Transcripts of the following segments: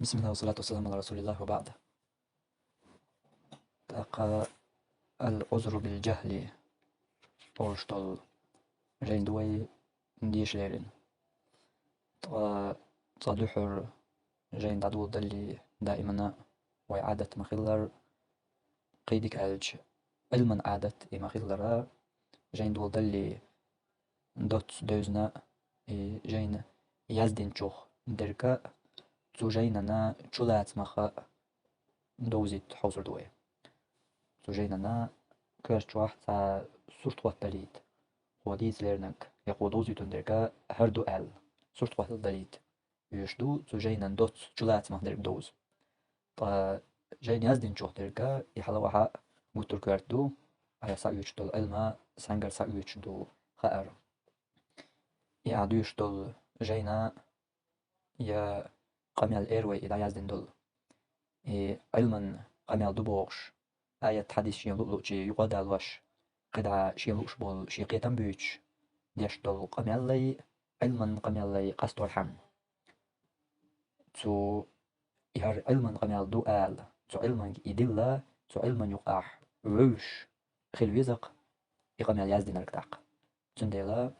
بسم الله والصلاة والسلام على رسول الله وبعد. تلقى العذر بالجهل أورشتل جين دوي ديش ليرين تصادحر جين دادو دلي دائما وعادة مخلر قيدك ألج علما عادة مخلرا جين دول دلي دوت دوزنا جين يزدين تشوخ دركا تو جيننا تشولات مخا دوزيت حوزر دوي زوجيننا كرت واحد تاع صورت واحد دليد وديت ليرنك يقو دوزي تندركا هردو ال صورت واحد دليد يشدو زوجينا دوت جلات ما درك دوز طا جين يزدين شوح دركا يحلا وحا قلتر كرتو على سايوش دول الما سانجر سايوش دو خير يعدوش دول جينا يا قميال ايروي إذا يزدين دول علما قميال دبوغش آية حديث شي لؤلؤ شي يقدر الوش قدع شي لؤش بول شي قيتم بيوش ديش دول قميالي علما قميالي قستور حم تو يهر علما قميال دو آل تو علما يدلا تو علما يقاح ووش خيل ويزق يقميال يزدين الكتاق تندلا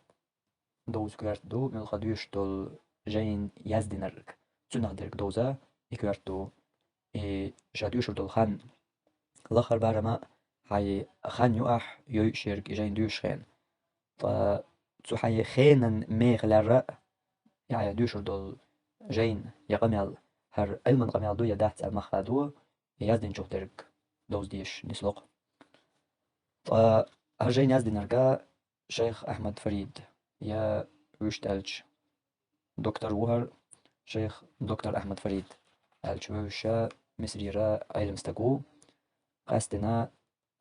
دوز كوارت دو ملخدوش دول جين يزدين الك تنهدرك دوزا يكوارتو جادوش دول خان الآخر بعد هاي خان يقح يشيرك جين دوش خين تو هاي خينا ميغ لرا يعني دوش دول جين يقمل هر علم قمل دو يدات المخادو يزدين شوف درك دوز ديش نسلق هر جين يزدين نرجع شيخ أحمد فريد يا وشتلج دكتور وهر شيخ دكتور أحمد فريد الشوشة مصريرا علم استقو قاستنا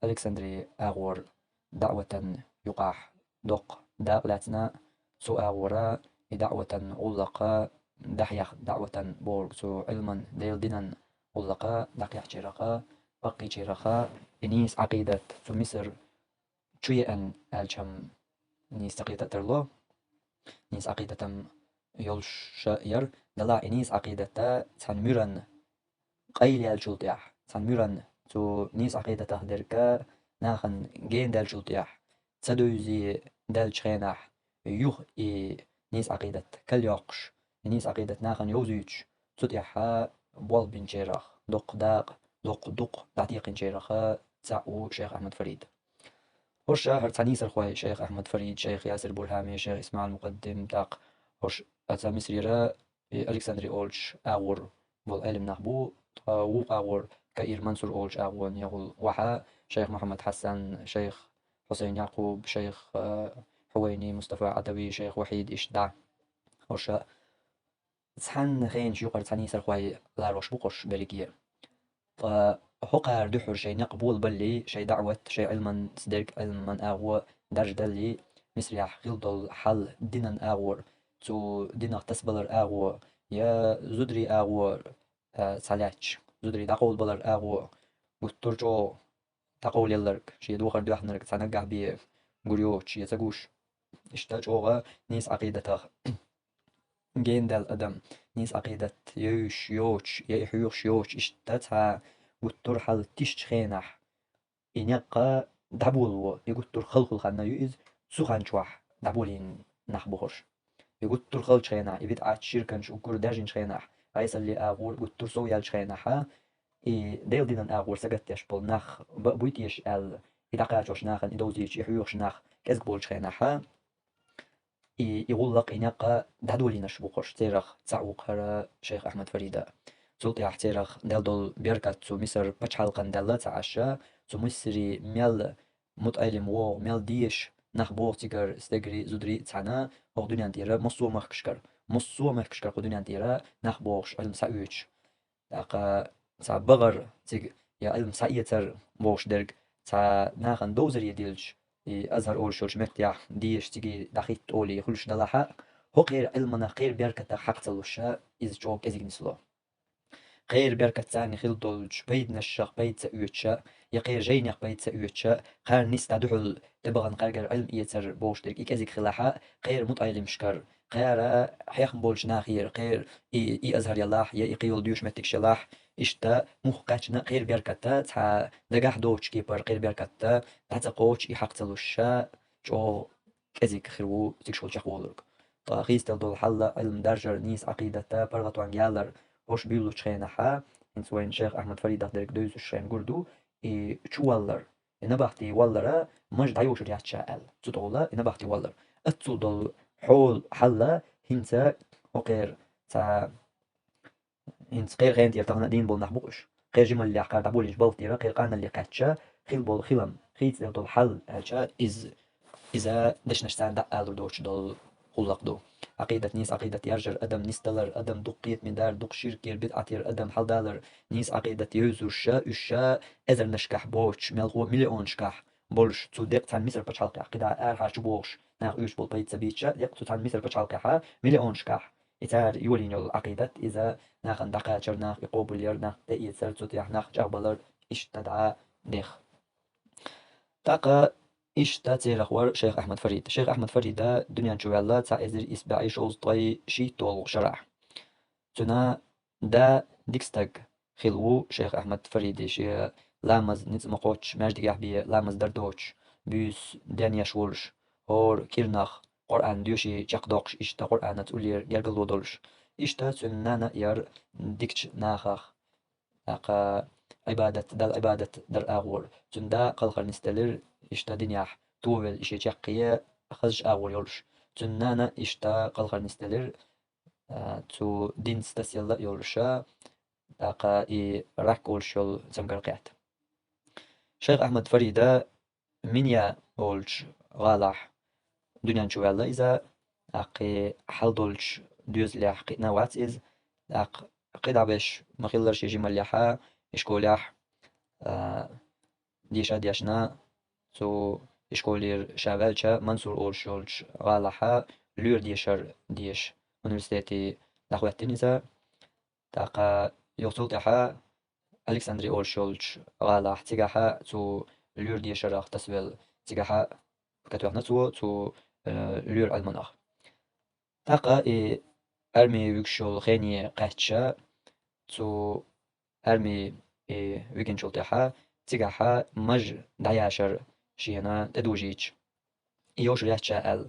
ألكسندري أغور دعوة يقاح دق داقلاتنا سو أغورا دعوة أولقا دحيخ دعوة بورغ سو علما ديل دينان أولقا دحيخ جيرقا بقي جيرقا إنيس عقيدة سو مصر شوية ألشم نيس عقيدة ترلو نيس عقيدة يولش ير دلا إنيس عقيدة تنميران قيل الجلطيح تنميران تو نيس عقيدة تهدركا ناخن جين دال جلطيح تدوزي دال شخينح يوخ نيس عقيدة كاليوقش نيس عقيدة ناخن يوزيج تطيحها بوال بن جيرخ دق داق دق دعتيق جيرخ تسعو شيخ أحمد فريد هرش هرتانيس الخوي شيخ أحمد فريد شيخ ياسر برهامي شيخ إسماعيل المقدم تاق هرش أتا مصريرا ألكسندري أولش أغور بول علم نخبو وق أغور كإير منصور أولش أغون يقول وحا شيخ محمد حسن شيخ حسين يعقوب شيخ حويني مصطفى عدوي شيخ وحيد إشدع هرش تسحن خين شيوقر تسحنيس الخوي لا روش بقش بلقيه حقر دحر شي نقبول بلي شي دعوة شي علما صدرك علما أغو درج دلي مسرح غلطل حل دينان أغور تو دينا تسبلر أغو يا زدري أغو سالاتش زدري دقول بلر أغو بطرجو تقول يلرك شي دوخر دوحنرك تنقع بيه قريوش يسقوش اشتاجوغا نيس عقيدته جين دال أدم نيس عقيدة يوش يوش يحيوش يوش اشتاتها قطر حال تيش خينح إنيقا دابولو يقطر خلق الخنا يؤذ سخان شوح دابولين نحبوش يقطر خلق خينح يبيت عاد شيركن شكر داجين خينح عايز اللي أغور قطر سويال خينحا ديل دينن أغور سقط يشبل نخ بويتيش ال إذا قاعدش ناخن إدوزيش يحيوش نخ كذبول خينحا يغلق إنيقا دادولين شبوخش تيرخ تعوق هرا شيخ أحمد فريدة زولتي احتيرخ دل دول بيركات سو مصر بچحلقن دلة تعشا سو مصري ميل متأيلم وو ميل ديش نخ بوغ تيجر استجري زودري تعنا هو دنيا تيرا مصو مخكشكر خو دنيا تيرا نخ بوغش علم سايوش داقا تا بغر تيج يا علم سايتر بوغش درج تا ناخن دوزر يديلج أزهر أول شوش مرتاح ديش تيجي دخيت أولي خلش دلحق هو غير علمنا غير بيركة حق تلوشا إز جوك إزيك نسلو غير بركة ثاني خيل دولج بيد نشق بيد سأوتشا يقير جينيق بيد سأوتشا خير نستا دحل تبغى نقرقر علم يتر بوش ديك إكازيك خلاحا غير مطعيل مشكر قارا حيخ بولش ناخير قير إي أزهر يلاح يا إقيول ديوش متك شلاح إشتا مخقاتنا قير بيركتا تا دقاح دوش كيبر قير بيركتا تا قوش إي حق تلوشا جو كزيك خيرو تكشول شخولرك طاقيس تلدول حلا علم درجر نيس عقيدتا برغتوان جالر وش بيلو شخينحا انس وين شيخ أحمد فريد درك دوزو شخين قردو إي شو والر إنا بحتي والرا مش دايوش رياتشا أل تدولا إنا بحتي والر أتصدل حول حلا هنتا وقير تا هنت قير غين ديال تغنا دين بول نحبوش قير جمل اللي عقار دابول جبل ديرا قير قانا اللي قاتشا خيل بول خيلم خيت ديال حل هالشا إذا دش نشتان دقالو دوش دول خلق دو عقيدة نيس عقيدة يرجر أدم نيس دلر أدم دقيت من دار دق شركير بدعتير أدم حل دالر نيس عقيدة يوزو الشا إذا نشكح بوش ملغو مليون شكح بولش تو ديق تان مصر بچالقي عقيدة هاش بوش ناخ يوش بول بيت سبيتشا ديق تو تان مصر بچالقي مليون شكح إتار يولين العقيدة إذا ناخن دقاتشر ناخ يقوبل ير ناخ تأييد سرتوت ناخ جغبلر اشتدعا ديخ تاقا إشتا تيرخور شيخ أحمد فريد شيخ أحمد فريد دا دنيا نشويلا تا إزر إسباعي شوز طي شي طول شرح تنا دا ديكستاق خلو شيخ أحمد فريد شي لامز نتمقوش ماجد يحبي لامز دردوش بيس دانيا شولش هور كيرناخ قرآن ديوشي جاقدوقش إشتا قرآن تقولير يرقلو دولش إشتا تنانا ير ديكش ناخخ أقا عبادة دل عبادة در أغور تندا قلقر نستلر إشتا دنياح طول إشي جاقية خزج أغور يولش تنانا إشتا قلقر نستلر تو دين ستسيلا يولشا أقا إي راك أولش يول زمقرقات شيخ أحمد فريدة منيا أولش غالح دنيا نشوالله إذا أقي حل دولش دوز ليح قينا واتس إز أق قيد باش مخيلرش يجي مليحة إشكوليح ديشا ديشنا تو إشكولير شاغلشا منصور أولشولش غالحة لور ديشر ديش أونيفرسيتي لحواتينيزا تاقا يوصلتها ألكسندري أولشولش غالح تيجاها تو لور ديشر تسويل تيجاها كتوحنا تو لور المناخ تاقا أرمي ويكشول خيني قاتشا تو أرمي ويكنشول تاعها تيجاها مج دعياشر شينا تدوجيج يوش رياتشا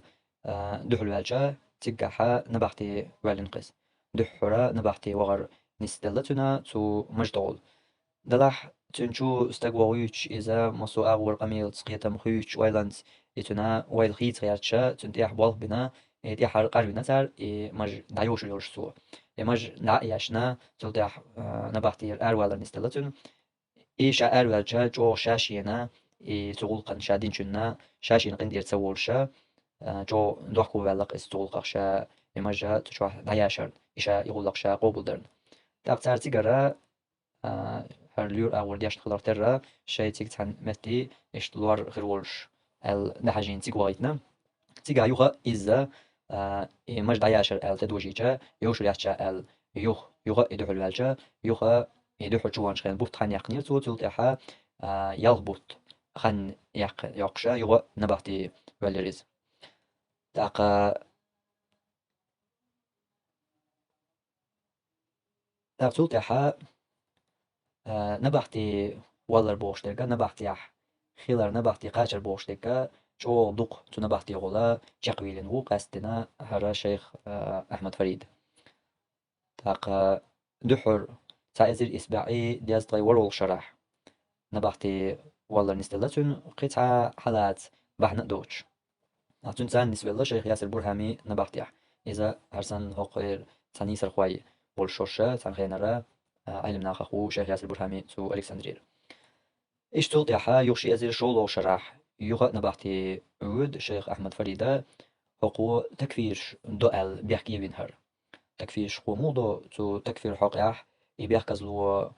دحل والجا تيجاها نبحتي والنقص دحورا نبحتي وغر نستلتنا تو مجدول دلح تنشو استقوغيش إذا مصو أغور قميل تسقيتا مخيش وايلانس يتنا وايل خيط رياتشا تنتيح بوالف بنا تيح قرب نتر مج دايوش يورش سو مج نعيشنا تلتيح نبحتي الأروال نستلتن إيشا أروال جو شاشينا تغلقن شادين شنا شاشين قندير تسولشا جو دوحكو بالق استغلقشا مجا تشوح داياشر إيشا يغلقشا قوبلدرن تابتار تيجرا هر لور أول دياش خلار ترى شيء تيجت عن متي إشتلوار غيرولش النحجين تيجوايتنا تيجا يوغا إذا مج داياشر تدوجيجا يوش رياتشا يوغا إدوح الوالجا يوغا إدوح جوان شخين بوت خان يقنير تو تلتحا يالبوت خان يقشا يوغا نباتي والريز تاقا تلتحا نبحتي والر بوشتكا نبحتي خيلر نبحتي قاشر بوشتكا شو دق تو نبحتي غلا جاقويلن هو قاستنا هرا شيخ أحمد فريد تاقا دحر تايزر إسباعي دياز طي ورول شرح نبحتي والر نستلتن قطعة حالات بحنا دوش أتون تان نسبة الله شيخ ياسر برهامي نبحتي إذا هرسن هقير تاني سرخوي والشوشة تان خينرا علم ناخخو شيخ ياسر برهامي تو ألكسندرير إيش تلتحا يوشي أزير شولو شرح يوغا نبحتي عود شيخ أحمد فريدة هقو تكفير دوال بيحكي بينهر تكفير شقو موضو تو تكفير حقيح يبيحكزلو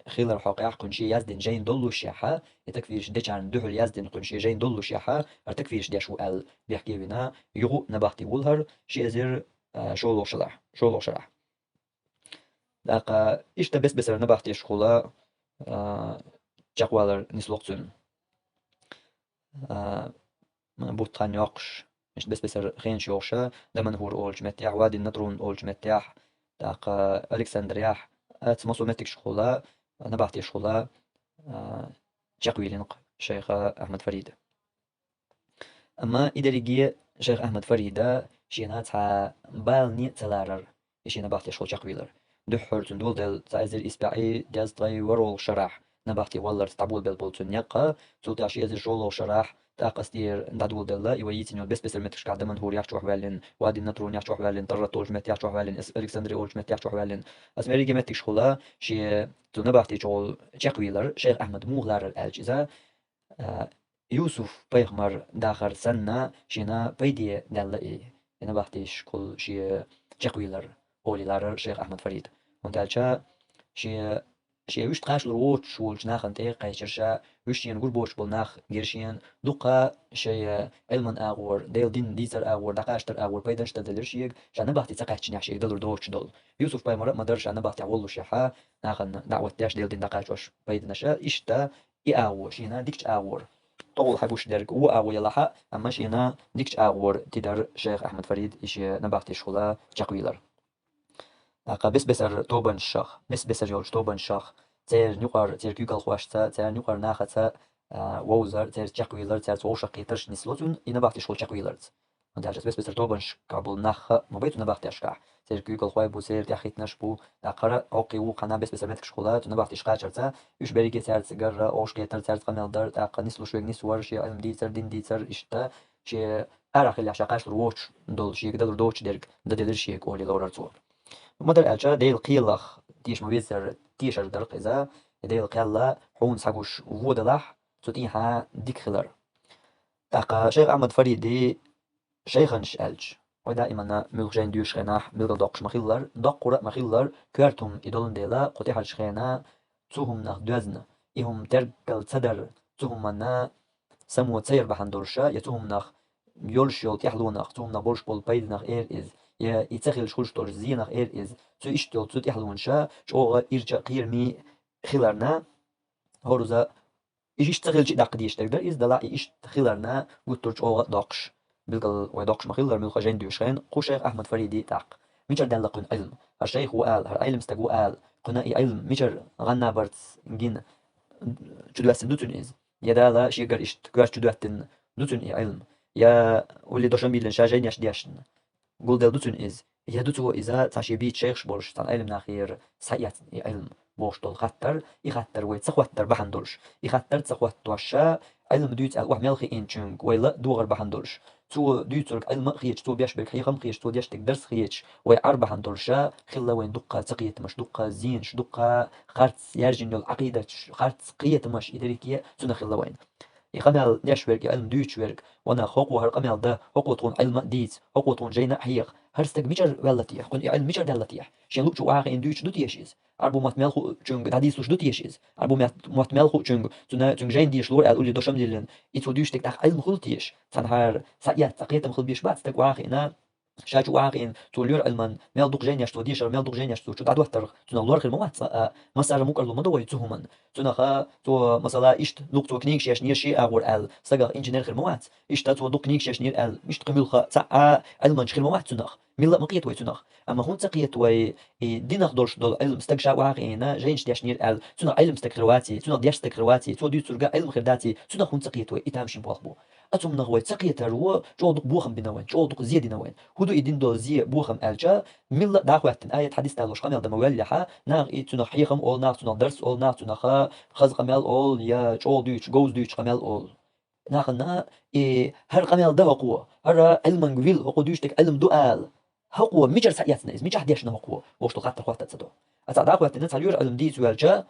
خيلر حقيح قنشي يزدن جين دولو شيحا يتكفيرش ديشان دحل يزدن قنشي جين دولو شيحا ارتكفيرش ديشو ال بيحكي بينا يوغو نبحتي ولهر شي أزير شولو شرح داقا إيش تبس بسر نبحتي شخولا جاقوالر نسلوقتون بوتقان يقش مش بس بسر خين شوشة دمنهور أولج متيح وادي النطرون أولج متيح تاق ألكسندرياح أتمصو متك شخولا نبعتي شخولا جاكوي لنق شيخ أحمد فريد. أما إدريجي شيخ أحمد فريدة شينا تا بالني تلارر يشينا بحتي شغل شاقويلر دحر تندول دل تايزر إسباعي ديز طي ورول شرح نبحتي والر تتعبول بالبولتون يقا تلتع شي أزر جولو شرح تاقستير ندادول دل يويتين بس بس المترش قاعدة من هور يحشو حوالين وادي النطرون يحشو حوالين طرة تولج مت يحشو حوالين ألكسندري أولج مت يحشو حوالين أسمريجي متك شغلا شي تو نبحتي شغل شاقويلر شيخ أحمد مغلار الألجزة يوسف بيغمر داخر سنة شينا بيدي دلائي إن بحتيش كل شي جاكويلر أولي لارر شيخ أحمد فريد وندالشا شي شي وش تقاش الروتش والش ناخن تي قايشرشا وش ين قول بوش بالناخ جيرشين دوقا شي علمن أغور ديل دين ديزر أغور دقاشتر أغور بيدنش تدلرشيك شان بحتي تقاش نحشي دلر دوش دول يوسف بيغمر مدرش أنا بحتي عولو شيحا ناخن دعوة داش ديل دين دقاش وش بيدنشا إشتا إي أغور شينا ديكش أغور طول حبوش درك هو أغو يلاحق أما شينا ديكش أغور تدر شيخ أحمد فريد إشي نبغتي شغلا جاكويلر أقا بس بسر توبن الشخ بس بسر يولش توبن الشخ تير نيقر تير كيوكال خواشتا تير نيقر ناختا ووزر تير جاكويلر تير توشا قيترش نسلوتون نبغتي شغل جاكويلر ندرس بس بسر توبنش قبل نخ ما بيتو نبغتي أشكع تير كيوكال خواي بو سير تحيت نشبو أقرأ أوقي وقنا بس بسر متك شغلات نبغتي شقاشرتا يش بريكي تير تسجر أوش كيتر تير تقمل در تاق نسلو شوي نسور شي علم ديتر دين ديتر إشتا شي أرخ اللي عشاقاش الروتش دول شي قدر دوتش درك ددر شي كولي لورر مدر ألشا ديل قيلخ تيش مبيزر تيشر درق إذا ديل قيلا حون ساقوش وودلح تتيها ديك خلر تاقا شيخ أحمد فريدي شيخنش ألج ودائما ملغجين ديوش خناح ملغ دقش مخيلر دقرة مخيلر كارتم إدولن ديلا قطيح الشخينا تهم نخ دوزن إهم ترقل تدر تهم منا سمو تسير بحندورشا يتهم نخ يولش يول تحلو نخ تهم نبورش بول بيد نخ إير إز يا يتخيل شخوش تور زي نخ إير إز تو إشتول تو تحلون شا شوغا إرجع قير مي خيلرنا هوروزا إيش يشتغل شيء داق ديش تقدر إز دلا إيش خيلرنا قلتورش أوغا داقش بالقل ويداقش مخيلر من الخجين ديوشين قو شيخ أحمد فريدي تاق ميشر دان لقن علم الشيخ وقال هر علم استقو قال قنا إي علم ميشر غنا برت جين شدواتن دوتن إز يدالا شيقر إيش تقاش شدواتن دوتن إي علم يا واللي دوشن بيلن شاجين ياش دياشن قول دل دوتن إز يا دوتو إذا تاشي بيت شيخ بولش تان علم ناخير سيات إي علم بوش دول خطر يخطر ويت سخوتر بحندولش يخطر تسخوت توشا علم دوت أل وهم يلخي إن تشونغ ويلا دوغر بحندولش تو دوترك علم خيش تو بيش بك خيخم خيش تو ديشتك درس خيش وي أربع حندولشا خلا وين دقة تقية مش دقة زينش دقة خرط يرجن العقيدة خرط قية مش إدريكية تنا خلا وين يخمل ديش ورك علم دوتش ورك وانا خوق وهر قمل ده حقوتون علم ديت حقوتون جينا حيق هرستك ميشر ولتيح كون علم ميشر دلتيح شين لوتش واقع ان دوتش دوتيشيز أربو مات خو تشونغ داديس وش دوتيشيز أربو مات خو تشونغ تنا جين ديش لور قال لي دوشم ديلن يتو دوش تك علم خلتيش تنهار سايات سقيت مخل بيش بات تك واقع انا شاج واقعين تولير علمان ميل دوق جينيش تو ديشر ميل دوق جينيش تو دعوة تر تنا لور خير موات مسار مقر لو مدوي تهمن تنا خا تو مثلا إشت لوك تو كنيك شيش نير شيء أقول ال سجى إنجنير خير موات إشت تو دوق كنيك شيش نير ال مش تقبل خا تاع علمان خير موات تنخ ميلا مقيت وي تنخ أما هون تقيت وي دينخ دورش دول علم استكشا واقعينا جينش ديش نير ال تنا علم استكرواتي تنا ديش استكرواتي تو دي ترجع علم خير داتي تنا هون تقيت وي إتامشي بوخبو أتوم نغوي تقيت رو جو دوق بوخم بنوين جو دوق زيادة نوين هدو يدين دو زي بوخم ألجا ملا داخواتن آية حديث تالوش خميل دمواليحا ناغ إي تنخ حيخم أول ناغ تنخ درس أول ناغ تنخ خز قميل أول يا جو دوش جوز دوش قميل أول ناغنا إي هر قميل ده قوة هر علم قويل وقو دوش تك علم دؤال هقوة ميجر سعياتنا إز ميجر حديشنا هقوة وشتو خاطر خوات تتصدو أتا داخواتن تاليور علم دي سوالجا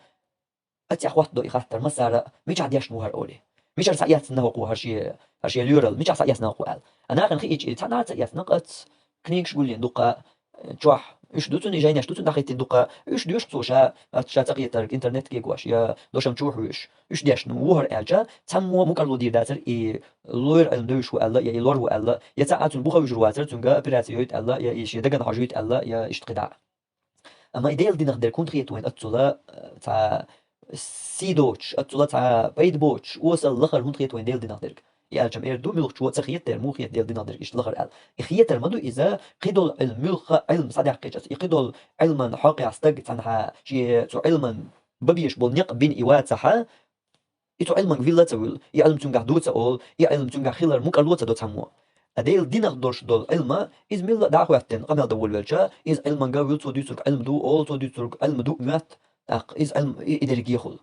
أتي أخوات دو إخاطر مسارة ميجر حديشنا هر أولي ميجر سعياتنا هقوة هرشي ليورال ميجر سعياتنا هقوة أنا أخن خيج إيه تانا سعياتنا قط كنيكش قولين دوقا تشوح إيش دوتون إجايناش دوتون دخيت دوقا إيش ديوش توشا تشاتقي ترك إنترنت كيكواش يا دوشم تشوح إيش ديش نوهر ألجا تمو مكرلو دير داتر إي لوير ألمدوش وألا يا لور وألا يا تاعتون بوخا وجرواتر تونجا أبراتيوت ألا يا إيش يدقن حاجوت ألا يا إيش تقدع أما إيديل دي نقدر كون خيت وين أتولا تاع سيدوتش أتولا تاع بيد بوتش وصل لخر هون خيت وين ديل دي نقدر يالجم إردو ملخ شو تخيتر مو خيت ديال دينادر إيش لغر قال يخيتر مدو إذا قيدول الملخ علم صدق قيجس يقيدول علما حاقي عستق تنها شي تو علما ببيش بولنيق بين إيوات صحا إتو علما فيلا تقول يعلم تنجح دو تقول يعلم تنجح خيلر مو كالو تدو تسمو أديل دينغ دورش دول علما إز ميلا دعواتن قبل دول والجا إز علما قاويل تو ديترك علم دو أول تو ديترك علم دو مات تاق إز علم إدريجي خل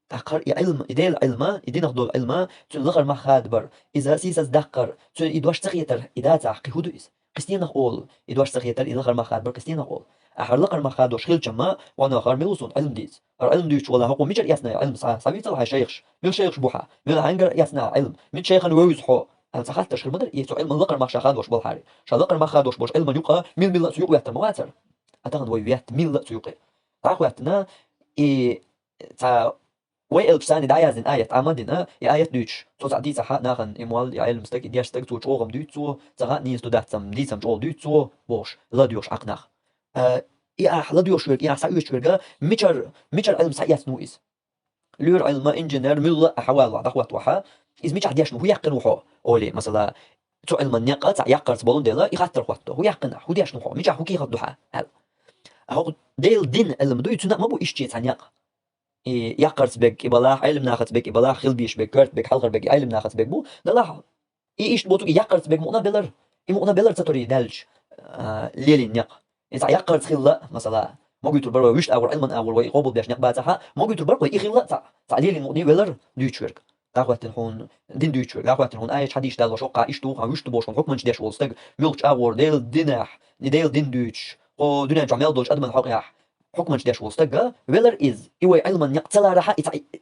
تاقر علم إديل علما إدينغ دول علما تون لغر ما خادبر إذا سيساس دقر تون إدواش تخيتر إذا تعقي هدو إز قستينغ أول إدواش تخيتر إذا لغر ما خادبر قستينغ أول أحر لغر ما خادوش خيل جما وانا خار ميلوسون علم ديز علم ديش ولا هقو ميجر يسنا علم صعب صلح شيخش ميل شيخش بوحة ميل هنجر يسنا علم من شيخ ويوز حو أنا سخرت شغل مدر يسوع علم لقر ما خادوش بالحاري شلقر ما خادوش باش علم يقى ميل سيوق ويات مواتر أتغن ويات ميل سيوق تعقواتنا تا ويل ثاني دايزن آية عمدنا آية دوتش توزع دي صح ناخن إموال يا علم ستك ديش ستك تو تشوغم دوتسو صح نيس تداتم ديسم تشوغ دوتسو بوش لا ديوش عقناخ يا لا ديوش ورق يا سايوش ورق ميشر علم سايس نويس لور علم إنجنير ملا أحوال دخوات وحا إز ميشر ديش هو يقن وحو أولي مثلا تو علم النقطة تاع يقر تبولون ديلا يخاطر خواتو هو يقن هو ديش نحو ميشر هو كي خد دوحا هل ديل دين علم دو يتنا ما بو إشتي تانيق يقرت بك إبلاح علم ناخت بك إبلاح خل بيش بك كرت بك حلقر بك علم ناخت بك بو دلاح إيش بوتو يقرت بك مؤنا بلر تطوري دالج ليلي نق إذا يقرت خلا مثلا ما قلت البر ويش أول علما أول ويقابل بيش نق بعدها ما قلت البر ويخ خلا تاع ليلي مؤني بلر دوتشورك دعوة هون دين دوتشورك دعوة هون آيش حديش دال وشقة إيش تو ويش تبوش من حكم ديش وستق ملك أول ديل دينح ديل دين دوتش أو دنيا جمال دوش أدمن حقيح حكم ديش وستق بلر إز إيوه علما يقتل راح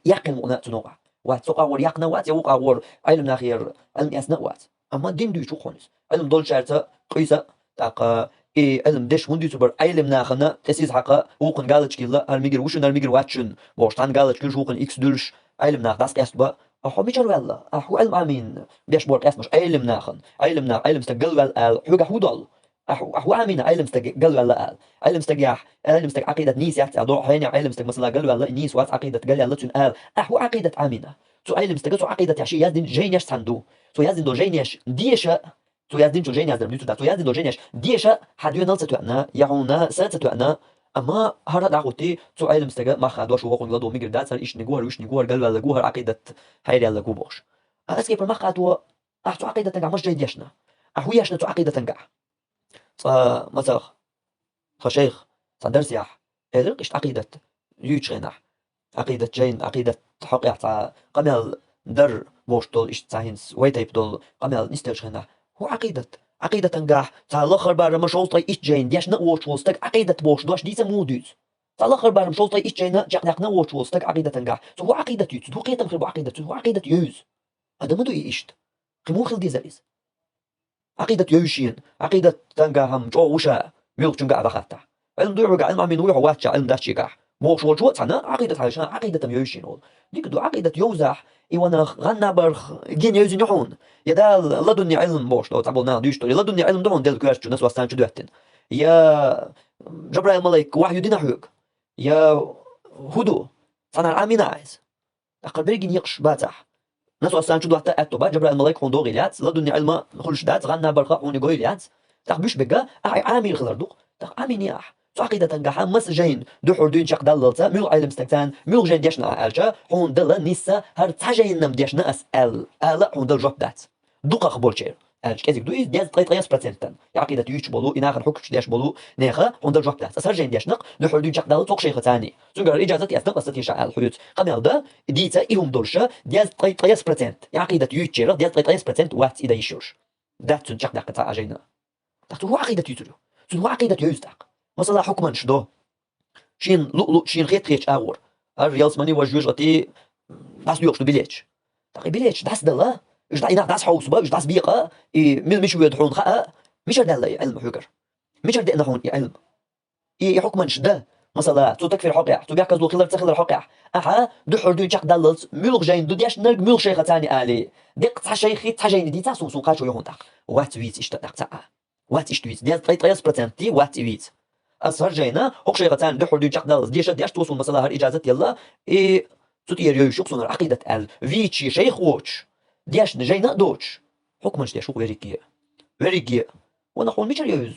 يقن مؤنا تنوع وات سوق أول يقنا وات يوق أول علم ناخير علم أثناء وات أما دين دوتش خونس علم دول شرطة قيسة تاق علم ديش وندي تبر علم ناخنا تسيز حقا وقن قالت كلا هالميجر وشن هالميجر واتشن بوشتان قالت كل وقن إكس دولش علم ناخ داس كاسبا أحو ميجر ولا أحو علم أمين بيش بورك اسمش علم ناخن علم استقل ولا حوجا حودال أحو أمين علم استقل ولا علم استقياح علم استق عقيدة نيس يحت أدور حين علم استق مثلا قل ولا نيس وات عقيدة قل يلا تون أحو عقيدة أمينة تو علم استقل تو عقيدة يعشي يزدن جينيش تندو تو يزدن دو جينيش ديشة تو يزدن جو جينيش درميتو دا تو يزدن دو جينيش ديشة حديو نلسة توانا يعونا سلسة توانا أما هرا دعوتي تو علم استقل ما خدوش وقون لدو ميجر دات سر إيش نجوهر وإيش نجوهر قل ولا جوهر عقيدة هاي يلا جوبوش أسكي ما خدوا أحتو عقيدة تنجح مش جيد يشنا أحو يشنا تو عقيدة تنجح مثلا خشيخ صدرس يح هذا إيش عقيدة يوتشينح عقيدة جين عقيدة حق يحتى قمل در موش دول إيش تاهينس ويتايب دول قمل نستيشينح هو عقيدة تنجح تا الآخر بار مشولطي إيش جين ديش نقوش وستك عقيدة بوش دوش ديسة موديز تا الآخر بار مشولطي إيش جين جاك نقوش وستك عقيدة تنجح هو عقيدة يوز هو قيتم خربو عقيدة هو عقيدة يوز هذا مدو إيشت قمو خل ديزاليز عقيدة يوشين عقيدة تنجهم جو وشا ميلك تنجع بخاطة علم ضيعوا علم عمين ويعوا واتش علم داشي قاح موش وشو تنا عقيدة عايشنا عقيدة يوشين هول ديك دو عقيدة يوزح إيوانا غنى برخ جين يوزين يحون يدال لدني علم موش لو تعبولنا ديشتو لدني علم دون ديل كويرش ناس وستان شدوهتن يا جبرائيل الملك وحي دينا حيوك يا هدو صنع العامين عايز أقل بريجين يقش باتح ناس وستان شدوهتا أتو با جبرائيل الملك هون دوغيليات لدني علم خلش دات غنى برخ هون يقوليات تخبيش بقى عامل خلردوق عامين ياح عقيدة تنجح مس جين دو حردين شق دللتا ميل علم استكتان ميل جين ديشنا ألجا هون دل نيسا هر تحجين نم ديشنا أسأل ألا هون دل جوب دات دوقا خبول شير ألج كذي دو ديز تقيس برسنتن عقيدة يوش بولو إناخر حكش ديش بولو نيخا هون دل جوب دات أسهر جين ديشنق دو حردين شق دل توق شيخ تاني سنجر إجازة يسنق أستي شاء الحدود قمل دا ديتا إيهم دولشا ديز تقيس برسنت عقيدة يوش شير ديز تقيس برسنت وات إذا يشوش دات تنشق داق تاع أجينا دات هو عقيدة يوترو هو عقيدة يوز داق مثلا حكما شدو شين لؤلؤ شين خيت أور الريال سماني وجوج غتي داس يوقش بليتش تاقي بليتش داس دلا إيش دا داس حوس با إيش داس بيقة مش يدحون خاء مش دلا علم حجر مش دنا هون علم حكما شدا مثلا تو تكفير حقيح تو بيحكز لو خلر تخلر حقيح أحا دحر دو يشق دلت ملغ جين دو ديش نرق ملغ شيخ تاني آلي دق تح شيخي تح جين دي تاسو سو قاشو يهون تاق وات ويت إيش تاق تاع وات إيش تويت ديال طيس برسنتي وات ويت أصهر جينا هوك شيء غتان دحر دو يشق دلت ديش توصل مثلا هر إجازة يلا تطير يوشوك صنر عقيدة ال فيتشي شيخ ووتش دياش نجينا دوتش حكمش دياش وريكيه ونقول ميشر يوز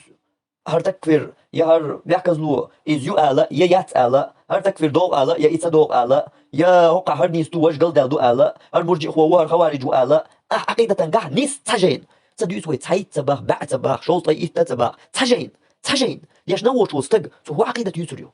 هر تكفير يا هر بيحكزلو إز يو آلا يا يات آلا هر تكفير دوغ آلا يا إيتا دوغ آلا يا هوقع هر نيس تو وش قل دو آلا هر مرجع هو هر خوارج آلا عقيدة تنقح نيس تحجين تدويس وي تحيت تباخ باع تباخ شوط إيتا تباخ تحجين ياش نوش وستق هو عقيدة يوتريو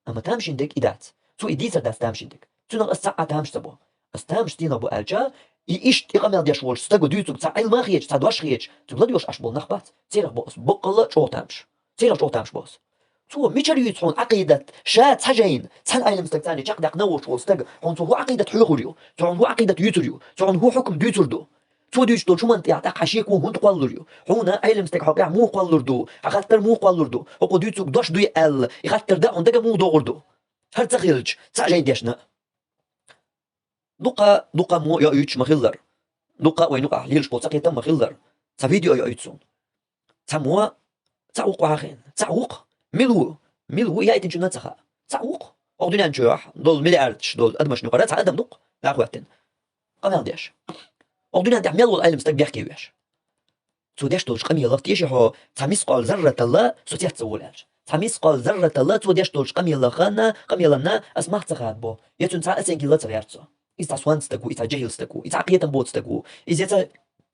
أما تامشين ديك إدات إديسا داس تامشين ديك نغ الساعة تامش تبو استامش دينا بو ألجا إيش إقامل دياش وش ستق وديوتو تاع علم خيج تاع دوش خيج تبلديوش أشبول نخبات تيرخ بوس بقلا شو تامش بوس ميشر يتحون عقيدة شات حاجين تحن أيلم ستكتاني تقدق نوش وستق هو عقيدة حيوغريو هو عقيدة يوتريو هو حكم ديوتردو ديوش دول شو من يعتق حشيك وهون تقولريو هنا أيلم ستك حقع مو قولردو خاطر مو قولردو هو ديوتك دوش دوي ال يخاطر دا عندك مو دوغردو هر تخيلج تاجين ديشنا دوقا مو يا يوتش مخيلر دوقا وينوقع ليش بوتاقي تم مخيلر تا فيديو يا يوتسون تموا تعوق واخين تعوق ملو يا إتنجنا تخا تعوق أردنا نجوح دول ملياردش دول أدمش نقرات على أدم دوق لا أخواتين قمال ديش أردنا نتعمل والعلم ستك بيحكي وياش ديش دولش قمي الله تيجي هو تميس قال ذرة الله سوتيات تسولش تميس قال ذرة الله ديش دولش قمي الله خانا قمي لنا أسمع تخاد بو يتون تا أسين كيلا تغيرتو إذا سوان ستكو إذا جهل ستكو إذا عقيدة بوت ستكو إذا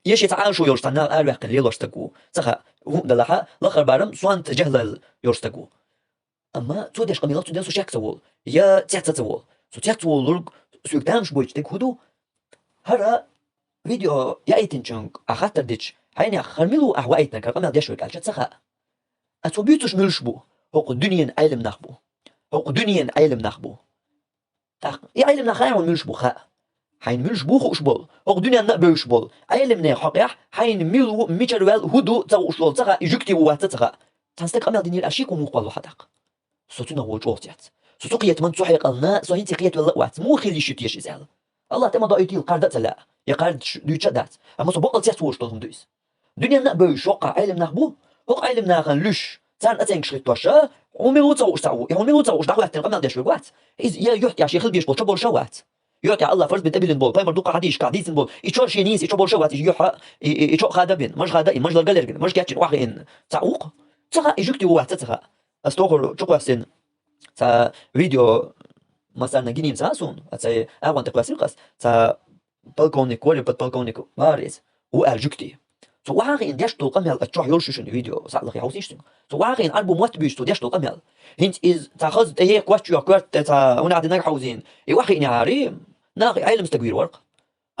يش يتعايشوا يورستنا أروح قليل يورستكو تخا هم دلها لخر بارم سوان تجهل يورستكو أما ديش قمي الله ديش شاك تقول يا تحت تقول تقول لورك سوكتامش بويش تكودو هرا فيديو يا إيتنجونج أخاطر ديش هيني خرميلو أحوائتنا كرقم ديش ويك ألشت سخاء أتوبيتوش ملشبو هوق دنيا علم نخبو يا علم نخايون ملشبو خاء حين ملشبو خوشبول هوق دنيا نبوشبول علم نخاقيح حين ميلو ميشروال هدو تاوشول تخا يجكتي واتتخا تنستك أمال دينير أشيكو موقالو حدق سوتنا هو جوتيات سوتقيت من تحيق النا سوهنتي قيت ولا وات مو خلي شتيش إزال الله تما ضايتي القردة لا يقارد دوتشدات أما سبقل تيات وشتلهم دويس دنيا نبوش وقع علم نخبو هوق علم ناخن لش تان أتنك شريط وشا وميلو تاوش دعوات تنقمنا ديش وات يا يحتي عشي خل بيش بول شبول شوات يحتي الله فرز بنت أبيلن بول بايمر دوقع عديش قاعديسن بول يشور شينيس يشبول شوات يحا يشو خادبين مش خادين مش للقلرين مش كاتشين واخين تعوق تخا يجكتي وات تخا استوغر شقواسين تا فيديو مثلا جينيم ساسون أتى أوان تقاسيقس تا بالكونيك ولا بالكونيك ماريس وأرجكتي واغين ديش تو قمل أتشوح يرششن فيديو سألك يا حوسيشتن واغين ألبوم وات بيش تو ديش تو قمل هنت إز تأخذ إيه كواتشو كوات تا هنا عندنا حوزين واغين عاري ناقي علم استقبير ورق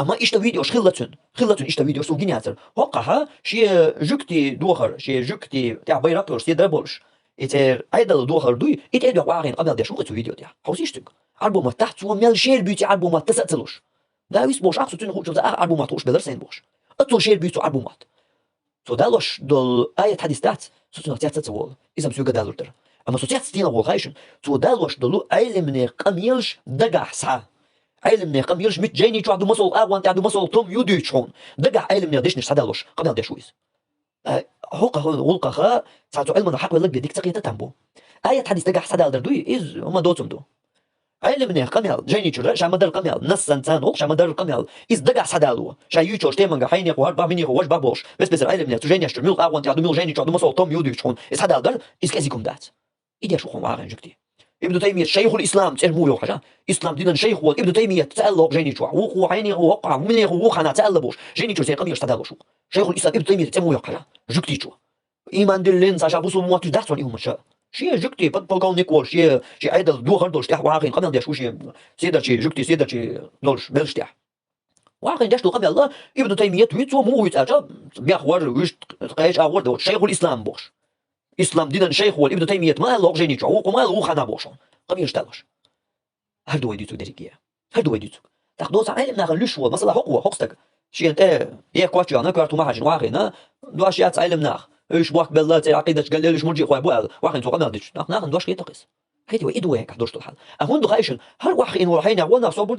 أما إيش فيديو خلتن إيش فيديو سو جينياتر وقعها شيء جكتي دوخر شيء جكتي تاع بيراكتور شيء دربولش إتر أيضا دوخر دوي إتر واغين قمل ديش وقت فيديو تاع حوسيشتن ألبوم تحت وميل شير بيوتي ألبوم تسأتلوش دا ويس بوش أقصد تنو خوش ألبوم توش بدرسين بوش أطول شير بيوتو ألبومات دالوش دول آية حديثات سوتنا تيات تقول إذا مسوي قدالور در أما سوتيات ستينا والخايشن دالوش دلو علم نقميلش دقع سا علم نقميلش مت جيني شو عدو مسؤول أوان تعدو مسؤول توم يودي شون دقع علم نقديش نش دالوش قبل داش ويس هوقا خا ساعتو علم حق ولا بديك تقيت تنبو آية حديث دقع سدال در دوي إز هما دوتم دو علم قميل جيني شو شا مدر قميل نص إنسان شا مدر قميل إز دقع سدالو شا يوتشوش تيمنجا حيني قوار باميني قواش بابوش بس علم تجيني أشتر ميل أوان تعدو ميل جيني شو عدو مسؤول توم يودي شون إز هدال در إز كازيكم دات إيدي شو خم عارن جكتي ابن تيمية شيخ الإسلام ترمو يو حاجة إسلام دينا شيخ ابن تيمية تألق جيني شو وقو عيني وقع ومني وقعنا تألبوش جيني شو سيقمير تدالوشو شيخ الإسلام ابن تيمية ترمو يو حاجة جكتي شو إيمان دلين ساشا بوسو مواتو داتون إيهم شا شيء جكتي بالقول نيكول شيء عيدل دو غردوش تاع واقعين قبل داش وش سيدر شيء جكتي سيدر شيء دولش بلش تاع واقعين داش قبل الله ابن تيمية تويت مو يتأجل بيخور وش قايش أورد شيخ الإسلام بوش إسلام دينا شيخ ابن تيمية ما لوق جيني شو وما لو خنا بوشون قبل يشتغلش هردو يديتو دريكيا هردو يديتو تاخدوس علم ناخلوش هو مثلا حقوقك شيء أنت كواتش أنا كارتو ما حاجة واقعين دو أشياء علم ناخ إيش بواك بالله عقيدة قال ليش مرجي خوي بوال واحد سوق نادش ناخذ دوش كيتقص هيدي ويدو هيك دوش الحال أهون دخايشن هر واحد إنه حين ونا صبر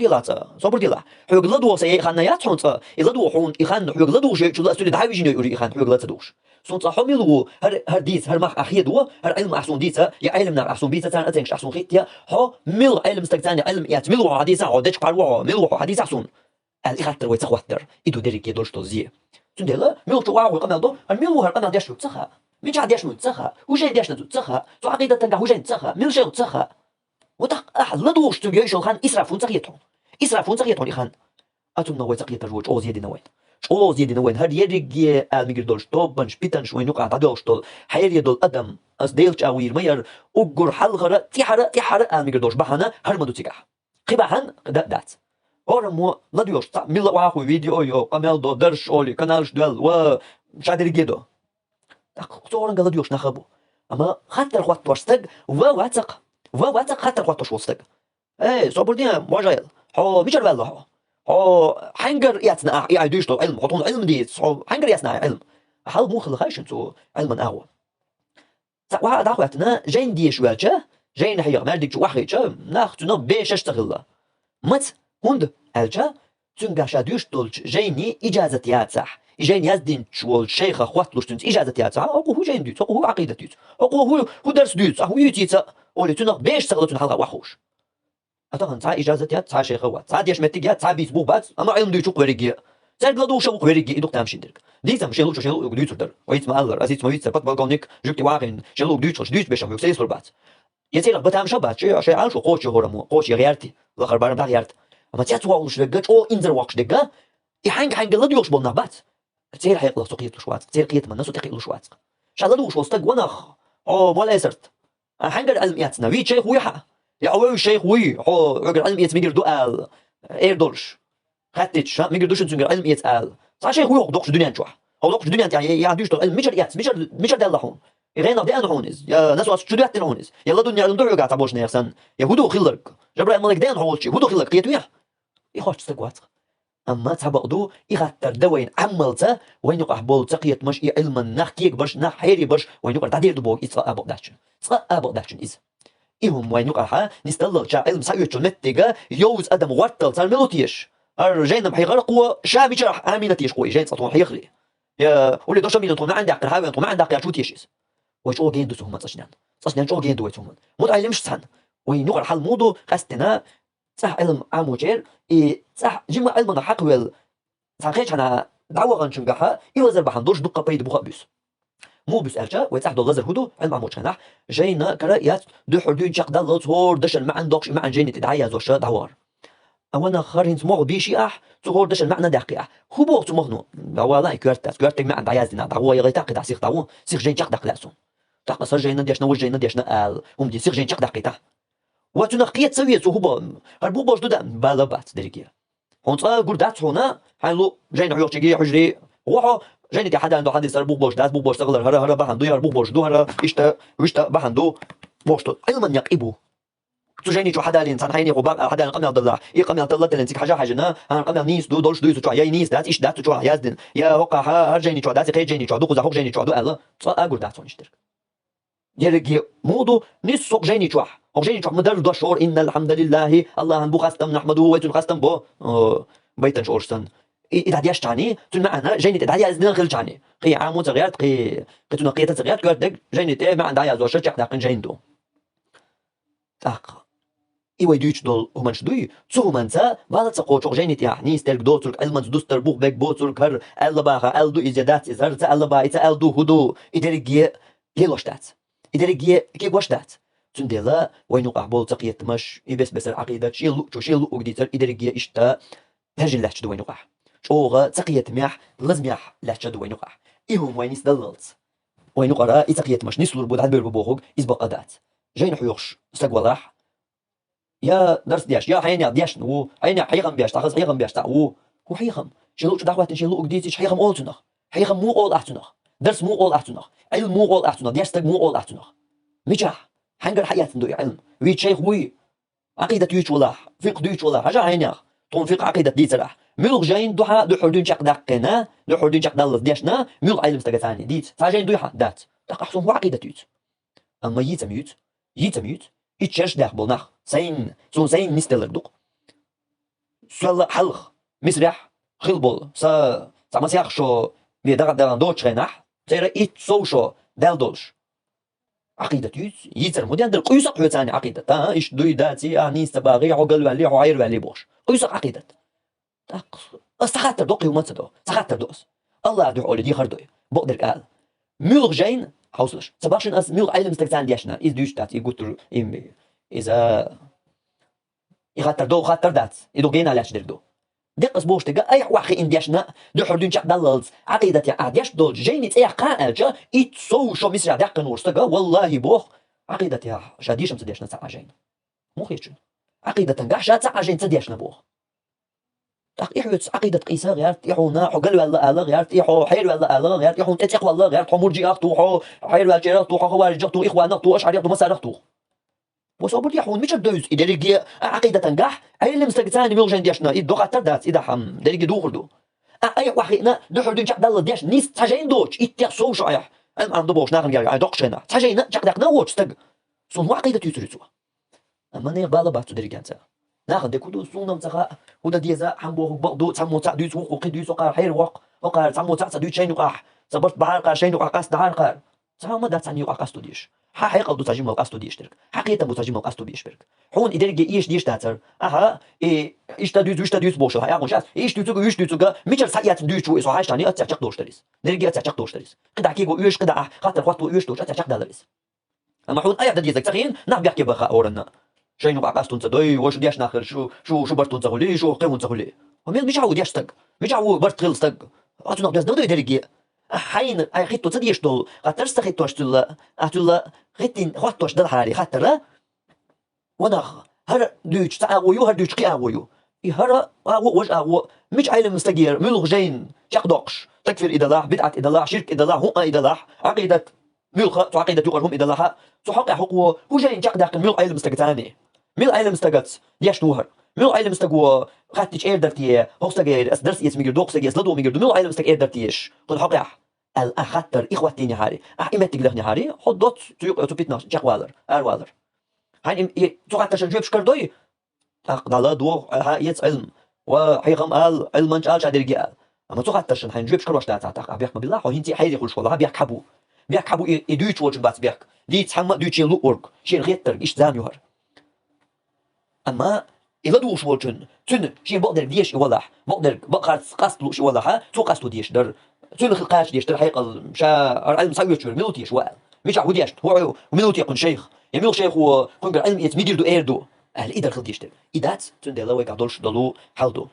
ديلا حيق لدو سي خنا ياتحون يلدو حون يخن حيق لدو شيء شو أسود دعوي جيني يوري يخن حيق لتدوش صوت حملو هر ديس هر مخ أخيد هو هر علم أحسن ديسة يا علم نار أحسن بيسة تان أتنش أحسن خيتيا ها مل علم استكتاني علم يات ملو حديثة عودش قارو ملو حديث أحسن الإخاتر ويتخواتر إدو ديريك يدولش توزيه تندلا ميل جو واو قمال دو الميل وهر قمال ديشو تسخا مين جا ديشنو تسخا وجاي ديشنا تسخا تو عقيدة تنقا وجاي تسخا ميل شيء تسخا وتق لدوش تبيش الخان إسرافون تقيتهم إسرافون تقيتهم إخان أتم نوي تقيت الروج أو زيادة نوين أو زيادة نوين هر يرجع الميجر دولش طبنش بيتنش وين يقع تعدوش طول حير يدول أدم أس ديلش أوير مير أجر حلغرة تحرة الميجر دولش بحنا هر مدو تيجح قبحن دات أورمو لديوش تا ميلا واحد فيديو يو قمال دو درش أولي كنالش دول و شادر جدو صورن قال لديوش نخبو أما خاطر خوات وستق وواتق خاطر خوات وستق إيه صبرني مواجهل هو ميشر بالله هو حنجر ياتنا يعيدوش تو علم خطون علم ديت هو حنجر ياتنا علم حال مو خلخاش انتو علما أهو واحد أخواتنا جين ديش واجه جين هي مالديك واحد ناختنا بيش اشتغل مت هند الجا تنقاشا دوش تولج جيني إجازة ياتسح جين يزدين شوال شيخ خواتلوش تنت إجازة ياتسح أقو هو جين ديت أقو هو عقيدة ديت أقو هو درس ديت أقو يتيتا أولي تنق بيش تغلطون حلقة وحوش أتغن تا إجازة يات تا شيخ وات تا ديش متيجات تا بيس بوبات أما علم ديشو قويرجي تلقى شو قويرجي إدوك تامشين درك ديزم شيلو ديوتر در ويت ما الله أزيت ما يتسر بات بالقونيك جبتي واقين شيلو ديوتش بيشم يكسيس لربات يصير بتام شبات شيء عالشو قوش هورمو قوش غيرتي لخر بارم بغيرت أما تياتوا وش دقة أو إنزر واقش دقة يحنج لديوش بالنبات تصير حيقلا سقيت لشوات تصير قيت من نسو تقيت لشوات شالدوش وستق ونخ أو ولا يسرت حنجر علم ياتنا وي شيخ ويحا يا أول شيخ وي هو رجل علم يتميجر دوال إيردولش خاتش ميجر دوش تنجر علم يتقال صار شيخ وي دوقش دنيا نشوح هو دوقش دنيا يعني يعدوش علم ميجر يات ميجر ده اللحون يغينا بدأنا هونز يا ناس واس شو ده هونز يلا دنيا ندور قاعد تبوش نيرسن يهودو خلق جبرائيل ملك دين هولش يهودو خلق قيتويا يخش تسقوات أما تبقدو يغتر دوين عملته وين يقع بول تقيت مش علم نحكيك باش نحيري باش وين يقع تعدير دبوك يتسقى أبو داشن إذا إهم وين يقعها نستلق جا علم سايوش المتجة يوز أدم ورطل صار ملوتيش الرجال بحيغر قوة شامي جرح آمينة تيش قوي جين سطوان حيغري يا ولي دوش مين ما عندك هاوي ما عندك شو تيشيس وش أو جين دو سهم صشنان شو جين دو سهم مود علمش سان وين يقع حال مودو قستنا صح علم عموجير صح جمع علم حق ويل صحيح أنا دعوة غنشنجحها يوزر بحندوش دقة بيد بخا بيس مو بس أرجع ويتحدو غزر هدو علم عمود شنح جينا كرأيات دو حردون شق دل صور دشن معن دوكش معن جيني تدعيا زوش دعوار أولا خارين سموغ بيشي صور دشن معنى دقيقة هو بوغ سموغنو دعوالا كوارتك معن دعيازنا دعوا يغيتاقي دع سيخ دعوا سيخ جين شق دقلاسون تاقا صار جينا ديشنا وجينا ديشنا آل دي سيخ جين شق دقيقة وتنقية تسوية هو هربو باش دودا بالبات دريكيا هونصا قردات هنا حلو جين عيوق تجي حجري وحو جيني حدا عنده حد يسر بوش داس بوش تغلر هرا بحندو يار بوش دو هرا إشتا بحندو بوشتو علما يقيبو تو جيني شو حدا الإنسان حيني قبار حدا قمنا ضلع قمنا ضلع تلنسك حاجة أنا قمنا نيس دو دولش دو شو يا نيس دات إيش دات شو يازدن يا وقع هر جيني شو دات خير جيني شو دو قزح جيني شو دو ألا صا أقول دات ونشترك يرجع مودو نيس سوق جيني شو جيني شو مدرج دو شور إن الحمد لله الله هنبو خاستم نحمده ويتون خاستم بو بيتن شورستن إذا دياش تاني تون معنا جيني تدعي أزنين خل تاني قي عامو تغيرت قي تنقية تغيرت كردك جيني تي ما عندها يازو شرط يحدقن جيندو تاق إيوه دويش دول همانش دوي سو همانسا بالا تساقو شوق جيني تيحني سترك دو ترك ألمانس دوستر بوغ بيك بو ترك هر ألا باخا أل دو إزيادات إزار تا ألا با إتا أل دو هدو إدريجي ليلوشتات إدريجي كي بوشتات تون ديلا وينو قعبول تقية مش يبس بس العقيدة شيلو وقديتر إدريجي إشتا هرجل لحش دو وينو قع شوغا تقية ميح لازميح لحشة وين يقع إيهم وين يستدلت وين يقرأ إتقية مش نسلو البود عاد بيربوهوج إسبق أدات جاين حيوش استقبلاح يا درس دياش يا حيني دياش نو حيني حيغم بياش تاخذ حيغم بياش تاعو هو حيغم شلو دعوات شلو قديتش حيغم أول تنخ حيغم مو أول أحتنخ درس مو أول أحتنخ علم مو أول أحتنخ دياش تق مو أول أحتنخ مجح حنقر حياة ندوي علم وي شيخ وي عقيدة يوش ولا فقه يوش ولا حاجة عينيا تنفق عقيدة دي ترح ملوغ جاين دوحة دو حردون شاق دقنا دو حردون شاق دلف ديشنا ملوغ علم استقى ثاني ديت فاجين دوحة دات دق أحسن هو عقيدة يوت أما يتميوت يتشرش داخ بلناخ سين نستلر دوق سؤال حلق مسرح خلبول سا مسيح شو بيدغ دغن دوتش غناح سيرا شو دال دولش عقيدة يتر موديان دل قيسق ثاني عقيدة إيش دوي داتي نيس تباغي عقل والي عاير والي بوش قيسق عقيدة تاق استخاطر دوقي وما تصدق استخاطر دوس الله يدعو على دي خردوي بقدر قال ميلغ جين حوصلش صباحشن اس ميلغ ايلم استكزان ديشنا از دوش دات يقول ام اذا يخاطر دو خاطر دات يدو جينا لاش دردو دقس بوش تلقى اي واخي ان ديشنا دو حردون شق دللز عقيدة يا ديش دول جيني تسيح قائل يتسو شو مصر دقن ورستقى والله بوخ عقيدة يا شاديش مصديشنا ساعة جين مو خيرشن عقيدة تنقح شات ساعة جين تسديشنا بوخ يحوت عقيدة قيسا غيرت يحونا حقل ولا آلا غيرت يحو حير ولا آلا غيرت يحون تتق ولا غيرت حمر جي أختو حو حير ولا تو خوارج أختو إخوان أختو أشعري أختو مسار أختو وصابر يحون مش الدوز إذا رجع عقيدة تنجح أي اللي مستقتاني ميلجن ديشنا إذا قتر دات إذا حم ده رجع دوخردو أي واحدنا دحر دين شق دل ديش نيس تجين دوش إتياسو شايح أنا عم دبوش ناخن جاي دقشنا تجين شق دقنا وش تج صون عقيدة يسرسوا أما نير بالا باتو ده رجع ناخد كودو سونا متخا ودا ديزا حمبو بقدو تسمو تاع دوس وقي دوس وقار حير وقار تسمو تاع دوس شين وقاح صبرت بعار قار شين وقاس دهار قار تسمو ما دا تاني وقاس تو ديش حقيقة قدو تاجي موقاس تو ديش ترك حقيقة بو تاجي موقاس تو ديش برك حون إدرجي إيش ديش تاتر أها إيش تدوس بوشو هيا قنشاس إيش دوسوغا ميشل سايات دوس شو إسو هاش تاني أتشق دوش تريس درجي أتشق دوش تريس قد كيغو إيش قد خاطر خاطر إيش دوش أتشق دالريس أما حون أي عدد يزك تخين نعم بيحكي بخا أورنا شين وقاس تونس دوي واش دياش ناخر شو برت تونس غولي شو قيم تونس غولي ومين مش عاود يشتق مش عاود برت خلص تق أتونا بس دودو درجي حين أي خيتو تديش دول خاطر استخيتو أشتلا أتولا خيتين خاطوش دل حالي خاطر وناخ هر دوش تعاويو هر دوش قياويو هر واش مش عالم مستقير ملغ جين شقدقش تكفير إدلاح بدعة إدلاح شرك إدلاح هو إدلاح عقيدة ملغ عقيدة يقرهم إدلاح حق حقوق هو جين شقدق ملغ عالم مستقتاني ملغ عالم مستقت ديش نوهر ملغ عالم مستقو خاتش إير درتي هوستقير درس يسمير دوقسق يسلدو مير ملغ عالم مستق إير درتيش قل حق الأخطر إخوتي نهاري إمتى تقدر نهاري حدوت تبيتنا شقوالر أروالر هاي تقعد تشجع بشكل دوي أقدر دو هايت علم وحيقم علم من قال شادر قال أما تقعد تشن هنجيب بشكل واش تعتق بيحك ما بالله وهنتي حيري كل شغله بيحكبو يدويش وجه بات بيحك دي تحمى دويش لو أورك شيء غير إيش زام يهر أما إذا دوش وجهن تن شيء بقدر ديش يولح بقدر بقعد قصد لوش يولحها تو قصد ديش در تن خلقاش ديش در حيقل مشا علم سوي شو ملوتيش وقال مش عود ديش هو ملوتي يكون شيخ يميل شيخ وكون علم يتميدير دو إيردو أهل إدر خل ديش در إدات تندلا ويقعدولش دلو حالدو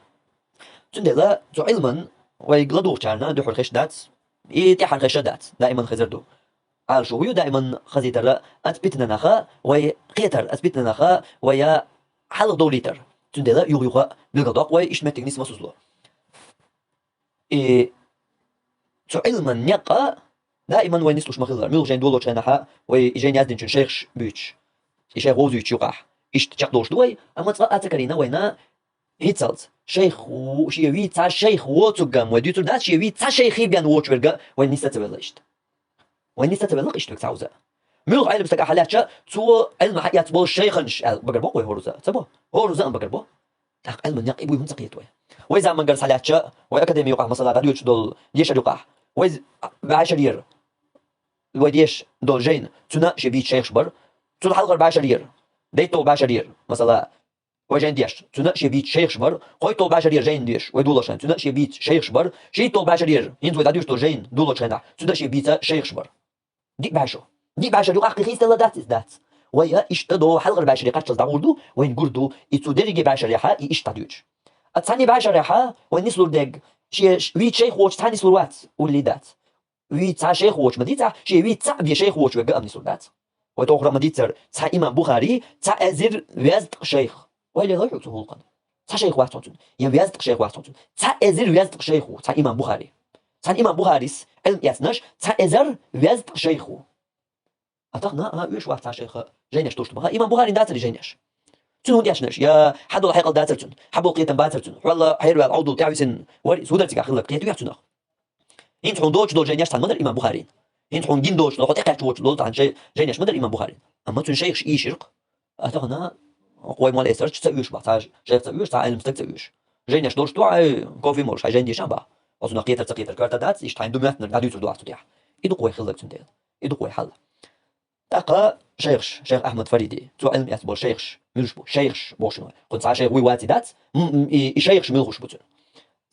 تندلا تو علما ويقلدوش شارنا دو حرخش دات يتحر خش دات دائما خزردو عال شو هو دائما خزيتر أثبتنا نخا ويقيتر أثبتنا نخا ويا حلق دوليتر تندلا يغيغا بالقضاء ويشمتك نسمة سوزلو تو علما نيقا دائما وين نسلوش مخزر ميل جين دولو تشانها ويجين يازدين شن شيخ بيتش يشيخ غوزو يتشوقح إيش تشقدوش دوي أما تقا أتكرينا وينا هيتسالت شيخ وشيوي تا شيخ وتقام وديتو دات شيوي تا شيخي بيان وتشورغا وين نسا تبلشت وين نسا تبلغ إيش تكت عاوزة ميل علم استكا حالاتشا تو علم حيات بول شيخنش بقربو وي هوروزا تبو هوروزا بقربو علم نيق إبوي من تقيت وإذا من قرص حالاتشا وأكاديمي يقع مثلا غاديوش دول ديش يقع وإذا بعشرير الوديش دول جين تنا شبيت شيخ شبر تنا حلقر بعشرير ديتو بعشرير مثلا وجين ديش تنا شبيت شيخ شبر قويتو بعشرير جين ديش ويدولشان تنا شبيت شيخ شبر شيتو بعشرير ينتو داديوش دول جين دولشان تنا شبيت شيخ شبر دي بعشر يقع خيس تلا دات ويا اشتدو حلقر بعشرير قاتل داوردو وين قردو يتو درجي بعشرير حا يشتدوش الثاني بعشرير حا وين نسلو دق ويت شيخ وش ثاني سلوات واللي دات ويت شيخ وش مديتا شي ويت بي شيخ وش وقام نسلات وتوخر مديتر تا إمام بخاري تا أزر ويزدق شيخ ويلي لا يحسه القد تا شيخ واحد يا ويزدق شيخ واحد تا أزر ويزدق شيخ تا إمام بخاري تا إمام بخاريس علم ياتناش تا أزر ويزدق شيخ أتقنا ويش واحد تا شيخ جيناش توشت بها إمام بخاري داتر جيناش تنو دياشناش يا حدو الحقل داترتن حبو قيتن باترتن والله حيروا العودو تعويسن سودرتك أخلق قيتو يحتنا انت حون دوش دول جيناش تان مدر إمام بخاري انت حون جين دوش لو قطع توش دول تان جيناش مدر إمام بخاري أما تن شيخ إيه شرق أتقنا قوي مال إسرش تسويش بعتاج شيخ تسويش تا علم تسويش جيناش دوش توع كوفي مورش هاي جين دي شابا أصلا قيتر كارتا دات إيش تاين دوماتنا قاعد يوتو دوعتو ديح إدو قوي خلق تنديل إدو قوي حل تقا شيخ أحمد فريدي تو علم يعتبر شيخ ملش بو شيخ بوشنو قلت شيخ وي واتي دات شيخ ملخش بوتن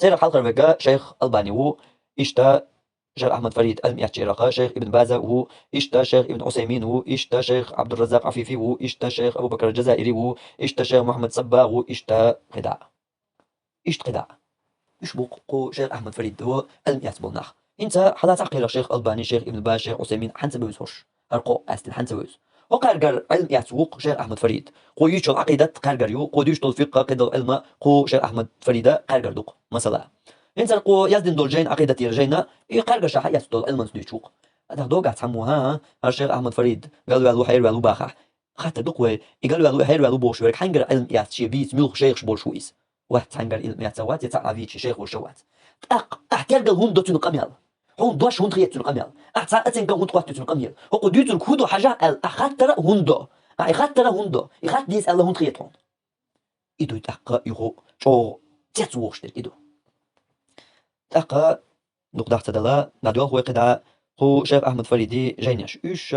سير الحلقة الرجاء شيخ ألباني هو إشتا شيخ أحمد فريد المياتشيرقة شيخ ابن باز هو إشتا شيخ ابن عثيمين هو إشتا شيخ عبد الرزاق عفيفي هو إشتا شيخ أبو بكر الجزائري هو إشتا شيخ محمد صباغ هو إشتا خداع إشت خداع إيش بوقو شيخ أحمد فريد هو الميات بولناخ إنت حالات عقيلة شيخ ألباني شيخ ابن باز شيخ عثيمين حنسب بيوزهوش أرقو أستن حنسب بيوز وقارجر علم يعتوق شيخ أحمد فريد قو يشتغل عقيدة قارجر يو قو يشتغل فقه قيد العلم قو شيخ أحمد فريد قارجر دوق مثلا إنسان قو يزدن دول جين عقيدة يرجينا قارجر شاح يستول علم سديشوق هذا دوق عتسموها الشيخ أحمد فريد قالوا يالو حير يالو باخح خاطر دوق وي قالوا يالو حير يالو بوش ورك حنجر علم يعتشي بيت ملخ شيخ بولشويس واحد حنجر علم يعتسوات يتعافيتش شيخ وشوات أحتاج هم دوتون قميل هون دوش هون خيت القميل أحسن أتين كم هون قوات القميل هو قديت الكودو حاجة الأخطر هوندو أخطر هوندو يخاط ديس الله هون خيتهم إدو تحقق يهو شو تسووش تل إدو تحقق نقدر تدلا ندوه هو قدع هو شيخ أحمد فريدي جينيش إيش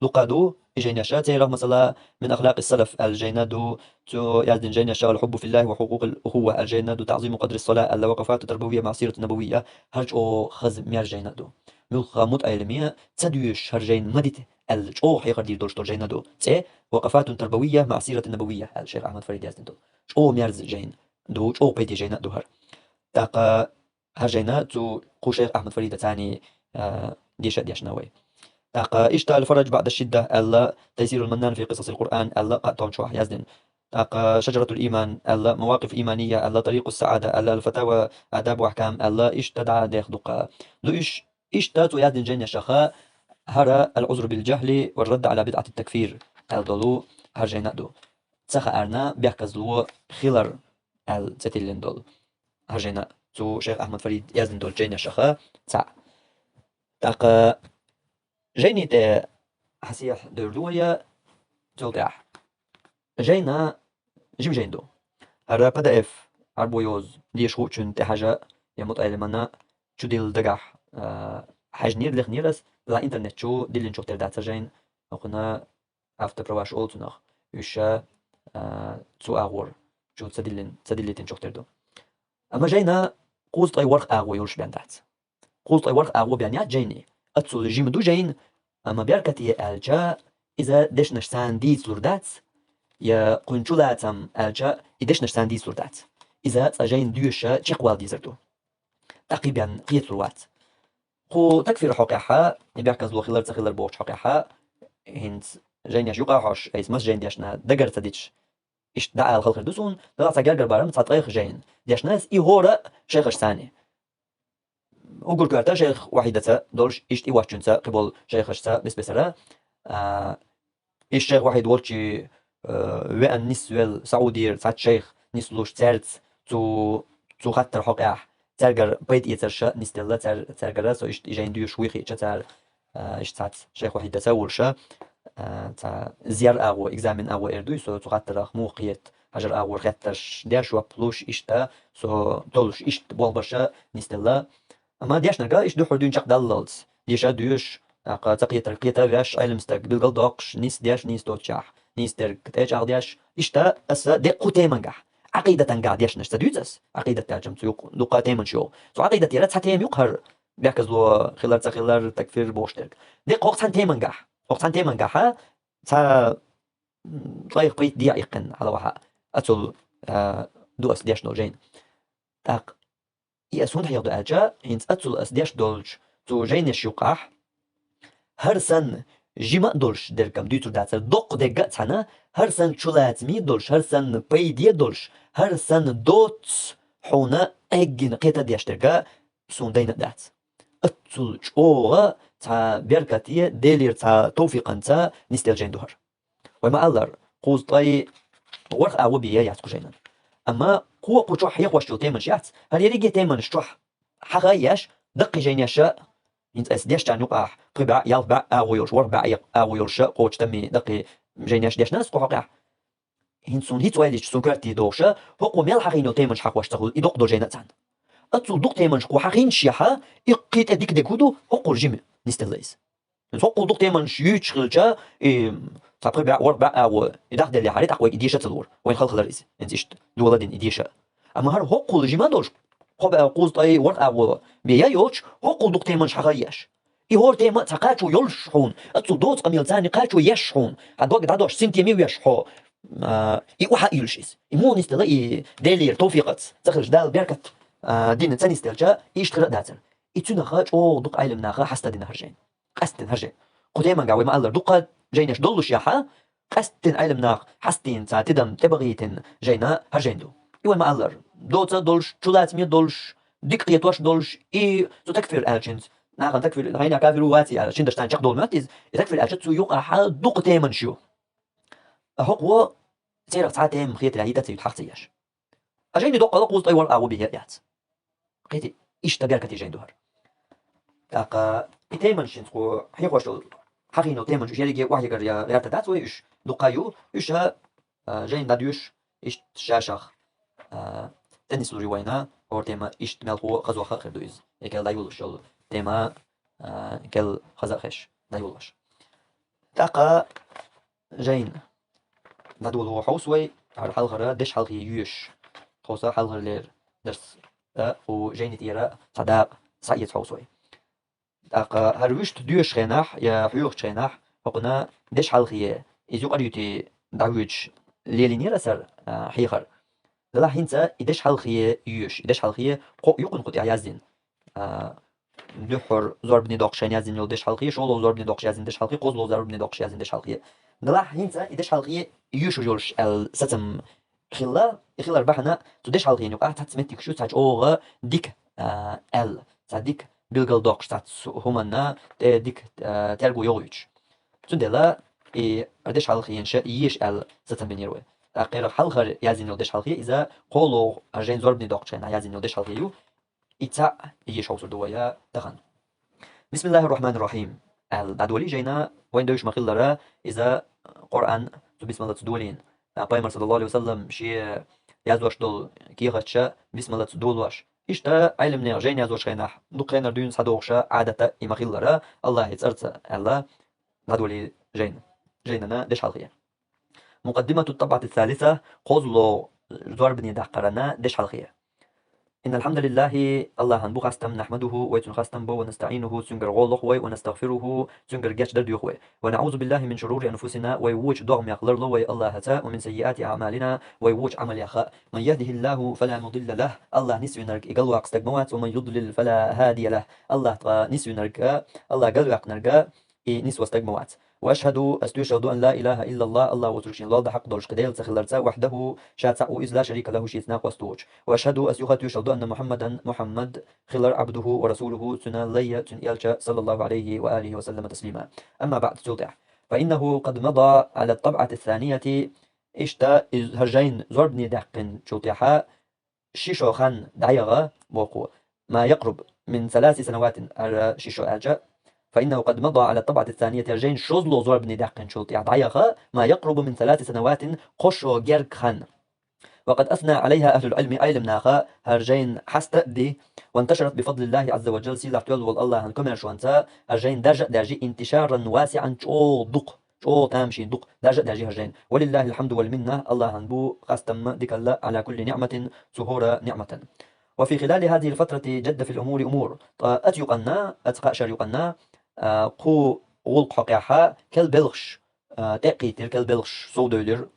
دقادو جينيشا تيرا مثلا من أخلاق السلف الجينادو تو يزدن جينيشا الحب في الله وحقوق الأخوة الجينادو تعظيم قدر الصلاة الوقفات التربوية مع سيرة النبوية هرج أو خز مير جينادو ملخ مت أيلمية تدويش هرجين مدت الجو حيقر دير دولش دول جينادو تي وقفات تربوية مع سيرة النبوية الشيخ أحمد فريد يزدن دو أو ميرز جين دو أو بيدي جينادو هر تاقا هرجينا تو قو شيخ أحمد فريد تاني ديش ناوي إشتا الفرج بعد الشدة ألا تيسير المنان في قصص القرآن ألا قطعون شوح يزدن شجرة الإيمان ألا مواقف إيمانية ألا طريق السعادة ألا الفتاوى آداب وأحكام ألا إشتدع ديخ دقا لو إشتا تو يزدن جين يشخاء هرى العذر بالجهل والرد على بدعة التكفير الدولو هرجينا دو تسخى أرنا بيحكز لو خلر التتلين دول هرجينا تو شيخ أحمد فريد يزدن دول جين يشخاء تاقا جيني تي حسيح دردوية تلتاح جينا جيم جيندو هرا بدا اف عربويوز ديش خوشن تي حاجة يموت ايلمانا شو ديل دقاح حاج نير لخ نيرس لا انترنت شو ديلين شو تر داتا جين اخونا افتا برواش اولتناخ يشا تسو اغور شو تسديلين شو تردو اما جينا قوز طي ورق اغو يورش بيان دات قوز طي ورق اغو بيانيات جيني أتصل الجيم دو جين أما بيركتي الجا إذا دشنش سانديز لوردات يا قنشولاتم الجا إدشنش سانديز لوردات إذا تجين دوشة تشقوال ديزردو تقريبا قيت لوات خو تكفير حقيقة بيركز لو خلر بوش حقيقة هند جين يشوقا حش أي سمس جين ديشنا دقر تديش إيش دعا الخلق دوسون لا تجرجر بارم تطريق جين ديشناس إيهورا شيخش ثاني وقول كارتا شيخ واحدة دولش إيش إيواتشنسا قبل شيخشتا بس بسرا إيش شيخ واحد ورشي وأن نسوال سعودير سات شيخ نسلوش تارت تو خطر حقيح ترجر بيت يترشا نستلا ترجر سو إيش إجين دوش ويخي تار إيش سات شيخ واحدة تورشا تا زيار أغو إكزامين أغو إردوي سو تو خطر موقيت هجر أغو خطرش ديش وابلوش إيشتا سو دولش إيش بولبشا نستلا أما ديش نرجع إيش دو حدود شق دلالز ديش أدوش تقية ترقية ويش علم استقبل قلدقش نيس ديش نيس دوتشاح نيس ترك تيجع ديش إيش تا أسا دي قوتي منجح عقيدة تنجع ديش نشتدوزس عقيدة تاجم تيوق لقاتي من شو سو عقيدة تيرت حتى يقهر بيحكز له خلال تكفير بوشترك دي قوق سنتي منجح قوق سنتي منجحها تا طيق بيت دي يقن على وحا أتول دو أس ديش نوجين تاق يأسون حيض أجا هنس أتول أسديش دولج تو جينيش يقاح هر سن جيما دولش دركم ديتو داتر دوق دقا تانا هر سن شولات مي دولش هر سن بيدي دولش هر سن دوت حونا اجن قيتا ديش دركا سون دينا دات أتول شوغا تا بيركاتية ديلير تا توفيقا تا نستيل جين دوهر وما ألر قوز طي ورق أعو بيا يعتقو جينا أما قوة قوشوح يقوش جو تيمن شيعت هل يريجي تيمن شتوح حقايش دقي جين يشاء ينت أسديش تان يقاح قبع يلبع أغويرش وربع أغويرش قوش تمي دقي جين يش ديش ناس قوحقاح هنسون هيت ويليش سون كارتي دوشا هقو ميل حقينو تيمن شحقوش تقول إدوق دو جينات تان أتسو دوق تيمن شقو حقين شيحا إقيت أديك ديكودو هقو الجيم نستغليس هقو دوق تيمن شيوش خلجا تقريبا وربع أغو إداخ دالي حالي تقوي إديشة تلور وين خلق لريز انت إشت دولة دين إديشة اما هر حقوق جما دولش خب قوز طي ورد او بيا يوش حقوق دك تيمن شغايش ای هور تیما تقاچو یلشون اتو دوت قمیل زانی قاچو یشون هدوق دادوش سنتي ميو يشحو ای وحا يلشيس مو نستلا ای دلير توفيقت تخرج دال بيركت دين تاني استلجا يشتغل داتر ای تو نخاج او دق علم ناخا حستا دين هرجين قستن هرجين قديما قاوي ما الله دق جينش دولش ياحا قستن علم ناخ حستين تدم تبغيتن جينا هرجين دو ايوان ما الله دوتا دولش جولات مي دولش ديكتيتوش دولش اي تو تكفير الجنز ناخن تكفير غينا كافر واتي على شين دشتان دول ماتيز تكفير الجتسو يوقع حال دق تيمن شو هو سيرق ساعتين مخيت العيدة تحقيش أجيني دق دق وسط أول أو به يات قيتي إيش تجار كتي جين دهر تاقا تيمن شين سقو حيقوش حقينو تيمن شو يلقي واحد يقر يا تدات ويش دقايو إيش جين داديوش إيش شاشخ تنس لوري وينا أو تيما إيش تملقو خزو خير دويز يكال دايولو شل تيما كل خزاخش دايولش تاقا جين دادولو حوسوي على حلقة دش حلقة يوش خوصا حلقة لير درس وجين تيرا صداق سعيد حوسوي تاقا هروشت دوش خيناح يا حيوخ خيناح وقنا دش حلقة إذو قريتي داويج ليلينير أسر حيخر لا هنسا إدش حلقة يوش إدش حلقة قو يقن قد إعيازين دحر زور بني داقش يازين يل دش حلقة شولو زور بني داقش يازين دش حلقة قوزلو زور بني داقش يازين دش حلقة لا هنسا إدش حلقة يوش جولش الستم خلا بحنا تدش حلقة ينقع تسمتك شو تاج أوغا ديك صديك بيلقل داقش تاج همنا ديك ترجو يوغيش تندلا أردش حلقة ينشأ يش الستم بنيروي غير حلقة يازين يل دش حلقة إذا قولو أرجين زور بني داقش يازين يل دش حلقة يو إتسع يش حوصل دوايا دخن بسم الله الرحمن الرحيم الدولي جينا وين دوش مخلرة إذا قرآن بسم الله تدولين بايمر صلى الله عليه وسلم شيء يازوش دول كيغتشا بسم الله تدولوش إشتا علمنا جين يازوش خيناح دقينا دون صدوقشا عادة إمخلرة الله يتسرت الله دولي جيننا دش حلقية مقدمة الطبعة الثالثة قوزلو زور بني دحقرنا دش حلقية إن الحمد لله الله هنبو خاستم نحمده ويتن خاستم بو ونستعينه سنجر غولخ وي ونستغفره سنجر جاش درديخ وي ونعوذ بالله من شرور أنفسنا ويوج ضغم يقلر له وي الله هتا ومن سيئات أعمالنا ويوج عمل يخاء من يهده الله فلا مضل له الله نسي نرك إقل واقستك موات ومن يضلل فلا هادي له الله نسي نرك الله قل واق نرك نسي واستك موات وأشهد أن لا إله إلا الله الله وترشين الله حق دولش قديل تخلرتا وحده شاتع وإذ لا شريك له شيثناق وستوج وأشهد أن محمد خلر عبده ورسوله سنة لي تنيالشا صلى الله عليه وآله وسلم تسليما أما بعد توضع فإنه قد مضى على الطبعة الثانية إشتا هرجين زربني دحقن شوتيحا شيشو خان دعيغا بوقو ما يقرب من 3 سنوات شيشو أجا فإنه قد مضى على الطبعة الثانية هرجين شوزلو زور بني دحقن شوتيح دعيغا ما يقرب من 3 سنوات قشو جيرك خان وقد أثنى عليها أهل العلم علم ناخا هرجين حستأدي وانتشرت بفضل الله عز وجل سيلا احتوال والله هنكمل شوانتا هرجين درجة انتشارا واسعا شو تامشي دق درجة هرجين ولله الحمد والمنة الله هنبو خاستم ديك الله على كل نعمة سهورة نعمة وفي خلال هذه الفترة جد في الأمور أمور أتيقنا أتقاشر يقنا قو غلق حقيحة كالبلغش تقيتر كالبلغش صودولر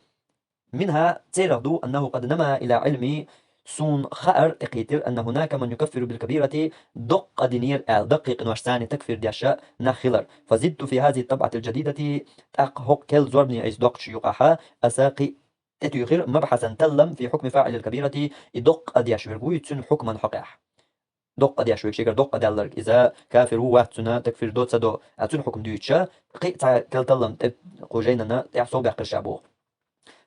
منها تيردو أنه قد نما إلى علم سون خأر تقيتر أن هناك من يكفر بالكبيرة دق دينير دقيق نوشتاني تكفر دياشاء نخلر فزدت في هذه الطبعة الجديدة تقهق كل زوربني أيس دق شيوقها أساقي تتيخير مبحثا تلم في حكم فاعل الكبيرة دق دياشوير ويتسن حكما حقيح دق دياشوير شيكر دق ديالرك إذا كافر واتسنا تكفر دوت سدو أتسن حكم ديوتشا قيتا كل تلم قوجيننا تحصو بحق الشعبو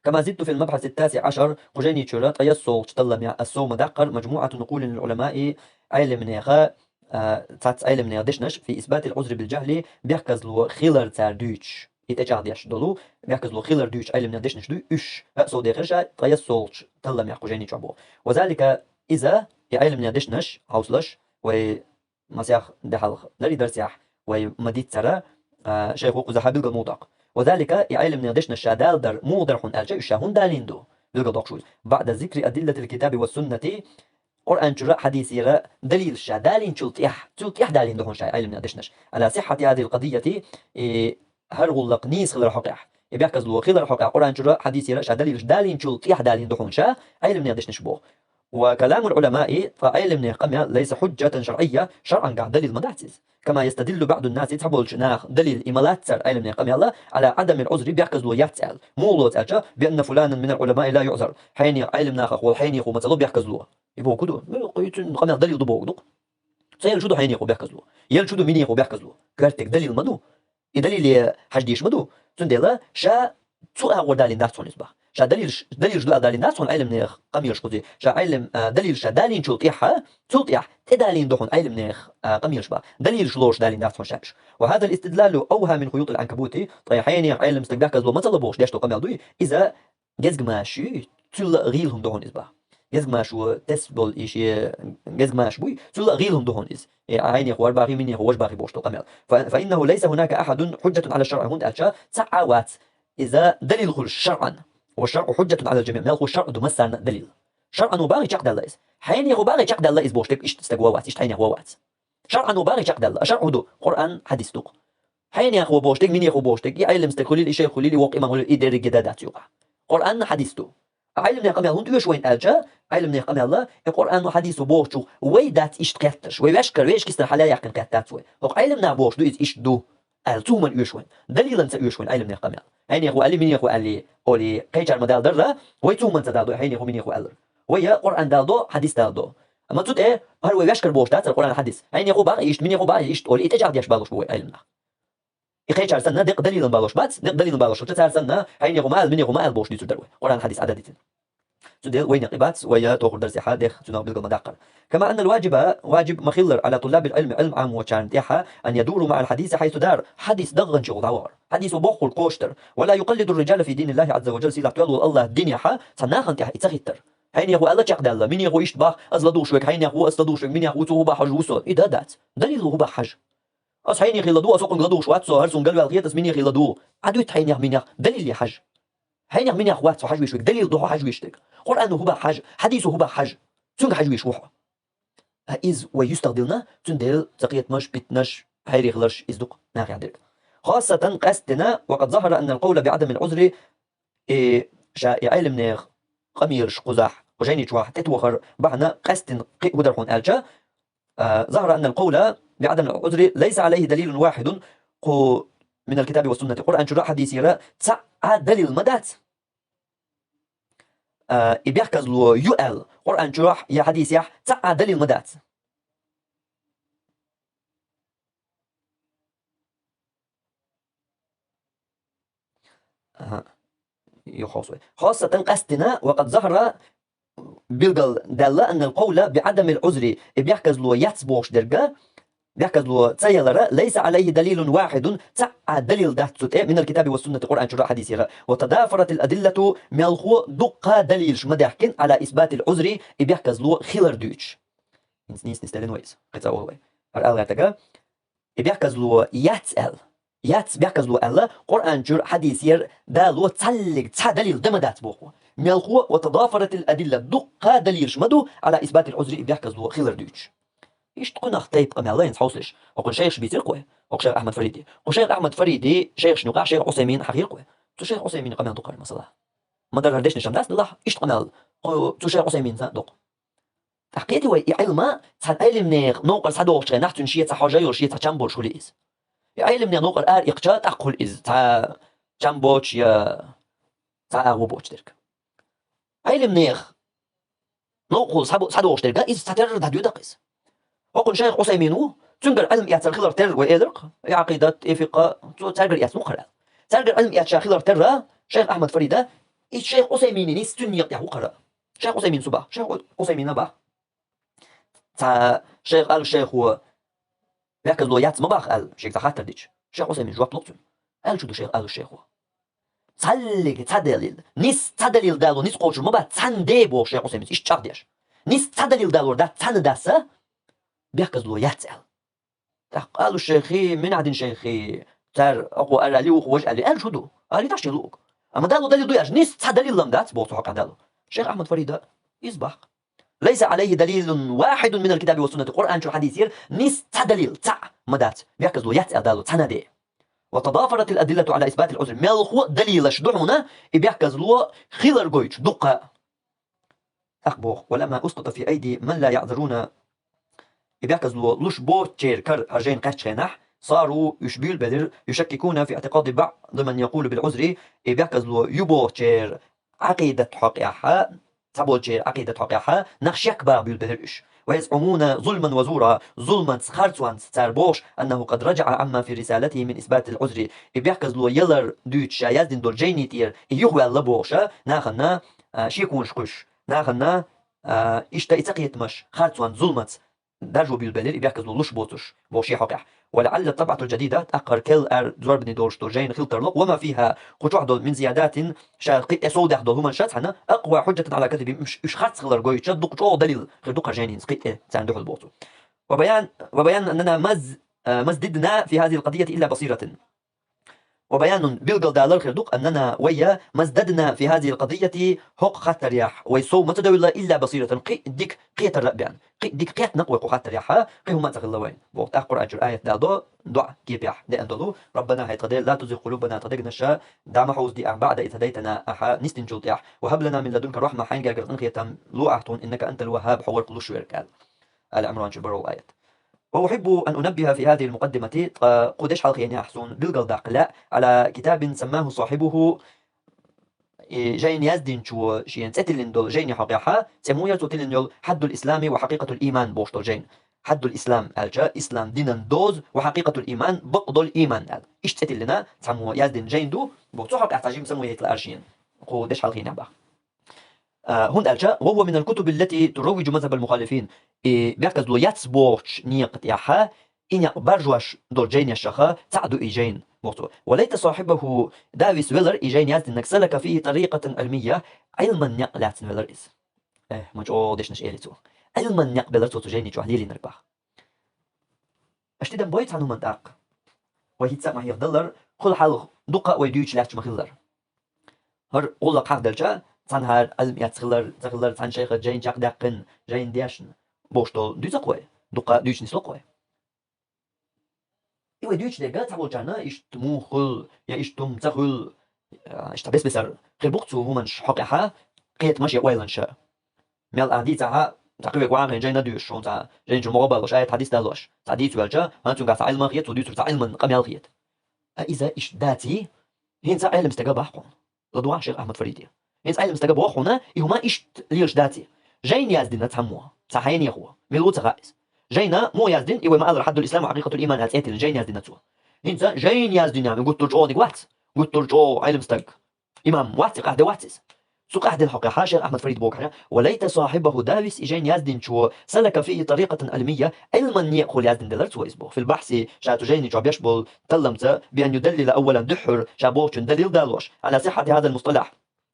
كما زدت في المبحث 19 قجيني تشورات يسول تطلم السو مدقر مجموعة نقول للعلماء علم نيخا علم نيادشنش في إثبات العذر بالجهل بيحكز له خيلر تاردوش يتجاه ديش دولو بيحكز له خيلر دوش علم نيادشنش دو إش أسو ديخرشا يسول تطلم يا قجيني تشابو وذلك إذا علم نيادشنش هاوسلش ومسيح دحل لري درسيح ومديت سرا شيخ وقوز حبيب الموضق وذلك يعلم نيادشنا الشادال در مودر حن ألجا يشاهون داليندو بلغة دقشوز بعد ذكر أدلة الكتاب والسنة قرآن شرع حديث يرى دليل الشا دالين تلتيح دالين دهون شاي علمنا دشنش على صحة هذه القضية هرغلق نيس خلال حقيح يبيحكز لو خلال حقيح قرآن شرع حديث يرى شا دليل دالين تلتيح دالين دهون شا علمنا دشنش بوه وكلام العلماء فعلمنا قمع ليس حجة شرعية شرعا قاعد دليل مدعسز كما يستدل بعض الناس تحبول شناخ دليل إمالات سر علمنا قمع الله على عدم العذر بيحكز له يتسأل مو لو تأجى بأن فلانا من العلماء لا يعذر حين علمنا أخ والحين يخو مثلا بيحكز له يبغى كده قمع دليل ضبوق دق سيل شدو حين يخو بيحكز له يل شدو مين يخو بيحكز له كارتك دليل مدو دليل حجديش مدو تندلا شا سوء ودالين داس تونس شا دليل جدو دالين داس علم نخ قمير شقدي شا علم دليل شا دالين شلطيحة تلطيح تدالين دخون علم نخ قمير شبا دليل شلوش دالين داس شاش وهذا الاستدلال أوها من خيوط العنكبوت طيحين علم استقباح كذلو ما طلبوش داشتو قمير دوي إذا جزء ماشي تلغيلهم دهون إزبا جزء ماشو تسبل إشي جزء ماش بوي تلغيلهم دهون إز عيني خوار باقي مني خوش باقي بوش قمير فإنه ليس هناك أحد حجة على الشرع هون ألشا سعوات إذا دليل خل شرعا والشرع حجة على الجميع مالخو الشرع دو مسان دليل شرعا وباغي تشق دل إز حين يخو باغي تشق دل إز بوشتك إيش تستقوات إيش حين يخو وات شرعا وباغي تشق دل شرع دو قرآن حديث دو حين يخو بوشتك مين يخو بوشتك يعلم استقليل إيش خليلي وق إمام الإدارة جدادات يوقع قرآن حديث دو علم نقم يالون تيوش وين ألجا علم نقم يالله القرآن وحديث بوشتو ويدات إيش تكتش ويشكر ويش كسر حلال يحكم كتات وين وق علم نابوش دو إيش دو التومن يوشوين دليلا سيوشوين علم نقم يال حين يخو علي مين يخو علي أولي قيشار مدال درة ويتومن تدادو حين يخو مين يخو ألر ويا قرآن دالدو حديث دالدو أما تود إيه هو يشكر بوشتات القرآن حديث حين يخو باقي إيش مين يخو باقي إيش أولي إتجاب ديش بالوش بوي علمنا يخيشار سنة دق دليلا بالوش بات دق دليلا بالوش تتسار سنة حين يخو مال مين يخو مال بوش ديتو دروي قرآن حديث عددتين تدل وين قبات ويا تأخذ درس حادخ تناول بالمداقر كما أن الواجب واجب مخلر على طلاب العلم علم عام وشان تيحة أن يدوروا مع الحديث حيث دار حديث دغن شغل عوار حديث بوخ القوشتر ولا يقلد الرجال في دين الله عز وجل سيلا تقول الله الدنيا حا تناخن تيحة يتسخيتر حين يخو الله تشق دالله مين يخو يشتبه أزلدو شوك حين يخو أزلدو شوك مين يخو توه بحج وسو إيه دات دليل هو بحج أص حين يخلدو أسوق غلدو شوات سو هرسون قالوا الغيتس مين يخلدو عدوت حين يخ مين يخ دليل يحج حين يخ مين يخوات سو حج ويشوك دليل ضحى حج ويشتك قرآن هو حج حديثه هو حج تنج حج ويشوحه إذ ويستخدمنا تندل تقية مش بتنش هيري خلرش إزدق ناقي عندك خاصة قصدنا وقد ظهر أن القول بعدم العذر شائع علم قميرش قزح وجيني شواح تتوخر بعنا قصد ودرحون ألجا ظهر أن القول بعدم العذر ليس عليه دليل واحد من الكتاب والسنة قرآن شرع حديث يرى تسعى دليل مدات يبيحكز له يؤل قرآن شرح يا حديث يح تسعى دليل مدات يخوصوي خاصة قصدنا وقد ظهر بيلقل دالة أن القول بعدم العذر بيحكز له يتسبوش درجة بيحكز له تسيلر ليس عليه دليل واحد تسعى دليل دات من الكتاب والسنة قرآن شرع حديث يرى وتضافرت الأدلة ملخو دقة دليل شمدحكن على إثبات العذر بيحكز له خيلر دوتش نيس نستلين ويز قطع أول الألغة بيحكز له يتسأل بيحكز له الله قرآن شرع حديث ير دالو تسلق تسع دليل دمدات بوخو ملخو وتضافرت الأدلة دقة دليل شمدو على إثبات العذر بيحكز له خيلر دوتش إيش تكون أخطيت قم الله ينصحوش وقل شيخ بيتر قوي وقل شيخ أحمد فريدي وشيخ أحمد فريدي شيخ شنو شيخ عثيمين حقيقي قوي تو شيخ عثيمين قم ينطق المسألة ما دار هردش نشام ناس الله إيش تقمل تو شيخ عثيمين صدق تحقيقي وي علما صار علم نير نوقل صدوش نحتن شيء حاجة يور شيء تشامبور شو ليس علم نير نوقل إقجات أقول إز تا جامبوش يا تا أغوبوش درك علم نير نوقل صدوش درك إز تتر داديو دقيس وقل شيخ عثيمين تنقل علم ياتر خلر تر وإيدرق عقيدة إفقه تنقل يات مقرأ تنقل علم ياتر خلر تر شيخ أحمد فريدة الشيخ عثيمين نستن يقطع قرأ شيخ عثيمين صباح شيخ عثيمين با تا شيخ قال الشيخ هو بيحكي له يات ما باخ قال شيخ تحت ديش شيخ عثيمين جواب نقطة قال شو شيخ قال الشيخ هو تسلق تدليل نس تدليل دالو نس قوش ما با تندبو شيخ عثيمين إيش تشارديش نس تدليل دالو ده تندسه بيحكز له يتسأل قالوا الشيخي من عدن شيخي تار أقوى قال لي وخوش قال لي قال شو دو قال لي تشتلوك أما دالو دليل دوياش نيس تسع دليل لم دات بوصو حق دالو شيخ أحمد فريد يصبح ليس عليه دليل واحد من الكتاب والسنة القرآن شو حديث ير نيس تسع دليل تسع مدات بيركز له يتسع دالو تسنادي وتضافرت الأدلة على إثبات العذر ملخو دليل شدوحنا بيركز له خيلر جويتش دقة أخبوخ ولما أسقط في أيدي من لا يعذرون بيركز له لش بوتشير كر هرجين قاتشينح صاروا يشبيل بدر يشككون في اعتقاد بعض من يقول بالعذر بيركز له يبوتشير عقيدة حقيقة تبوتشير عقيدة حقيقة نخشك باب بالبدرش ويزعمون ظلما وزورا ظلما سخرتوان تربوش أنه قد رجع عما في رسالته من إثبات العذر بيركز له يلر دوتشا يزدن دول جينيتير يهوى اللبوشا ناخنا شيكون شقش ناخنا إشتا إتقيت مش خرتوان ظلمت درجوا بالبدر بيركز له لش بوتش بوشي حقيقة ولعل الطبعة الجديدة تأقر كل زربني دورش دورجين خلطر وما فيها قطع من زيادات شاقي سودة دول هما شات حنا أقوى حجة على كذب مش خاص خلر جوي تشدق جو دليل خدوق جانين سقيت تاندوح البوتو وبيان أننا مزددنا في هذه القضية إلا بصيرة وبيان بيلقل دالر خردوق أننا ويا مزددنا في هذه القضية حق خطر ياح ويسو ما تدوي إلا بصيرة قي ديك قية الرأبيان قي ديك قية نقوى خطر ياح قي هم تغلى وين وقت أقرأ أجر آية دالدو دعاء كيف ياح دي أندلو ربنا هيتقدر لا تزغ قلوبنا تدق نشاء دعم حوز دي بعد إذ هديتنا أحا نستنجل ياح وهب لنا من لدنك رحمة حين جاكر أنقية لوعتون إنك أنت الوهاب حور كل شوير آل عمران شبرو آية وأحب أن أنبه في هذه المقدمة قدش حلقين يحسون بالقلدق لا على كتاب سماه صاحبه جين يزدين شو شين تتلين دول جين حقيقة سموية تتلين دول حد الإسلام وحقيقة الإيمان بوشتول جين حد الإسلام الجا إسلام دين دوز وحقيقة الإيمان بقض الإيمان ال إيش تتلنا سمو يزدين جين دو بوتو حق أحتاجين سموية الأرشين قدش حلقين يبقى هون الجا وهو من الكتب التي تروج مذهب المخالفين بيركز له يتسبوش نيقت ياحا إن برجوش دول جين يشخا تعدو إيجين وليت صاحبه دافيس ويلر إيجين يزدين سلك فيه طريقة علمية علما نقلات ويلر إز مجو ديش نش إيلتو علما نقبل تو جيني جو هديلي نربح أشتدن بويت عنو منطق وهي تسمع يفضلر كل حال دقة ويدوش لاتش مخلر هر أولا قاعد الجا تان هر علم يتخلر تان شيخ جين جاك دقن جين ديشن بوشتو دوزا قوي دقة دوش نسلو قوي إيوه دوش دقا تعبو جانا إش تموخل يا إش تمتخل إش تبس بسر غير بوقتو هو منش حقيقة قيت ماشي ويلنشا ميل عندي تاها تقريبا قوان جين ندوش هون تا جين جو مقابلش آية حديث دالوش حديث والجا هانتون قاعد علم خيط ودوش بتاع علم قميال خيط إذا إش داتي هين تا علم استجابة حقون رضوان شيخ أحمد فريدي هين تا علم استجابة حقونا إهما إش ليش داتي جين يازدين تهموها صحيين يا أخوة ملوت غائز جينا مو يازدين إيوه ما أدري حد الإسلام وحقيقة الإيمان هاتيتين جين يازدين تسوى هين جين يازدين يعني قلت ترجعوا ديك وات قلت ترجعوا علم استج إمام وات قاعد واتس سوق أحد الحقيقة شيخ أحمد فريد بوكرة وليت صاحبه دافيس إجين يازدين شو سلك فيه طريقة علمية علما يأخذ يازدين دلرت ويسبو في البحث شاتو جيني جو بيشبل تلمت بأن يدلل أولا دحر شابوش دليل دالوش على صحة هذا المصطلح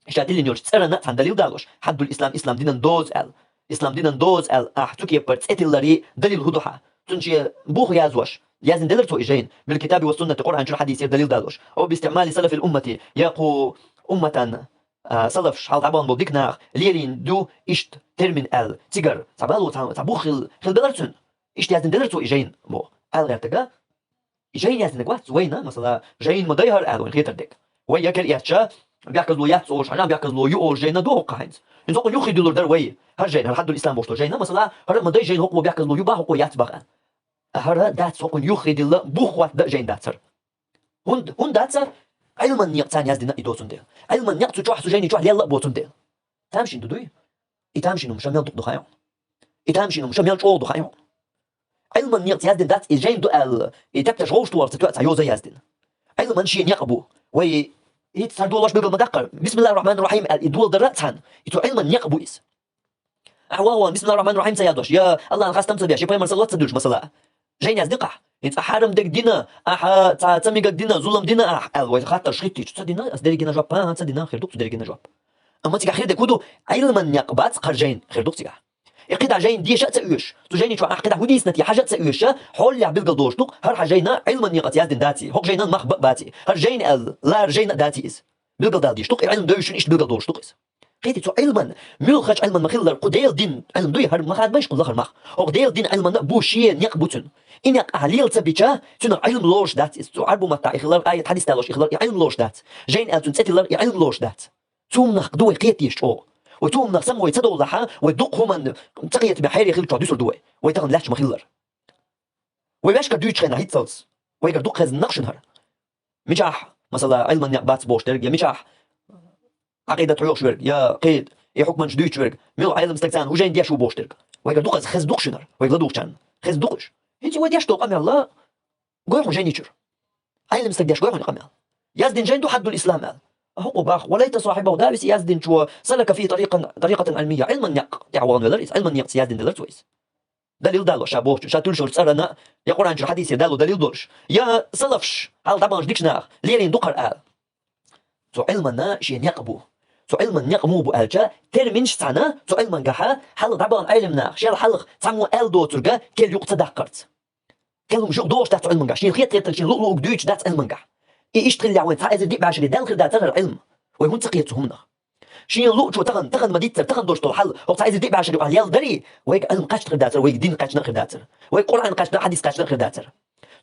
شاتيلي نيوش تسرنا عن دليل دالوش حد الإسلام إسلام دين دوز إسلام دين دوز أحتكي برت إتلري دليل هدوحة تنشي بوخ يازوش يازن دلرتو إجين بالكتاب والسنة القرآن شو حديث دليل دالوش أو باستعمال سلف الأمة يقو أمة سلف شحال تعبان بوديك ناخ ليرين دو إشت ترمين تيجر تعبالو تعبو خل دلرتون إشت يازن دلرتو إجين بو غير تجا إجين يازن قوات وينا مثلا جين مديهر وين خيتر ديك ويا كل ياتشا بيأكل له ياتسوش أنا بيأكل له يؤور جينا دو قاعد إنزق يخي دولار دروي هر جين هر حد الإسلام بوشتو جينا مثلا هر مدي جين هو بيأكل له يباه هو ياتبغ هر دات هو يخي دل بوخوات دا جين داتر هون داتر علما يقتان يازدنا إدوسون ديل علما يقتو جوح سجيني جوح يلا بوتون ديل تامشين دودوي إتامشين مشامل دق دخايون إتامشين مشامل جوه دخايون علما يقت يازدن دات إجين دو إتكتش غوش توار تتوقع يوزا يازدن علما شين يقبو وي هيت سردول واش بيقول مدقر بسم الله الرحمن الرحيم الدول درتهن يتو علما يقبو إس أحواوا بسم الله الرحمن الرحيم سيادوش يا الله الخاص تمسى بيا شي باي مرسل تسدوش مثلا جين يزدقه انت حرم دك دينا اح تسميك دينا ظلم دينا اح الوي خاطر شريتي تصدينا اسدرينا جواب تصدينا خير دوك تدرينا جواب اما تيك خير دكودو علما يقبات خرجين خير دوك تيك يقيد جين دي شات تايوش تجيني شو اقيد هوديس نتي حاجه تايوش حول يعبل قدوش دوك هر حاجينا علما يقت يازدن داتي هوك جينا مخ باتي هر جين لا جين داتي اس بيلقى دال دي شتوق علم دوشن إيش بيلقى دول شتوقس قيتي تو علما ملخش علما مخيل قديل دين علم دوي هر مخاد باش قل مخ او قديل دين علما بوشي نيق بوتن إنك أهليل تبيتشا تنا علم لوش دات تو عربو متى إخلال آية حديث تالوش إخلال علم لوش دات جين ألتون تتلر علم لوش دات توم نخ دوي قيتيش أو وتوم نخ سمو يتصدو لها ويدق هما تقيت بحيري خيل تشو دوي ويتغن لاش مخيلر ويباش كدويتش خنا هيتسلس ويقدر دوق هز نقشنهر مجاح مثلا علما بات بوشترق يا مجاح عقيدة عيوش ورق يا قيد يا حكم جديد ورق ميلو علم استكسان وجين دياش وبوشترق ويقدر دوق خز دوقشنهر ويقدر دوقشان خز دوقش انت ودياش توق امي الله قوي جين يشر علم استكداش قوي قمي يزدن جين دو حد الاسلام قال هو باخ وليت صاحبه دارس يزدن شو سلك في طريقة علمية علما يق يعوان ولريس علما يق يزدن دلرتويس دليل دالو شابوش شاتول شورت أرنا يا قرآن شو حديث دالو دليل دولش يا سلفش هل طبعا ديكش ناخ ليرين دقر قال سو علمنا شيء يقبو سو علما يقمو بو ألجا ترمينش سنة سو علما جحا هل طبعا علمنا شيء الحلق سمو أل دو ترجع كل يوق تدقرت كلهم شو دوش دات علما جح شيء خيط خيط شيء لؤلؤ دويش دات علما جح إيش تخلي عوين تعز دي بعشرة دال خدات العلم ويهون تقيتهم نخ شين لو شو تغن مديت تغن دوش الحل او تعيز دي باش يقول يال دري ويك علم قاش تخداتر ويك دين قاش نخداتر ويك قران قاش حديث قاش نخداتر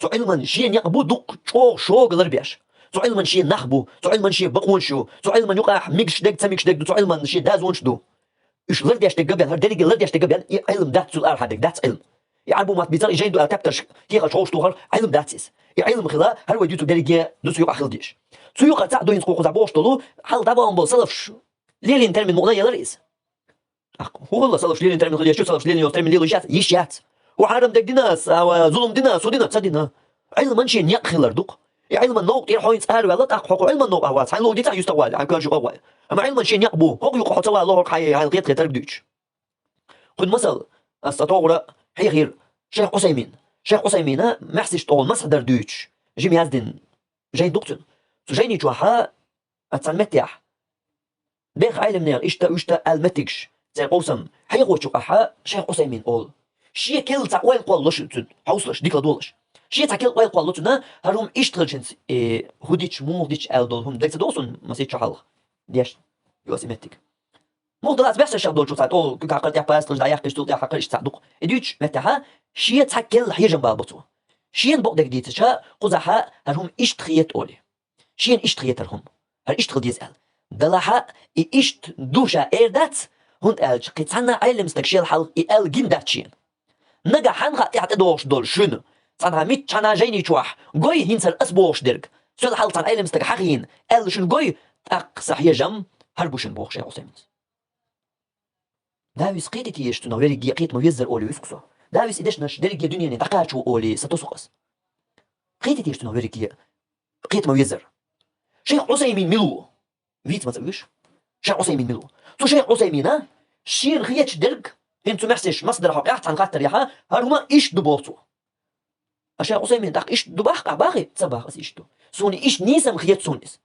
سو علما شين يقبو دق شو قدر بيش سو علما شين نخبو سو علما شين بقون شو سو علما يقع ميكش دق تميكش دق سو علما شين دازونش دو ايش لرديش تقبل هر دري لرديش تقبل علم دات سو الار حدك دات علم يعربو ما بيصير يجين دو الكابتر كي شو شتوهر علم داتس علم خلا هر وديتو دري دوس يقع خلديش سو يقع تاع دو ينقو قزابوش طلو حل طبعا بوصلف ليلين ترمين مغنية لرئيس هو الله صلف ليلين ترمين خليه شو صلف ليلين يوم ليلو يشات وحرم دق ديناس او ظلم ديناس ودينا تصدينا علما شيء يقخل لردق علما نوق يرحون يسأل ولا تحقق علما نوق أواس حلو دي تاع يستوال عن كل شيء أول أما علما شيء يقبو هو يقع توا الله حي هاي القيت تربدوش خد مثل استطور هي غير شيخ عثيمين ما حسش طول مصدر دوتش جيمي هازدن جاي دكتور جايني جوها اتسمتيح بيخ علم نير اشتا المتكش زي قوسم حيقو تشوقها شيخ عثيمين اول شي كل تاع وين قولش تن حوصلش ديك لدولش شي تاع كل وين قولتنا هروم اشتغلشنس هوديتش موديتش الدولهم ديك دوسن ما سيتش حل ديش يوسيمتك مو دلات بس شاب شو تاع كاقرت يا باس ترجع يحكي شتو يا حقر تصدق اديتش متاها شي تاع كل حيجن بالبطو شي نبق ديك ديتشا قزحها هروم اشتخيت اولي شي اشتخيترهم هر اشتغل يسال دلها إيشت دوشا إيردات هون ألج قيتنا علم استكشيل حلق إل جنداتشين نجا حنغا تعتدوش دول شنو صنها ميت شنا جيني تشوح قوي هينسر أسبوش درك سؤال حلق صن علم استك حقين أل شن قوي أقصح يجم هربوشن بوخ شيء عثيمين داويس قيتي يشتنا وريق يقيت مويزر أولي ويسكسو داويس إدشنش دريق دنيا نتقاشو أولي ستوسقس قيتي يشتنا وريق قيت مويزر شيخ عثيمين ملو فيت ما تقولش شيخ عثيمين ملو تو شيخ عثيمين شين خيتش درك انتو محسش مصدر حقيقة عن خاطر ياها هما ايش دبوتو الشيخ عثيمين داك ايش دباخ باغي تصباخ ايش دو سوني ايش نيسم خيت سونيس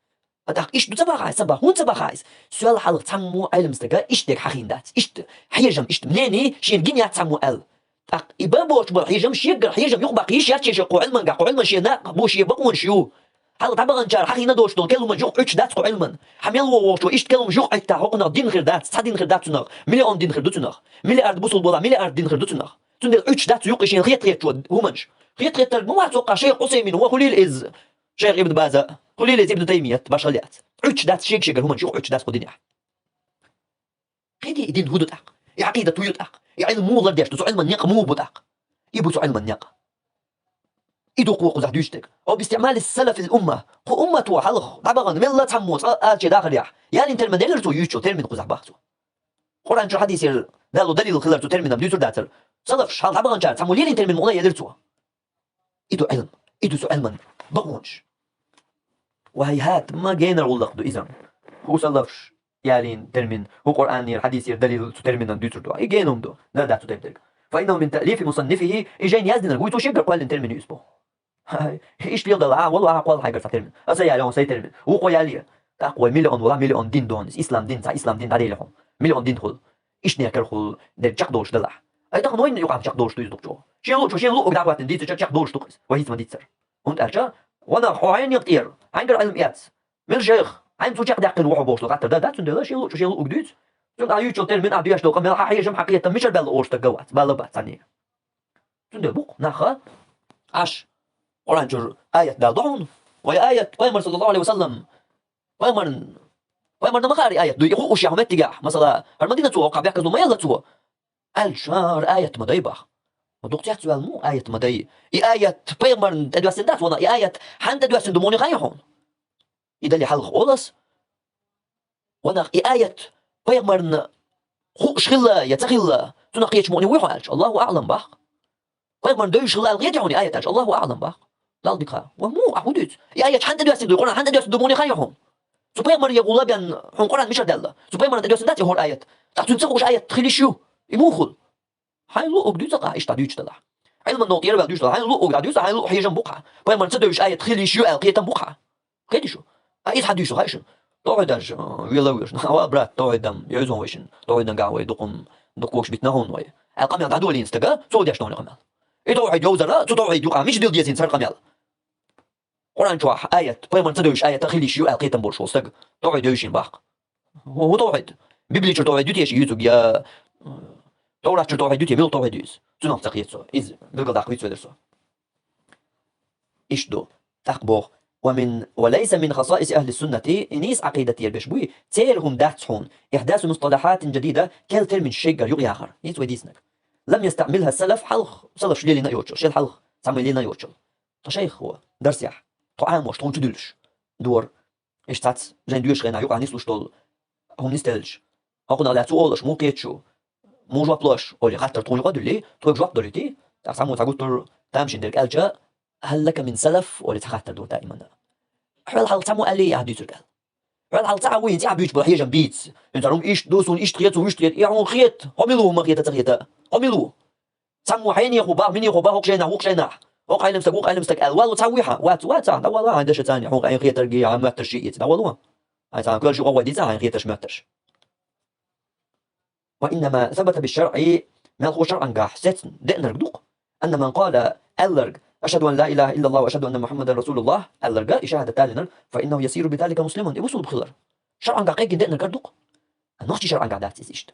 داك ايش دو تصباخ صباح هون تصباخ عايز سؤال حلق تسمو علم استقا ايش ديك حقين دات ايش حيجم ايش منيني شين جنيا تسمو ال داك يبابوش بالحيجم شيقر حيجم يقبق يشياتش يشقو علما شي ناق بوش يبقون شيو هل طبعا جار حقي ندوش دول كلمة جوق عش دات علما حميل ووشو إيش كلمة جوق عتا حقنا دين غير دات صدين غير دات تناغ مليون دين غير دوتناغ ملي أرد بوصل بولا ملي أرد دين غير دوتناغ تندل عش دات يوق إيشين خيط شو همنش خيط مو توقع شيخ عثيمين هو خليل إز شيخ ابن باز خليل إز ابن تيمية باش خليات عش دات شيخ همنش يوق عش دات قدين قيدي دين هدو تاق عقيدة تويو تاق علم مو غير ديش علما نيق مو بتاق يبوسو علما نيق يدوقوا قزح دوشتك أو باستعمال السلف الأمة هو أمة حلق طبعا من الله تحموت آتي داخل يح يعني ترمن دلرتو يوشو ترمن قزح باختو قرآن شو حديث دالو دليل الخلر ترمن بديتو داتر صدف شحال طبعا جار تحمو لين ترمن مغنية درتو إدو علم إدو سو علما بقونش وهيهات ما جينا غلق دو إذن هو صلفش يالين ترمن هو قرآن الحديث دليل ترمن ديتو دو يجينهم دو لا داتو تبدك فإنه من تأليف مصنفه إجين يزدن القوي توشيب قال ترمن يسبو ايش بيقدر والله اقوال حاجه ترمن اسيا لهم سيترمن وقياليه اقوى مليون ولا مليون دين دونس اسلام دين تاع اسلام دين عليهم مليون دين خل ايش نيكر خل در جقدوش دلع اي تاخذ وين يقع جقدوش تو شين لو قدعوا دي جقدوش توقس وهي ما ديتسر und ارجع وانا عين يطير عين علم ياس من شيخ عين سوچ دقن وحو بوش لغت دا تندلا شيلو اقديت تون ايو تشوتل من ادياش لو قمل حقيقه جم حقيقه مش بل اورست جوات بلا بات ثانيه تندل بوق ناخا عش قران جر ايه دا ضعون ويا ايه قيمر صلى الله عليه وسلم قيمر ما خاري ايه دو يخو وش يحمد تجاه مثلا المدينه تو وقع بيحكي ما يلا تو الشهر ايه مدايبه ودوق تحت سؤال مو آية مداي آية قيمر ادواسن دات ولا آية حند ادواسن دموني غايحون إذا اللي حلق خلاص وانا آية قيمر خو شغلة يتغلى تنقيش موني ويحالش الله أعلم بح قيمر دوش شغلة الغيتعوني آية الله أعلم بح لا الدقاء ومو أحوديت آية حند ادواسن دو قرآن حند ادواسن دموني غايحون سبيمر يقول بأن حن قرآن مش دالة سبيمر ادواسن دات يهور آية تحتون تسقوش آية تخلي شو يموخل هاي لو أقديت قا إيش تعديش تلا علم النوط يربع ديش تلا هاي لو أقديش هاي لو حيجم بقعة قيمر تدوش آية تخلي شو القيتم بقعة كده شو أي حديث هايشن توعدش ويلاويش نحوا برات توعدم يعزون ويشن توعدن قاوي دقوش بيتنهون وي القميل تعدوا لي انستجا سو ديش توني قميل اي توعد يوزر تو توعد يقع مش ديل ديزين سر قميل قران شو آية قيمر تدوش آية تخلي شو القيتم برشو استج توعد يوشين باق هو توعد بيبلي توعد يوتيش يوتيوب يا توعد توعد يوتيوب ميل توعد يوز تنام تقيت إز بلقى داقويت ودرسو إيش دو تقبو وليس من خصائص أهل السنة إنيس عقيدتي البشبوي تيرهم داتحون إحداث مصطلحات جديدة كالتر من شيء يغي آخر يسوي ديسنك لم يستعملها السلف حلق سلف شلي لنا يوتشل شيل حلق تعمل لنا يوتشل تشيخ هو درس يح طعام وش تون تدلش دور إيش تات جن دوش غنا يقع نسلوش طول هم نستلش أقولنا لا تقولش مو كيتشو مو جواب بلاش أولي خاطر تون يقعد لي توك جواب دوريتي تعسمو تقول تمشي درك ألجا هل لك من سلف ولا تخاطر دور دائما حال حال تمو عليه عبد يتركال حال حال تعوي انت عبيت بحيه جنبيت انت روم ايش دوسون ايش تخيط ومش تخيط يعون خيط عملوا ما خيط تخيط عملوا تمو حيني خبا مني خبا هوك شينا هوك شينا هوك عيلم استقوق عيلم استقال والله تسويها وات ده والله عندش ثاني هوك عين خيط ترجي عم ترشيت ده والله هاي تاع كل شيء قوه دي تاع خيط ماتش وانما ثبت بالشرع ما هو شرعا قاح ست دقنا دوق ان من قال الرج أشهد أن لا إله إلا الله وأشهد أن محمدا رسول الله الرجاء شهادة تالنا فإنه يصير بذلك مسلما يوصل بخلر شرعا قاقيك دقنا كردق نحكي شرعا قاعدات إيشت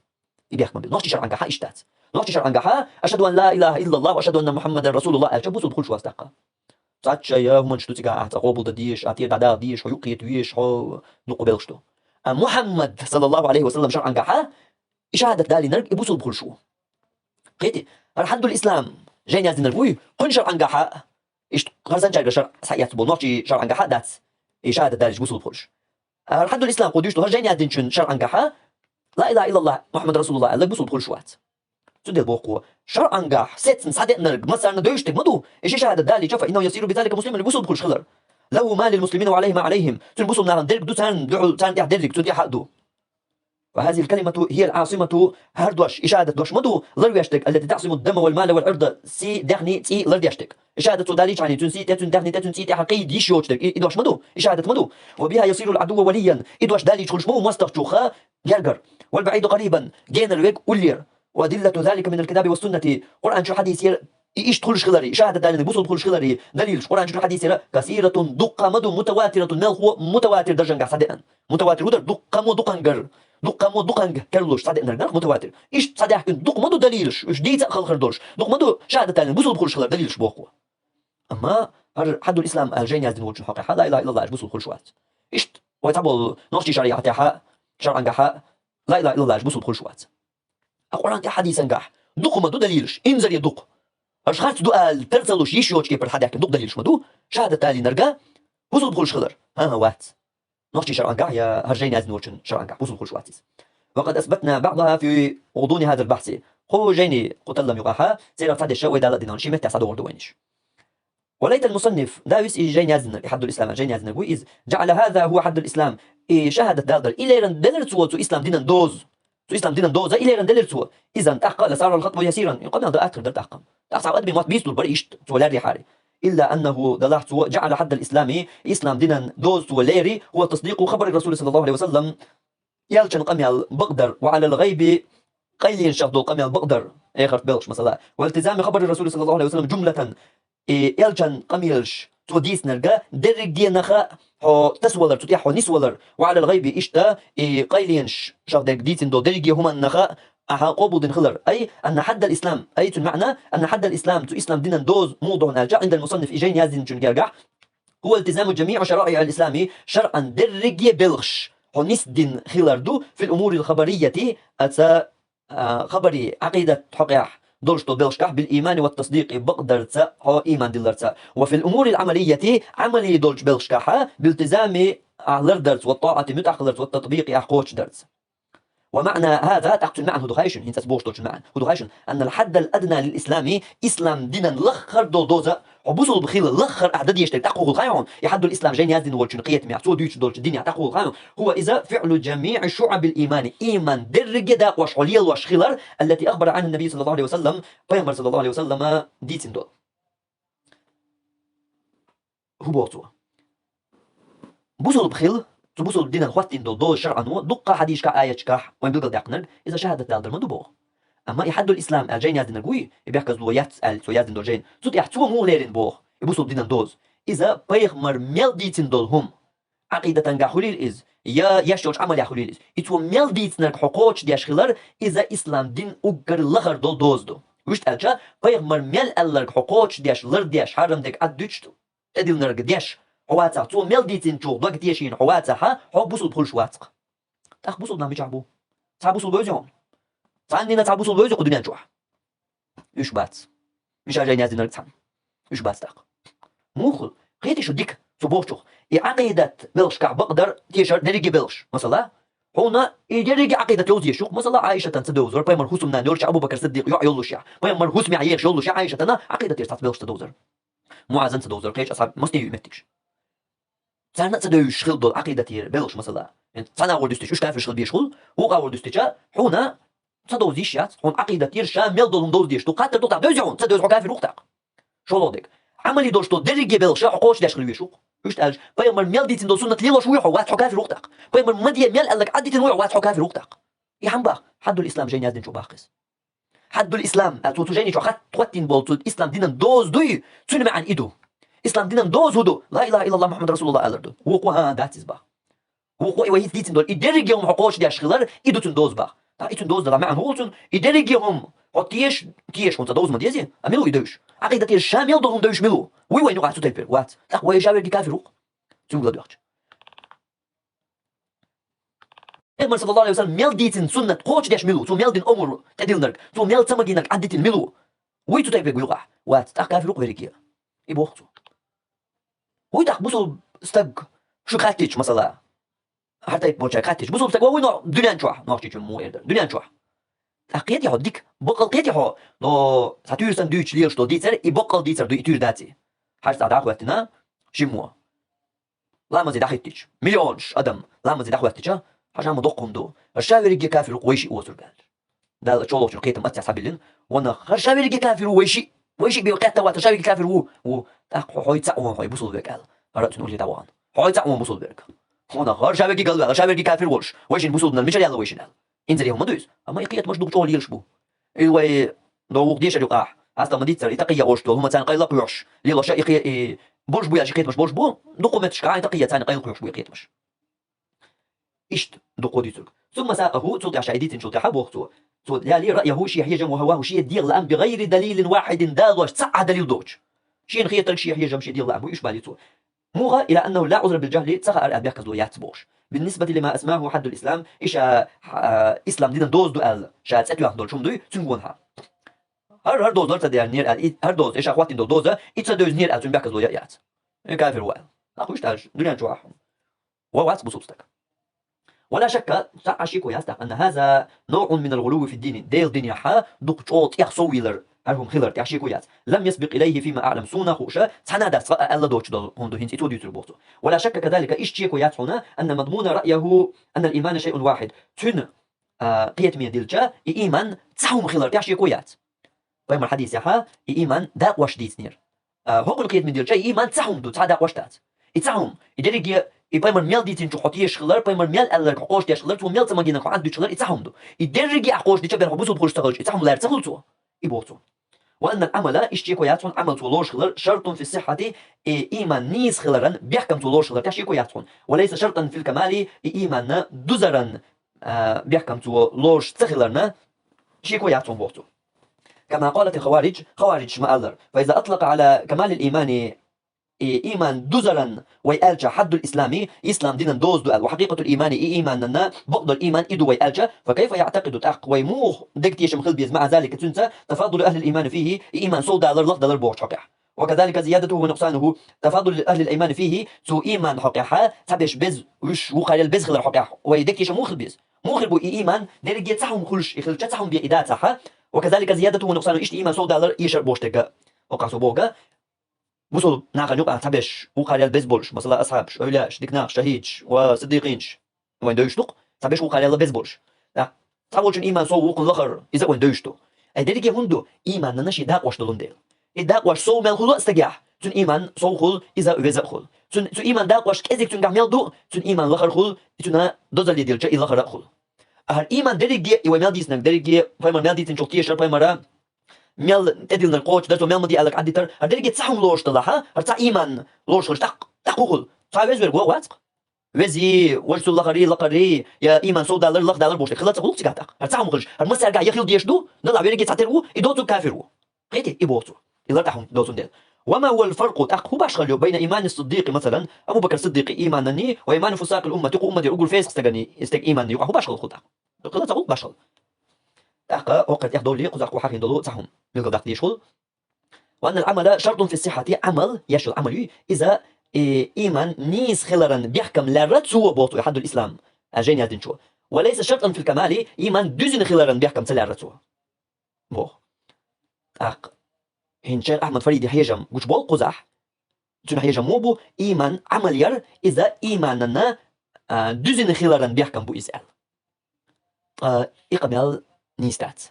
يبيحكم نحكي شرعا قاحا إشتات نحكي شرعا قاحا أشهد أن لا إله إلا الله وأشهد أن محمدا رسول الله الجب وصل بخل شو أستحقا ساعات شيء هم نشتو تيجا أعتقوبل ديش أعتير دعدا ديش ويقيت ويش هو نقبلشتو محمد صلى الله عليه وسلم شرعا قاحا شهادة دالي نرق يوصل بخل شو قيتي الحد الإسلام جاي نازل نربوي كن شرعا قاحا إيش خرسان جاي شرع سعيات بونوتي شرعا قاحا دات شهادة دالي وصل بخلش الحد الإسلام قديش له جاي نازل شن شرعا قاحا لا إله إلا الله محمد رسول الله الله بوصل بخلش وات تدل بوقو شرعا قاح ست صدق نرق مثلا دويش تقمدو إيش شهادة دالي شوف إنه يصير بذلك مسلما بوصل بخلش خلر له ما للمسلمين وعليه ما عليهم تنبوصل نار درق دو تان دعو تان درق تودي حقدو وهذه الكلمة هي العاصمة هردوش إشادة دوش مدو لريشتك التي تعصم الدم والمال والعرض سي دغني تي لريشتك إشادة داليش يعني تنسي تتن دغني تتن سي تحقيد يشوشتك إدوش مدو إشادة مدو وبها يصير العدو وليا إدوش داليش خلشمو مستخشوخا جرجر والبعيد قريبا جين الويك ولير وأدلة ذلك من الكتاب والسنة قرآن شو حديث إيش تخلش خلري شهادة دالي بوصل تخلش خلري دليل قرآن شو حديث كثيرة دقة مدو متواترة مال هو متواتر درجة قاع صدقا متواتر ودر دقة مو دقنجر دق مو دقنج كرلوش صدق نرجع متواتر إيش صدق دق مدو دليلش إيش دي تأخذ خردوش دق مدو شهادة تاني بوصل بخلش خلر دليلش بوقوة أما حد الإسلام الجين يزن وجه حقيقة لا إله إلا الله بوصل بخلش وات إيش ويتعبوا نص شريعة تاعها شرعا جاها لا إله إلا الله بوصل بخلش وات القرآن تاع حديثا جاح دق مدو دليلش إنزل يدق أش خارج دقال ترسلوش يشوش كيف حد يحكي دق دليلش مدو شهادة تاني نرجع بوصل بخلش خلر ها وات نحكي شرعا قاع يا هرجين يزن وجه شرعا قاع بوصل بخلش واتيس وقد أثبتنا بعضها في غضون هذا البحث هو جيني قتل يقاحا سيرا فاد الشوي دالة دينان شي متى صدور دوينش وليت المصنف داويس جين يزن حد الإسلام جين يزن وإذ جعل هذا هو حد الإسلام شهادة دالدر إلى رن دلرتسو تو إسلام دينان دوز تو إسلام دينان دوز إلى رن دلرتسو إذا تحقق لصار الخطوة يسيرا يقول أنا آخر در تحقق تحصل أدبي موت بيستول بريش تولاري حالي إلا أنه دلحت جعل حد الإسلام إسلام دينان دوز وليري هو تصديق خبر الرسول صلى الله عليه وسلم يلشن قميال بقدر وعلى الغيب قيل شهدو قميال بقدر آخر بلش مثلا والتزام خبر الرسول صلى الله عليه وسلم جملة يلشن قميلش تو ديس نرجع درج دي نخا هو تسولر تطيح نسولر وعلى الغيب إشتا قيلينش شاف دك ديتن دو درج هما النخا أها قبض خلر أي أن حد الإسلام أي المعنى أن حد الإسلام تو إسلام دين دوز موضوع نرجع عند المصنف إجين يازن جنجرجع هو التزام جميع شرائع الإسلام شرعا درج بلغش هو نسدن خلر دو في الأمور الخبرية أتا خبري عقيدة حقيح دولشتو بلشكح بالإيمان والتصديق بقدرت هو إيمان دلرت وفي الأمور العملية عملي دولش بلشكح بالتزام لردرت والطاعة متأخلرت والتطبيق أحقوش درت ومعنى هذا تحت المعنى هدوخايشن هين تسبوش دولش المعنى هدوخايشن أن الحد الأدنى للإسلام إسلام دينا لخر دوزة وبوصل بخيل لخر أعداد يشتري تحقوق الخيون يحد الإسلام جين يزن والشن قيت مع سو ديش دولش الدنيا تحقوق الخيون هو إذا فعل جميع شعب الإيمان إيمان درجة دا وشعليل وشخلر التي أخبر عنه النبي صلى الله عليه وسلم بيامر صلى الله عليه وسلم ديتن دول هو بوصوا بوصل بخيل تبوصل دينا الخواتين دول شرعا دقة حديش كآية كاح وين بيقدر دقنر إذا شهادة دالدر ما دبوه أما يحد الإسلام الجين يازن القوي يبيحكز لو يتسأل سو يازن دول جين سوت يحتوى مو ليرين بوه يبوصل دينا دوز إذا بيغمر ميل ديتن دول هم عقيدة تنجا حليل إز يا يشوش عمل يا حليل إز يتوى ميل ديتن حقوقش دياش خلر إذا إسلام دين أقر لغر دول دوز دو وشت ألجا بيغمر ميل ألر حقوقش دياش لر دياش حرم ديك أدوشتو تدل نرق دياش حواتها تو ميل ديتن شو ضاق دياشين حواتها حو بوصل بخل شواتق تاخ بوصل نام بيجعبو تا بوصل بوزيون تعندنا تا بوصل بوزيون الدنيا نجوح إيش بات مش عاجين يازن نرقتهم إيش بات تاق موخل قيتي شو ديك سبوشوخ عقيدة بلش كع بقدر تيشر نريجي بلش مثلا هنا يجري عقيدة يوزي شوخ مثلا عائشة تدوزر بيمر حسم نانورش أبو بكر صديق يقول له شيع بيمر حسم عيش يقول له شيع عائشة أنا عقيدة تيرتاس بلش تدوزر معزن تدوزر كيش أصحاب مستوي يمتكش سنة تدوش خل دول عقيدة تير بلش مثلا سنة وردستش وش كافر شغل بيشغل هو وردستشا هنا تدوزيشات هون عقيدة تير شامل دول دوز ديش تو قاتل تو تدوزون تدوز كافر وقتك شو لودك عملي دوش تو درجة بلش حقوش داش خلوي شو وش تاج بيمر ميل ديتن دول سنة ليلة شوي حوات حكافر وقتك بيمر مدية ميل قال لك عديتن وقت حكافر وقتك يا عم بقى حد الإسلام جاي يازن شو باقس حد الإسلام تو جاي شو خد توتين بول تو الإسلام دينن دوز دوي تسون عن إيدو إسلام دينن دوز هدو لا إله إلا الله محمد رسول الله ألردو وقوها داتيز بقى وقوي وهي ديتن دول يدرج يوم حقوش داش خلر إيدو تندوز بقى تا إيتن دوز ده معن هولتن يدرج يوم تيش هون تدوز ما ديزي أميلو يدوش عقيدة تير شامل دولهم دوش ميلو وين نقع تتبر وات لا وين جابر دي كافر تقول له إمر صلى الله عليه وسلم ميل ديتن سنة قوش داش ميلو تو ميل دين أمر تديلنك تو ميل تمجينك عديتن ميلو وين تتبر يقع وات تا كافر غيرك يبوختو وين تخبصوا استق شو خاتيش مثلا حتى يبوش خاتيش بصوا استق وين دنيا نشوح ناشتي مو يقدر دنيا نشوح قيتي هو ديك بقل قيتي هو لو ساتور ساندويتش ليش تو ديتر يبقل ديتر دو يتور داتي حاجة تعرف وقتنا شموا لا ما زي دحيتش مليونش أدم لا ما زي دحوتش حاجة ما دقهم دو الشاور يجي كافر ويشي أوتر قال ده شو لو قيت متى سبيلين وانا الشاور يجي كافر ويشي بيوقات توات الشاور يجي كافر و حوي تعوان حوي بوصل بك قال قرأت نقول لي توان حوي تعوان بوصل بك وانا الشاور يجي قال الشاور يجي كافر وش ويشين بوصلنا المشي يلا ويشين انزل يوم ما دوس اما يقيت مش دكتور يلشبو ايوه لو ديش الوقع اصلا ما ديتر يتقي اوشتو هما تان قيل قيوش ليلا شيء يقي بوش بو يا شقيت مش بوش بو دقمتش كاين تقي تان قيل قيوش بو يقيت مش اشت دقو ديتر ثم ساقه صوت عشايديت شو تحبوختو صوت لا لي رايه شي يحيجم وهواه شي دير الان بغير دليل واحد دال واش تسع دليل دوج شي نخيط شي يحيجم شي دير الان ايش باليتو موغا الى انه لا عذر بالجهل تسخر الان بيحكز ويات بوش بالنسبة لما أسماه حد الإسلام إيش إسلام دينا دوز دو أل شات أتوا دول شوم دوي تنقونها هر دوز دول تدير نير أل هر دوز إيش أخواتين دول دوزة إتصدوز نير أل تنبيك زوجات يات كافر وال أخوش تاج دنيا نشوحهم ووات بصوتك ولا شك تعشيكو ياستق أن هذا نوع من الغلو في الدين ديل دنيا حا دكتوت يحصويلر أرهم خلر تعشيكو يات لم يسبق إليه فيما أعلم سونا خوشة سنادا ألا دوتش دول هندو هنت إتو ديوتر بوتو ولا شك كذلك إيش تشيكو يات هنا أن مضمون رأيه أن الإيمان شيء واحد تن قيت من ديلجا إيمان تسهم خلر تعشيكو يات بيم الحديث يحا إيمان داق واش ديتنير هو قيت من ديلجا إيمان تسهم دو تعدا واش تات يتسهم يدري يبيمر ميل ديتين شو حطيش خلر بيمر ميل ألر حقوش ديش خلر تو ميل تمجينا قعد ديش خلر يتسهم دو يدري حقوش ديش بين حبوس وبخوش تغلش يتسهم لا يرتخل تو يبوتو وأن العمل اشتيكوياتون عمل تولوش خلر شرط في الصحة إيمان نيس خلرا بيحكم تولوش خلر تشيكوياتون وليس شرطا في الكمال إيمان دزرا بيحكم تولوش تخلرنا شيكوياتون بوتو. كما قالت الخوارج خوارج مألر فإذا أطلق على كمال الإيمان إيمان دزرا ويألجا حد الإسلامي إسلام دينا دوز دوال وحقيقة الإيمان إيماننا بغض الإيمان إدو ويألجا فكيف يعتقد تاق ويموخ دكتيش مخلبيز مع ذلك تنسى تفاضل أهل الإيمان فيه إيمان سو دالر لغ دالر بوش حقيح وكذلك زيادته ونقصانه تفاضل أهل الإيمان فيه سو إيمان حقيحة تبش بز وش وخير البز خلر حقيح ويدكتيش مخلبيز مخلبو إيمان درجة تسعهم خلش يخلش تسعهم بإدات صحة وكذلك زيادته ونقصانه إشت إيمان سو دالر يشر بوش تجا وقاسو بوغا وصل ناقل يقع تبش وقال البيسبولش مثلا أصحابش أولاش ديكناش شهيدش وصديقينش وين دوشتق تبش وقال البيسبولش لا تقولش إيمان سو وقل الآخر إذا وين دوشتو أدريك هندو إيمان ننشي داق واش دلون ديل الداق واش سو مال خلو استجاح تون إيمان سو خل إذا ويزا خل تون إيمان داق واش كأزيك تون قامل دو تون إيمان الآخر خل تون دوزل يديل جا الآخر خل هر إيمان دريك يومال ديسنك دريك فايمر مال ديسن شوكتيه شر فايمر ميل تدل نقوش درتو ميل مدي ألك عديتر هردرجة تسعهم لوش طلعها هرتسع إيمان لوش خلش تق وخل صعب وزير قوة واتق وزي وجسو لقري لقري يا إيمان سو دالر لق دالر بوش خلص قلت تقاطق هرتسعهم خلش هرمسر قاع يخيل ديش دو نلا بيرجع تعترو يدوتو كافرو قيتي يبوتو يلرتحهم دوتون ديل وما هو الفرق تق هو باش خليو بين إيمان الصديق مثلا أبو بكر الصديق إيمانني وإيمان فساق الأمة تقو أمة يقول فيس استغني استك إيمان يقع هو باش خل خلط خلص قلت باش خل تق وقت ياخذوا لي قزاق وحاكين دولو تسعهم ملقى داك يشغل وأن العمل شرط في الصحة عمل يشل عملي إذا إيمان نيس خلرا بيحكم لرت سوى بوتو يحد الإسلام أجين يدين شو وليس شرطا في الكمال إيمان دوزن خلرا بيحكم تلرت سوى بو أق هين شيخ أحمد فريد هيجم وش بول قزح تون هيجم موبو إيمان عمل ير إذا إيماننا دوزن خلرا بيحكم بو إسأل إقبال نيستات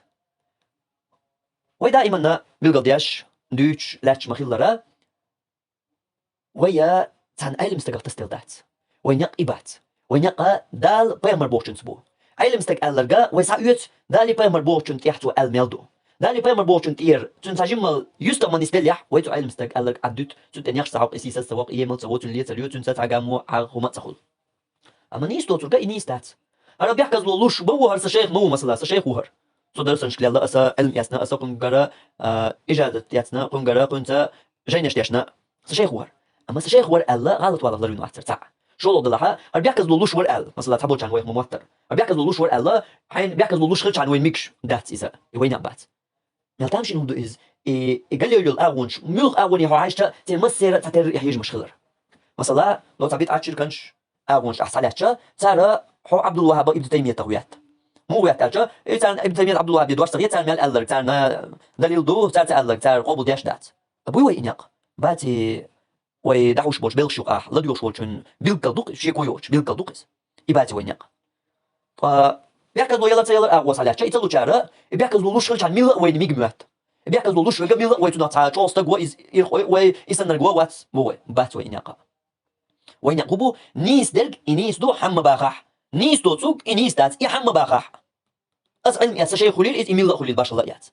ودائما بالقديش دوتش لاتش مخيلرا ويا تان أيلم استقر تستلدات وينق إبات وينق دال بيمر بوشن سبو أيلم استق ألرجا ويسعيت دالي بيمر بوشن تيحتو الميلدو دالي بيمر بوشن تير تنسجم يستمن يستليح ويتو أيلم استق ألرج عدت تنيخ سعق إسيس السواق يمل سوت اللي تليو تنسات عجمو عقومة تخل أما نيستو تلقى إنيستات أنا بيحكز لولوش بو هرس شيخ مو مثلا شيخ وهر صدر شكل الله أسا علم ياسنا أسا قنقرا إجادة ياسنا قنقرا قنتا جينش ياسنا شيخ وهر أما شيخ ور الله غلط ولا ضروري نوتر تاع شو ضلها بيحكز لولوش ور ال مثلا تحبوا عن وين موتر بيحكز لولوش ور الله حين بيحكز لولوش خلش عن وين ميكش دات إذا وين يبات نلتامش إنه دو إز قال لي الأونش ملق أوني هو عايشة تمسير تتر يحيج مشخلر مثلا لو تعبيت عشر كنش أونش أحسالاتش ترى هو عبد الوهاب ابن تيمية تويات مو يحتاج إنسان ابن تيمية عبد الوهاب يدور صغير تان مال ألر تان دليل دو تان ألر تان قبل ديش دات أبوي وينيق باتي ويدعوش بوش بيلش يقع لا ديوش بوشن بيلقدوق شيء كويوش بيلقدوقس يباتي وينيق بيحكز لو يلا تيلا أقوس على شيء تلو شارع بيحكز لو لوش خلش عن ميلا وين ميجمات بيحكز لو لوش رجع ميلا ويتنا تعال شوس تقوى ويسنر جوا واتس مو بات وينيق وينيق بو نيس دلك إنيس دو حم باخح نيس دو تسوق إنيس دات يحم باخح أصلا يا شيخ خليل إز إميل خليل باش الله يات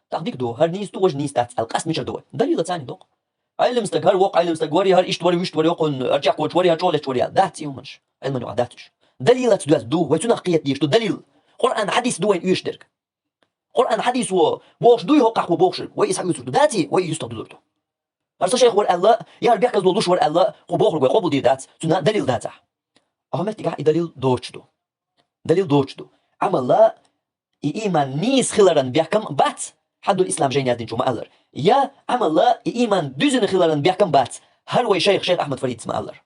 تقديك دو هر نيس دو وج نيس دات القاس مش دو دليل ثاني دوق علم استقهر وق علم استقوري هر إشتوري ويشتوري وقن أرجع قوتوري هر شولش وري ذات يومش علم نوع ذاتش دليل دو ويتنقية ديش دو دليل قرآن حديث دو وين يشترك قرآن حديث وبوش دو يحقق وبوش ويسحق يسرد ذاتي ويستقدر دو هر شيخ ور الله يا بيحكز لولوش ور الله وبوخر وقبل دي ذات تنا دليل ذاته أهم تيجي دليل دوتش دو دليل دوتش دو عمل لا إيمان نيس خلرا بيحكم بات حد الإسلام جين يدين شو مألر يا عمل لا إيمان دوزن خلرا بيحكم بات هل وي شيخ أحمد فريد مألر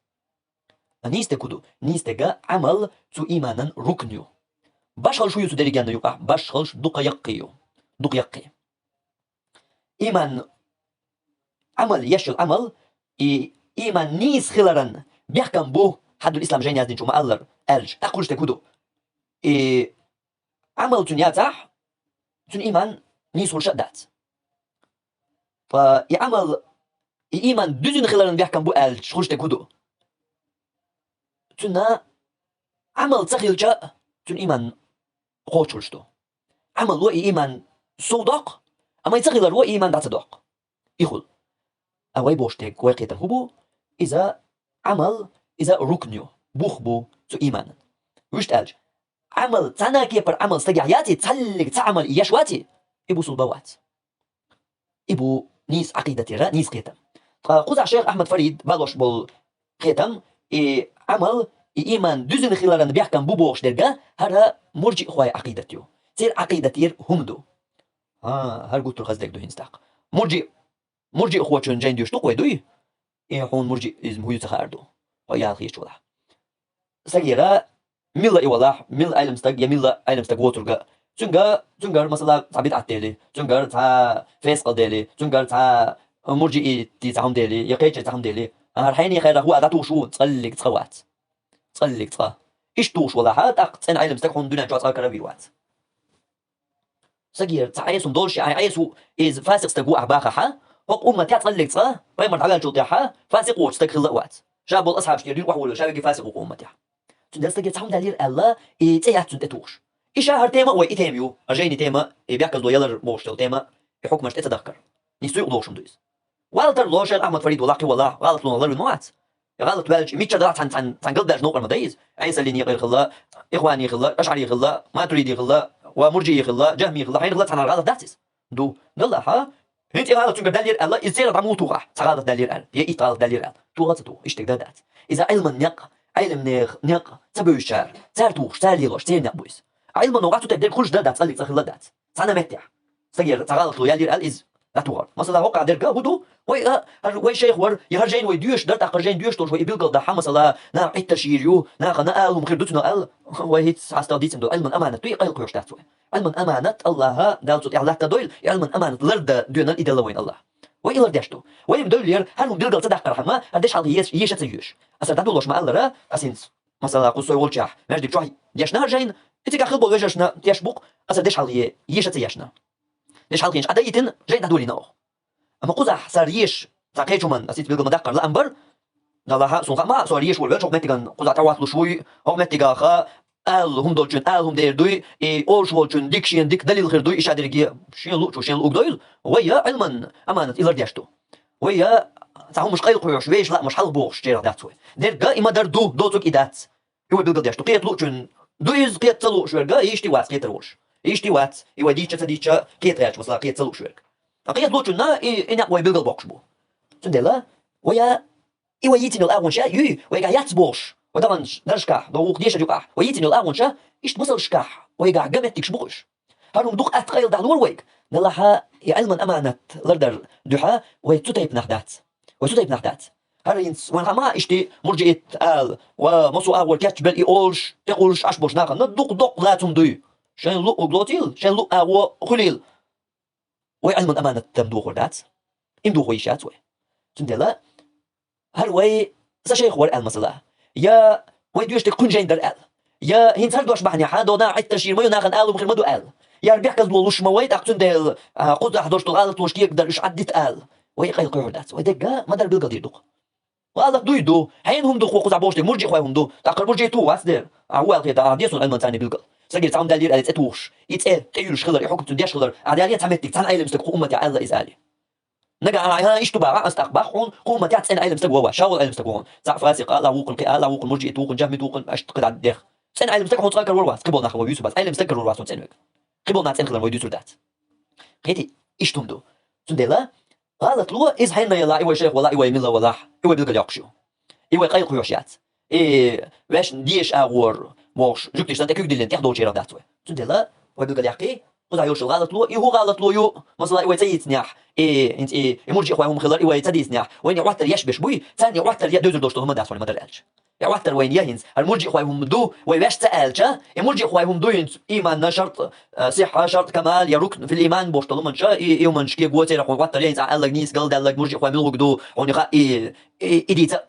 نيس تكودو نيس تجا عمل تو إيمانا ركنيو باشخل شو يسو دريجان يقع باشخلش دق يقيو دق يقي إيمان عمل يشل عمل إيمان نيس خلرا بيحكم بو حد الإسلام جين يدين شو مألر ألج تقولش تكودو عمل تنياتح تن إيمان نيس ورشدات فيعمل إيمان دوزن خلال بيحكم بو ألج خلش تكودو تنا عمل تخيل جاء تن إيمان قوتشلشتو عمل لو إيمان صدق أما يتغير هو إيمان دات صدق يخل أوي بوشتك ويقيتن هو إذا عمل إذا ركنيو بوخ بو تو إيمان وش تالج عمل تناكي بر عمل استجاياتي تسلك تعمل يشواتي إبو صلبوات إبو نيس عقيدتي را نيس قيتم خذ الشيخ أحمد فريد بالوش بول قيتم عمل إيمان دوزن خلال بيحكم بوبوش درجة هذا مرجئ خواي عقيدتيو تير عقيدتير همدو هر قلت الخزدك دو هنستاق مرجئ خواتشون جين ديوش تقوي دوي هون مرجئ إزم هو يتخاردو ويا الخيش ولا سجيرا ميلا إيوالله ميل أيلمستق يا ميلا أيلمستق ووترجا زنجر مثلا تعبيد عتالي زنجر تا فيسق دالي زنجر تا مرجئ تي تعهم دالي يقيتش تعهم دالي الحين خير هو أداتو شو تصلك تخوات تصلك تخا إيش توش ولا حد أقصن أيلمستق هون دون جوات كربيروات سجير تعيسون دولشي عيسو إز فاسق استقوا أحباخ حا هو أمة تصلك تخا بيمر على الجوط حا فاسق وش تكخل وات شابوا الأصحاب شتيرين وحول شابوا فاسق وقومة تح تندرس تعهم دليل الله تيات تنتوش إيش هالتيمة وإتيميو أجيني تيمة بيعكس دو يلر بوشتو تيمة بحكمش تتذكر نسيو دوشم دويس والتر لوشل أحمد فريد ولاقي والله غلط لون الله الموات غلط بالج ميتش درات عن قلب درج نوقر مدايز عيسى اللي يغير خلا إخواني يغلا أشعري يغلا ما تريد يغلا ومرجي يغلا جهمي يغلا حين غلط عن الغلط داتس دو نلا ها هنت غلط تنقر دليل الله إزاي رمو توقع غلط دليل ال هي إيه غلط دليل ال توقع تو إيش تقدر دات إذا علم علم نق تبوي الشعر تار توش تار ليغوش تار نقبويس علم نوقعتو تقدر كلش دات صلي تخلا دات سنة متح سجل غلط لو يلير ال إز لا توقع مثلا وقع درجة هدو وي شيخ ور يهرجين ويديوش درت أقرجين ديوش توش ويبيلقل ده حمص الله نا التشيريو نا خنا آل ومخير دوتنا آل وهيت عستال ديتم دو علم أمانة توي قيل قيوش تحتوي علم أمانة الله دالتو إعلاه تدويل علم أمانة لرد دونا إدلا وين الله وإلر داشتو ويم دولير هل بيلقل تدق رحمة هردش حال يش تيوش أسر دادولوش ما الله أسينس مثلا قصوي والشاح مجدك شوي ديشنا هرجين إتك خلبو وجشنا تيشبوق أسر دش حال يش تيشنا دش حال ينش عدايتن جين دولي نو أما قزح ساريش تاكيشو من أسيت بيلقى مدقر لأنبر نلاها سونخ ما ساريش والبرش هم متجن قزح تواتلو شوي هم متجا خا هم دولشون هم دير دوي أول شو دولشون ديكشين ديك دليل خير دوي إيش عدرجي شين لوتشو شين لوك دويل ويا علما أمانة إلر ديشتو ويا تعهم مش قيل قيوش ويش لا مش حل بوش جير داتوي دير جا إما در دوتك إدات هو بيلقى ديشتو قيت لوتشون دويز قيت تلو شوير جا يشتي وات قيت روش يشتي وات يوديتش تديتش قيت غاش مثلا قيت تلو شوير أقيت لوتشنا إنك ويا بيلقى بوكش بو تندلا ويا يويتني الأول شيء ويا ياتبوش ودرن درشكح دوق ديش جوكح ويتني الأول شيء إيش مصل شكح ويا جمتك شبوش هارون دوق أتقيل ده نور ويك نلاها علما أمانة لردر دحى ويتوتيب نحدات ويتوتيب نحدات هارينس وين ما إشتي مرجئت آل ومصو أول كاتش بل إيولش تقولش أشبوش ناقن ندوق دوق لا تمدي شين لو غلوتيل شين لو أو خليل وعلما أمانة تمدوخ وردات إمدوخ ويشات وي تندلا هر وي شيخ ور المسألة يا وي دوش تكون جين در ال يا هين هر دوش بحني حدا دا عت تشير ما يناخن ال ومخير مدو ال يا ربيح كذبوا وش مويت أقتن دل قد أحدوش تغالط وش كيك در إيش عدت ال وي قيل قيودات وي دقة ما در بالقدير دوق والله دويدو حينهم دوخ وقز عبوش مرجي خويهم دو تأقر مرجي تو واسدر أول كده ديسون علما ثاني بالقل سجل تعم دليل على تتوش تيرش خلر يحكم تديش خلر عدالية تعمتك تعن أيلم استق قومة الله إزالي نجا ها إيش تبع استقبحون قومة تعن أيلم استق هو شاول أيلم استقون تعرف فاسق لا وقل كأ لا وقل مرجي توقن جهم توقن أشتقد على الدخ سن أيلم استق هون تذكر ورواس قبل ناخذ ويوسف بس أيلم استق ورواس تنوك قبل ناتن خلر ويدوس ردات قيتي إيش تمدو تندلا غلط لو إز حين يلا إيوه شيخ ولا إيوه ملا ولا إيوه بيلقى يقشو إيوه قيل خوشيات واش ديش أغور موش جبتش أنت كيف دلين تأخذ وجهه داتوه تندلا وبيلقى يحكي قد عيوش غلط لو إيه هو غلط لو يو مثلا إيوه تيجي نياح أنت مرجع أخوهم خلر إيوه تديس نياح وين يعتر يشبش بوي ثاني يعتر يدوز دوشته هم داتوه ما درالش يعتر وين يهينز المرجع أخوهم دو ويش تألجا المرجع أخوهم دو ينت إيمان شرط صحة شرط كمال يركن في الإيمان بوشته من شاء إيه من شكي قوة يرح ويعتر يهينز على جنيس قال دالك مرجع أخوهم يلوك دو ونخا إديتا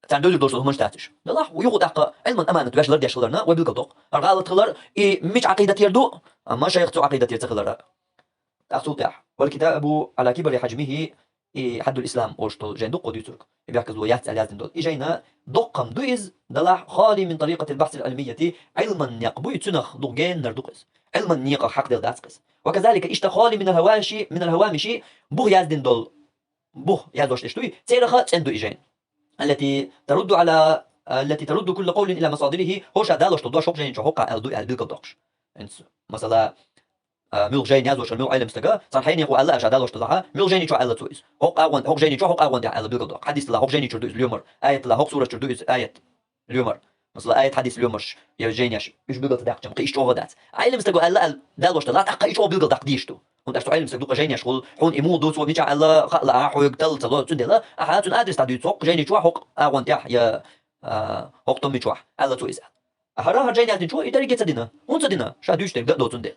تعدل دوش هم شتاتش الله ويقول أق علما أمانة باش لردي شغلنا وبالقطق الغالط خلر مش عقيدة يردو أما شيخ عقيدة يرتخلر أصوتح والكتاب على كبر حجمه حد الإسلام وشتو جين دق وديترك بيحكي زويات على دول إجينا دقم دويز دلع خالي من طريقة البحث العلمية علما يقبو يتنخ دقين نردقز علما نيقا حق دل داتقس وكذلك اشتخالي من الهوامش بوه يازدن دول بوه يازوش تشتوي تيرخا تندو إجين التي ترد كل قول إلى مصادره هوش دالوش تدوش هوك جين هوكا الدو البيلك دوكش مثلا ميل جين يازوش الميل علم استجا صحيح يقول الله أجدالوش تلاها ميل جين يشو الله تويس هوك جين يشو هوك أوان دع البيلك دوك حديث لا هوك جين يشو اليومر آية لا هوك سورة تردو آية اليومر مثلا آية حديث اليومش يا جين يش إيش بيلك داك جم قيش شو دات علم استجا الله دالوش تلا تحقق إيش هو بيلك داك ديشتو und erst علم استجا جين يشغل حون إمودو سو ميجا الله خلا حويك تل تلو تندلا أحد أدرس تدو توك جين يشو هوك أوان دع يا هوك تومي شو الله تويس هرا جين يالدين شو يدري جتدينا ونصدينا شادوش تك دو تندل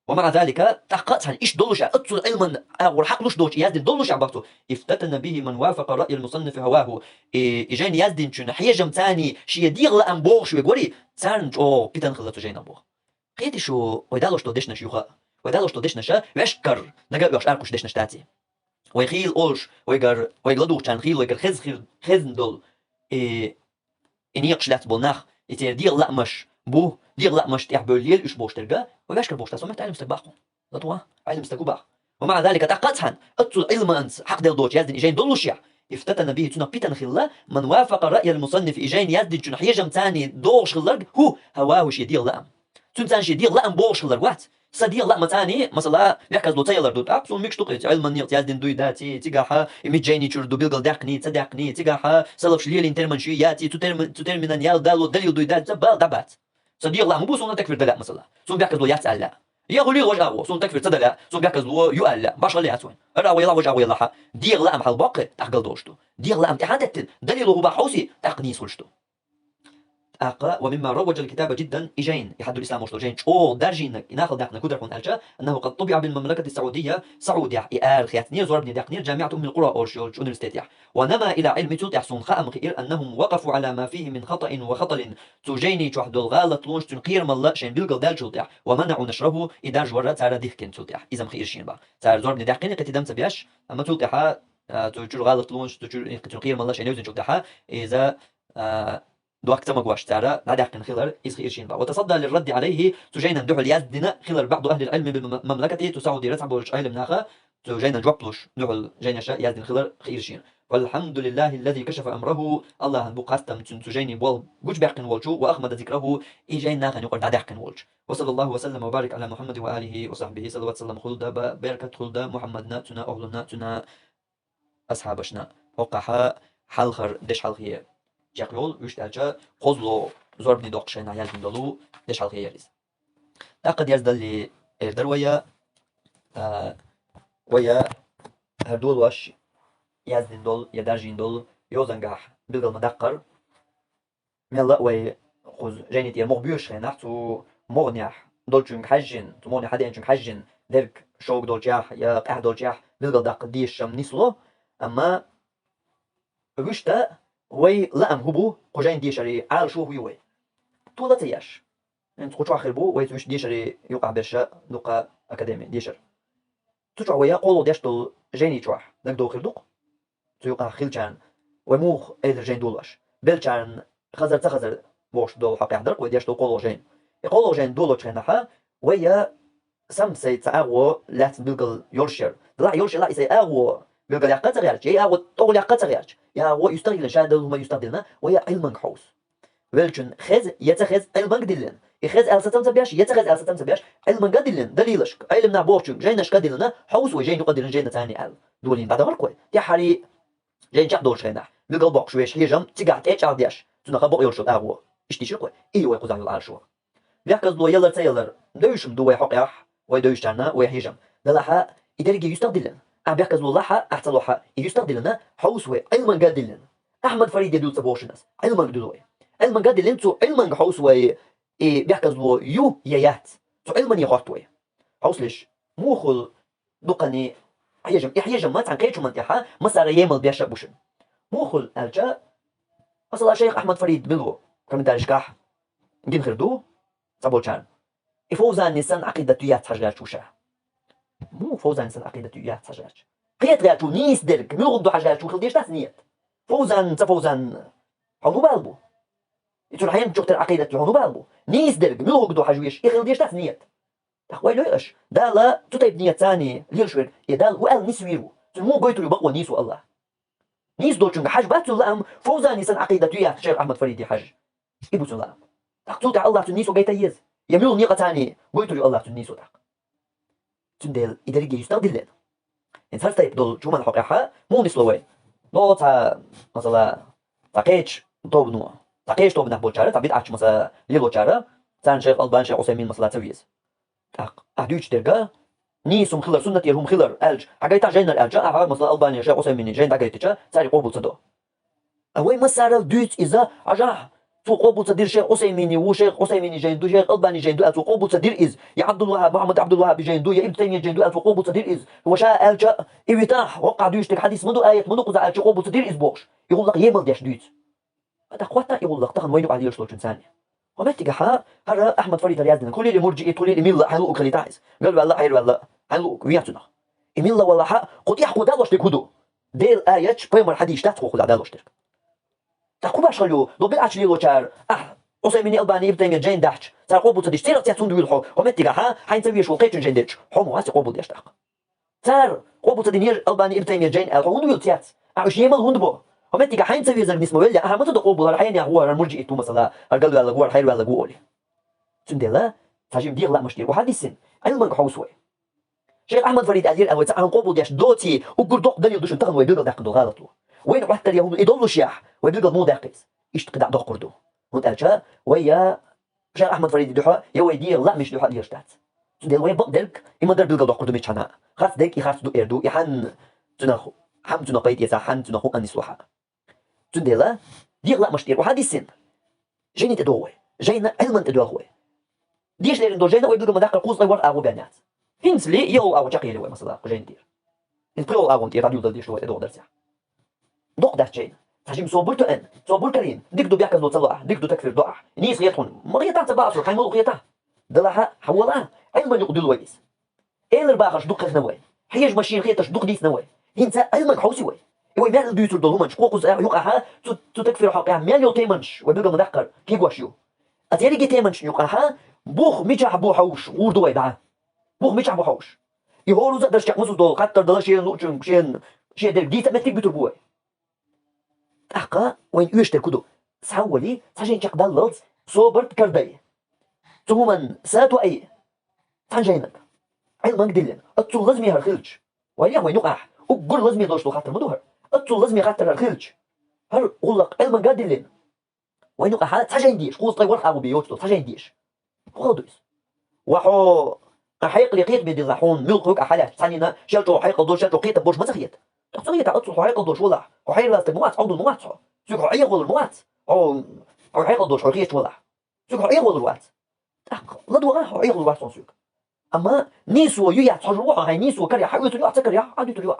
ومع ذلك تحققت عن إيش دولش أتصل علما أو حق لوش دوش يزدن دولش عبارته افتتن به من وافق رأي المصنف هواه إجين يزدن شو نحية جم ثاني شيء ديغ لأن بوغ شو يقولي تسارن جو بيتن خلته جين بوغ قيتي شو ويدالوش تو دشنا شيوخا ويدالوش تو دشنا شا يشكر نجا يوش أركوش دشنا شتاتي ويخيل أولش ويغلدوش كان خيل ويغر خزن دول إنيقش لات بولناخ يتير ديغ لأمش بو ديغ لأمش تيح بوليل إيش بوش ترجع ويشكر بوش تسمع علم استقباحه لطوا علم استقباح ومع ذلك تقطعا أتصل علم أنت حق دل دوش يزدن إجين دولوش يح افتتن به تنا بيتن خلا من وافق رأي المصنف إجين يزدن شنو حيجم تاني دوش خلرج هو هواه شي ديغ لأم تنتان شي ديغ لأم بوش خلرج وات صديق لأم تاني مثلا بيحكز لو تايلر دوت أبسون ميكش تقيت علم نيط يزدن دوي داتي تيجاها ميجيني تشردو بيلقل دقني تدقني تيجاها سلف شليل انترمن شي ياتي تترمن يال دالو دليل دوي دات زبال دبات صديق لأم بو سون تكفير دلا مثلا سون بيحكز لو يات لا يغلي وجهه سون تكفير تدلا سون بيحكز لو يؤل باش غلي أسوين أرا ويلا وجهه ويلا ح ديغ لأم حل باقي تحقل دوشتو ديغ لأم تحدت دليله هو بحوسي تقني سولشتو ومما روج الكتاب جدا إجين يحد الإسلام وشتو جين أو درجين ناخذ دقنا كدر ألجا أنه قد طبع بالمملكة السعودية سعودية إير خياتنير زور بن دقنير جامعة أم القرى أورشيولج أونيفرسيتيح ونما إلى علم توت سون خام خير أنهم وقفوا على ما فيه من خطأ وخطل تجيني تحد الغالة لونش تنقير ملا شين بيلقل دال شلتيح ومنعوا نشره إدار جورا تارا ديكن شلتيح إذا مخير شين با تار زور بن دقنير قتدم تبياش أما تلتيحا تجر غالة لونش تنقير ملا شين يوزن شلتيحا إذا دوك تما قواش تعالى لا داقن خلال إسخي إرشين با وتصدى للرد عليه تجينا ندوح اليازدنا خلال بعض أهل العلم بالمملكة تسعودي رتعب ورش أهل مناخا تجينا نجوبلوش دوح جينا شاء يازدن خلال خيرشين والحمد لله الذي كشف أمره الله بقاستم تجيني بول جوج باقن والجو وأخمد ذكره إيجين ناخا يقول داقن والج وصلى الله وسلم وبارك على محمد وآله وصحبه صلى الله عليه وسلم خلدا بركة خلدا محمدنا تنا أهلنا تنا أصحابشنا وقحا حلخر دش حلخيه جاكيول ويشتاجا قزلو زور بني دوقشين عيال بندلو دش حلقة ياريز لقد يزدل لي إردر ويا هردول واش يزدن دول يدرجين دول يوزنجاح بلغل مدقر ملا وي خوز جيني تير مغبيوش خيناح تو مغنيح دول جنك حجن تو مغني حدين جنك حجن درك شوق دول جاح يا قح دول جاح بلغل دق ديش شم نسلو أما ويشتا وي لأم هبو قجين ديشري على شو هو وي طولة تياش انت قطع خربو وي توش ديشري يوقع برشا لقى أكاديمي ديشر تطلع ويا قولو ديش دول جيني تروح دك دو خردوق تيوقع خلجان وموخ إيدر جين دولاش بلجان خزر بوش دول حق يحضرق ويديش دول قولو جين يقولو جين دولو تشينها ويا سمسي تأغو لات بلقل يورشير دلع يورشير لا يسي أغو بلقل يقا تغيرش يا أغو طول يقا تغيرش يا هو يستغل شادل وما يستغلنا ويا علم حوس ولكن خز يتخذ علم دلن يخز ألستم تبياش يتخذ ألستم تبياش علم دلن دليلش علمنا بورشون جينا شكدلنا حوس وجين يقدرن جينا ثاني ال دولين بعد مركوي يا حري جين جاك دول شينا بقل بوك شويش هيجم تيقع تيج على دياش تنخ بوق يرشد أغو إشتي شركوي إيوه يقوز على العرشوا بيحكز دو يلر تيلر دويشم دو يحقيح ويدويش تاعنا ويهيجم دلها يدرجي يستغدلن بيحكز والله أحتلوها يستخدلنا حوسوي علما قادلن أحمد فريد يدل سبوشناس علما قدلوي علما قادلن تو علما حوسوي بيحكز لو يايات تو علما يخاطوي حوسلش موخل دقني يحيجم ما تعنكيش منتحا مسار يمل بيشا بوشن موخل أرجع أصلا شيخ أحمد فريد بلو كم دارش كاح جن خردو سبوشان يفوزان نسان عقيدة يات حاجات شوشة مو فوزان إنسان عقيدة يات حاجات قيت غاتو نيس درك ملو غدو حاجات وخل ديش تاس نيت فوزان حنو بالبو يتون حين تشوفتر عقيدة حنو بالبو نيس درك ملو غدو حاجويش يخل ديش تاس نيت ويلوش دالا تطيب نية ثاني ليرشوير يدال وقال نسويرو مو قويتو يبقوا نيسو الله نيس دوتشنغ حاج باتو لام فوزاني سن عقيدة يا شيخ أحمد فريدي حاج إبو سلام تقتل تاع الله تنيسو قيتا يز يميل نيقة ثاني قويتو الله تنيسو تاق تندل إداري يستخدم لنا إنسان طيب دول شو ما الحقيقة مو نسلوين نو تا مثلا تاكيتش توبنو تاكيتش توبنا بوتشارة تبيت أتش مثلا ليلوتشارة تان شيخ ألبان شيخ عثيمين مثلا تسويز تاق أدوش ترجع نيسهم خلر سنة يرهم خلر ألج حاجة جينا الألج مثلا ألبانيا شيخ عثيمين جين دقيقة ساري قبول صدق أوي مسار الدوت إذا أجاه تو قبول صدير شيخ عثيمين وشيخ عثيمين جين دو شيخ ألباني جين دو تو قبول صدير إز يا عبد الوهاب محمد عبد الوهاب جين دو يا ابن تيمية جين دو تو قبول صدير إز هو شاء ألج إبتاح وقع دوش تك حديث منو آية منو قزع ألج قبول صدير إز بوش يقول لك يمل ديش دوت هذا قوتا يقول لك تخن وينو عليه يرسلو ثانية وما تيجا هذا أحمد فريد اليازن كل اللي مرجئ كل اللي ميل حلو كلي تعيس قال والله حير والله حلو وياتنا إميل والله حق قد يحكوا دالوش تكودو ديل آية بيمر حديش تاتخو خد دالوش تك تقول باش خلو لو بالعش لي لوشار عثيمين ألباني ابن تيمية جين دحش صار قبول تديش تيرا تياتون دويل حو وما تيجا حين تسوي شو قيتون جين ديش حمو هاسي قبول ديش تاق صار قبول تدينير ألباني ابن تيمية جين الحون دويل تيات عش يمل هندبو وما تيجا حين تسوي زر نسمو ولا ما تدق قبول الحين يا هو المرجئ تو مثلا قال والله هو الحير والله قولي تندلا تجيب دير لا مشتري وحديثين علما حوسوي شيخ احمد فريد ازير او تعال قبول ديش دوتي وقردوق دنيا دوش انتقن ويدل داق دو غلطو وين حتى اليهود يضلوا شيح ويدل مو داقيس يشتقد داق قردو هون الجا ويا شيخ احمد فريد دوحا يا ويدير لا مش دوحا دير شتات تندل وي بقدلك اما در دل داق قردو ميتشانا خاص ديك يخاص دو اردو يحن تنخو حم تنقيت يسا حن تنخو اني سوحا تندلا دير لا مشتري وحديثين جيني تدوي جينا علما تدوي ديش لين دو جينا ويدل مداق القوس غير اغو بيانات هنس لي يو او جاقي لي مثلا جين دير ان برو او انت راديو ديش لو ادو درسا دوق داش جين تجيب صوبرتو ان صوبر كريم ديك دو بياكز دو تصلح ديك دو تكفر دعاء نيس يطون مريتا تباصر حيمو قيتا دلها حولا علما يقدل ويس ايلر باخش دوق نوي حيج ماشين خيتش دوق ديس نوي هنس علما حوسي وي وي مال ديوتر دو منش قوقز يقعها تكفر حقها مال يو تيمنش ويبقى مدقر كي غواشيو اتيري جي تيمنش يقعها بوخ ميجا بوحوش وردو يدعا بوخ ميجا بوحوش يهورو زاد درش مسو دو خاطر دلا شي نوچن شي در ديتا متك بتربوي تحقا وين يشتر كدو سحولي ساجين چق دللز صوبرت كردي ثم ساتو اي تنجينك علما قدلن اتو لازمي هرخلج ويا وين يقع وقول لازمي دوش دو خاطر مدوهر اتو لازمي خاطر هرخلج هر قولك علما قدلن وين يقع ساجين ديش قوس طي ورقه بيوتو ساجين ديش خودوس وحو حيق لقيت بيد اللحون ملقوك أحلات ثانينا شلتو حيق دول شلتو قيت بوش مسخيت تقصيت أتصل حيق دول ولا وحير لاست موات عود الموات سوق حيق ولا الموات أو حيق دول شرقيت ولا سوق حيق ولا الوات لا دوا حيق الوات سوق أما نيسو يا تجربة هاي نيسو كريا حيوت الوات كريا عادي تلوات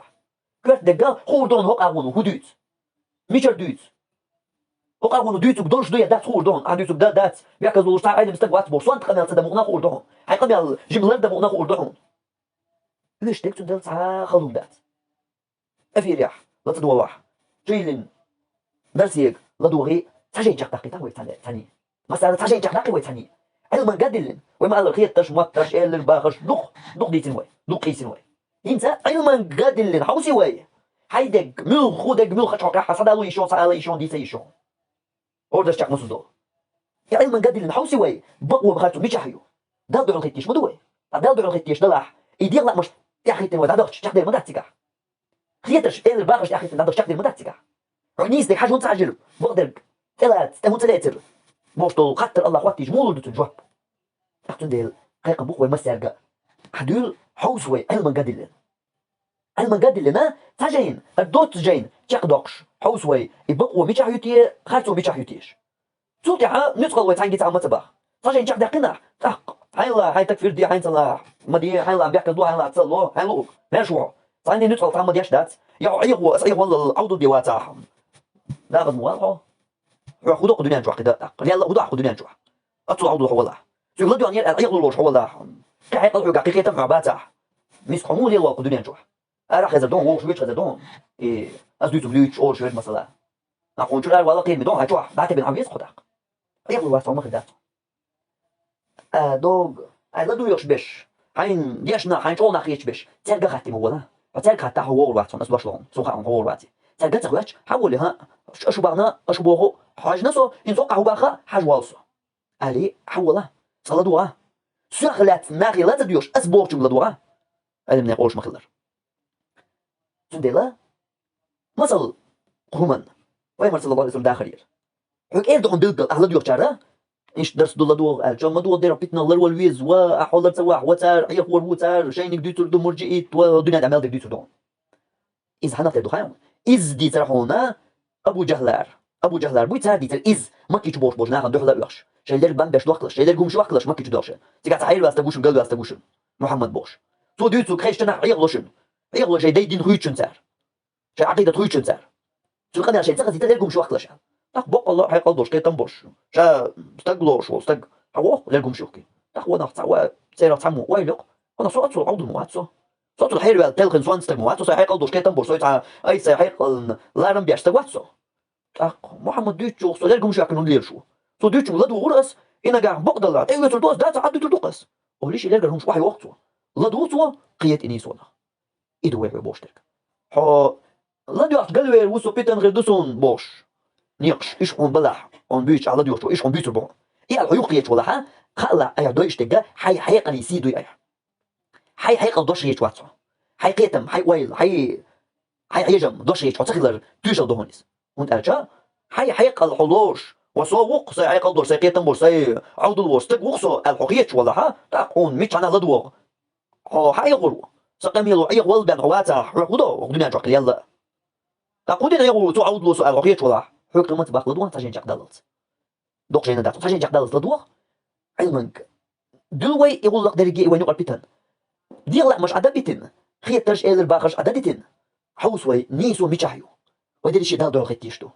كرت دقة خوردون هوك أغونو هدوت ميشر دوت هوك أغونو دوت بدونش دويا دات خوردون عادي تبدا دات بيعكس دول شتاع عادي مستقبات بوصان تقنال تدمغنا خوردون هاي قبل جملة دمغنا خوردون ليش تكتب دل ساعة خلودات أفيريح لا تدوح جيلين درسيك لا دوغي تجي جاك دقيقة وي ثاني مثلا تجي جاك دقيقة وي ثاني علما قدلن وما قال الخيط تش موتش إل الباخش دق ديتين وي دق قيسين وي أنت علما قدلن حوسي وي هيدك مل خودك مل خشوق حسد الله يشون سأل يشون دي سيشون أوردش جاك مسدو علما قدلن حوسي وي بقوة بخاتو ميجاهيو دال دور الخيتيش مدوي دال دور الخيتيش دلاح يدير لا مش يا أخي تنوي دادش تقدر ما تتسكع خيتش إل الباخش يا أخي دادش تقدر ما تتسكع عنيس دك حاجة متعجل بقدرك ثلاث تمون ثلاثة موشتو خاطر الله خواتي جمول دو تجواب أختن ديل قيقا بوخ ويمسيرقا حدول حوسوي علما قدلن علما قدلن تاجين الدوت جين تشاق دوقش حوسوي يبقوا ميشا حيوتي خارتو ميشا حيوتيش توتيها نتقل ويتانجي تعمل تباخ تاجين تشاق دقنا هاي لا هاي تكفير دي هاي صلاح ما دي هاي لا بيحكي دو هاي لا تصلو هاي لو ما شو صايني ندخل تعمل ديش دات يا ايغو والله العوض دي واتا لا غد موالحو خذوا قدنيا نجوح كده يلا خذوا قدنيا نجوح اطلع عوض والله شو غدو يعني ايغو لوش والله كاي قلعو حقيقه تفع باتا مش حمول يلا قدنيا نجوح راح يزدون هو شويش يزدون اي ازدو بلوتش او شويش مثلا اقول جرا والله قيم بدون هجوح بعد بين عبيس خداك ايغو واتا ما خدات دوغ لا دو يوش بش حين ديشنا حين شو ناخيش بش تلقى خاتم ولا فتلقى حتى هو واتون أسبوع شلون سو خان هو واتي تلقى تغلش حولها أشو بعنا أشو بوهو حاج نسو ينزق هو باخا حاج والسو علي حولها صلدوها سخلات ناخي لا تديوش أسبوع تبلدوها هذا من يقولش مخلر تندلا مثل قومن ويمر صلى الله عليه وسلم داخلير حق إيه دون دلدل أهل ديوش جارة إيش درس دولا دوغ الجو ما دوغ دير بيتنا الله والويز وأحول تسواح وتار عيق وتار شينك ديتور دو مرجئت ودنيا الأعمال ديتور دون إذ حنا تدو خيام إذ ديتر هنا أبو جهلار بو تار ديتر إذ ما كيش بوش ناخد دوحلا يوش شيلر بان باش وقتلش شيلر قوم شو وقتلش ما كيش دوش تيجا تعيل واستبوشن قلب واستبوشن محمد بوش تو ديتو كريش تنح عيق لوشن شي دين خويتشن تار شي عقيدة خويتشن تار تو قدر شي تقدر تلقوم شو وقتلش بق الله حيقل دوش كي تنبوش شا استقلوش واستق حوو لقوم شوكي تخو نخ سيرا تسمو ويلق انا صوت عود المواتسو صوت الحلوة تلقن سوان استقمواتسو سي حيقل دوش كي تنبوش سويت اي سي حيقل لا رم بيشتواتسو تخ محمد ديتشو سو لقوم شو كانوا ليرشو سو ديتشو لدو غرس انا قاع بقدر ايوه تردوس داتا عدو تردوقس وليش يلقى شو واحد وقتو لدوسو قيت اني سونا ايدو ويحوي بوشتك حو لدو قلوي وسو بيتن غير دوسون بوش نيقش إيش هون بلح هون بيش على ديوشتو إيش هون بيتر بون إيه الحيوق يجوا لها خلا أيه دويش تجا حي قلي سيدو أيه حي قل دوش يجوا تسوا حي قيتم حي ويل حي يجم دوش يجوا تخلر تيشل دهونيس وانت أرجع حي قل حلوش وسوق سي حي قل دوش سي قيتم بور سي عود الوسط وقصو الحقيقة ولا ها تكون مش أنا لدوغ حي غرو سقميلو أيه ولدن هواتا حقودو الدنيا جاك يلا تقولين يقولوا تو عود الوسط الحقيقة ولا حق ما تبقى لدوغ تاجين جاك دلت دوق جينا داتو تاجين جاك دلت لدوغ علمك دلوي يقول لك درجي وين يقول بيتن ديال لا مش عدا بيتن خيترش إلى الباخش عدا بيتن حوسوي نيسو ميشايو ودير شي دالدو خيتيشتو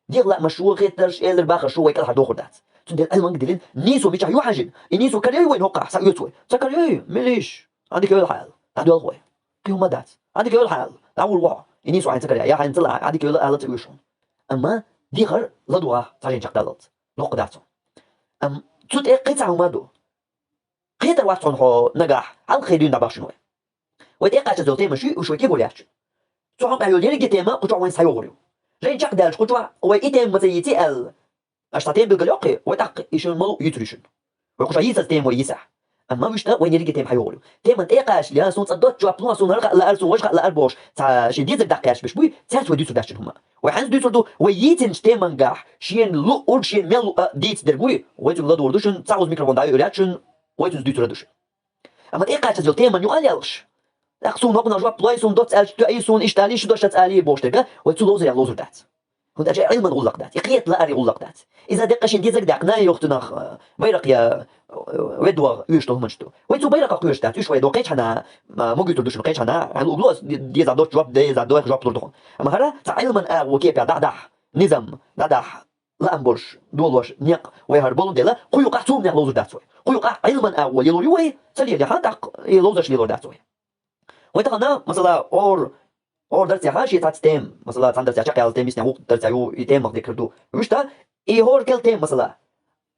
ديال لا مش هو خيترش إلى الباخش شو كل حد دات تندير علمك دلين نيسو ميشايو حاجن نيسو كاريوي وين وقع سايوتوي سكاريوي مليش عندك يقول الحال عندو الخوي كيما دات عندك يقول الحال اول وا نيسو عين سكريا يا عين طلع عندك يقول الحال تيوشون اما ديغر لدوها تاجين جاك دلت لقداتو تود إيه قيت عمادو قيت واتون هو نجاح عن خيرين دابا شنو وإيه قاعد تزوتي ماشي وشوي كي بولياتش تو عم قالوا لي تيما قطع وين سايوريو جاي جاك دالش قطع وإيه متيتي ال أشتاتين بالقلقي وتق يشون ملو يتريشن ويقش عيسى تيم ويسح أما مش تا وين يريك تيم حيوريو تيما إيه قاش لي سون تصدق جو بلون سون رق لا أرسون وجه لا أربوش تا شي ديزك دقاش باش بوي تاس وديتو داشن هما وحنز ديتو دو ويتن تيما نجاح شين لو أول شين ملو ديت درجوي ويتو لدو وردوشن تعوز ميكروفون دايو رياتشن ويتو ديتو ردوشن أما إيه قاش تزول تيما نيو أليالش أقصون نقنا جو بلايسون دوت ألش تو أيسون إشتاليش دوش تسألي بوش تلقى ويتو لوزر لوزر دات هندا جاي علما غلق دات يقيت لا أري غلق دات إذا دقش ديزك دقنا يختنا بيرق يا ودوا يشتو منشتو ويتو بيرق قيش دات يشوي دو قيش حنا ما قلت دوش قيش حنا هلو بلوس ديزا دوت جواب ديزا دوت جواب دور أما هذا علما وكيف دع نظام دع لا أمبرش دولوش نيق ويهربون دلا قيو قحتوم نيق لوزر دات قيو قح علما ويلو يوي سليل يا حد يلوزش ليلو دات ويتقنا مثلا اور درس يا شيء تاع تيم مثلا تاع درس يا شقال تيم يسنى هو درس يو يتيم ما ذكرتو مش تا اي هور كل تيم مثلا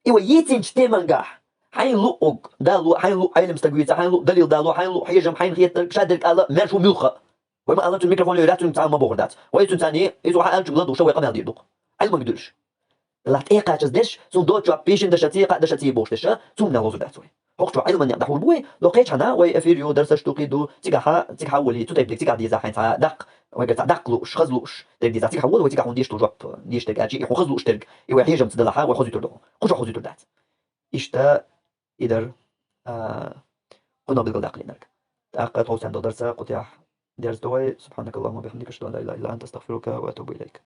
ايوا يتين تيم نجاح حين لوق دالو حين لوق حين مستقوي حين لوق دليل دالو حين لوق حيجم حين خيت شادك على ماشو ملخه وما قالت الميكروفون يرات تاع ما بوردات ويتو ثاني ايزو حالت بلاد وشوي قبل يدو علم ما قدرش لا تيقا تزدش سون دوتشو بيشن دشتي قا دشتي بوش دشا ثم نغوز داتوي وقتو علما يقدح البوي لقيت انا وي افيريو درسش توقيدو تيقا ولي تو تيبليك تيقا ديزا حين تاع دق وقت دقلوش خزلوش ديزا تيقا حول وتيقا هون ديش تو جوب ديش تاجي خزلوش ترك ايوا حيجه متدلحه وخذ تردو قش خذ تردات اشتا يدر قلنا بالقلق لنرك تاقا توسع درس قطع درس دوي سبحانك اللهم وبحمدك اشهد ان لا اله الا انت استغفرك واتوب اليك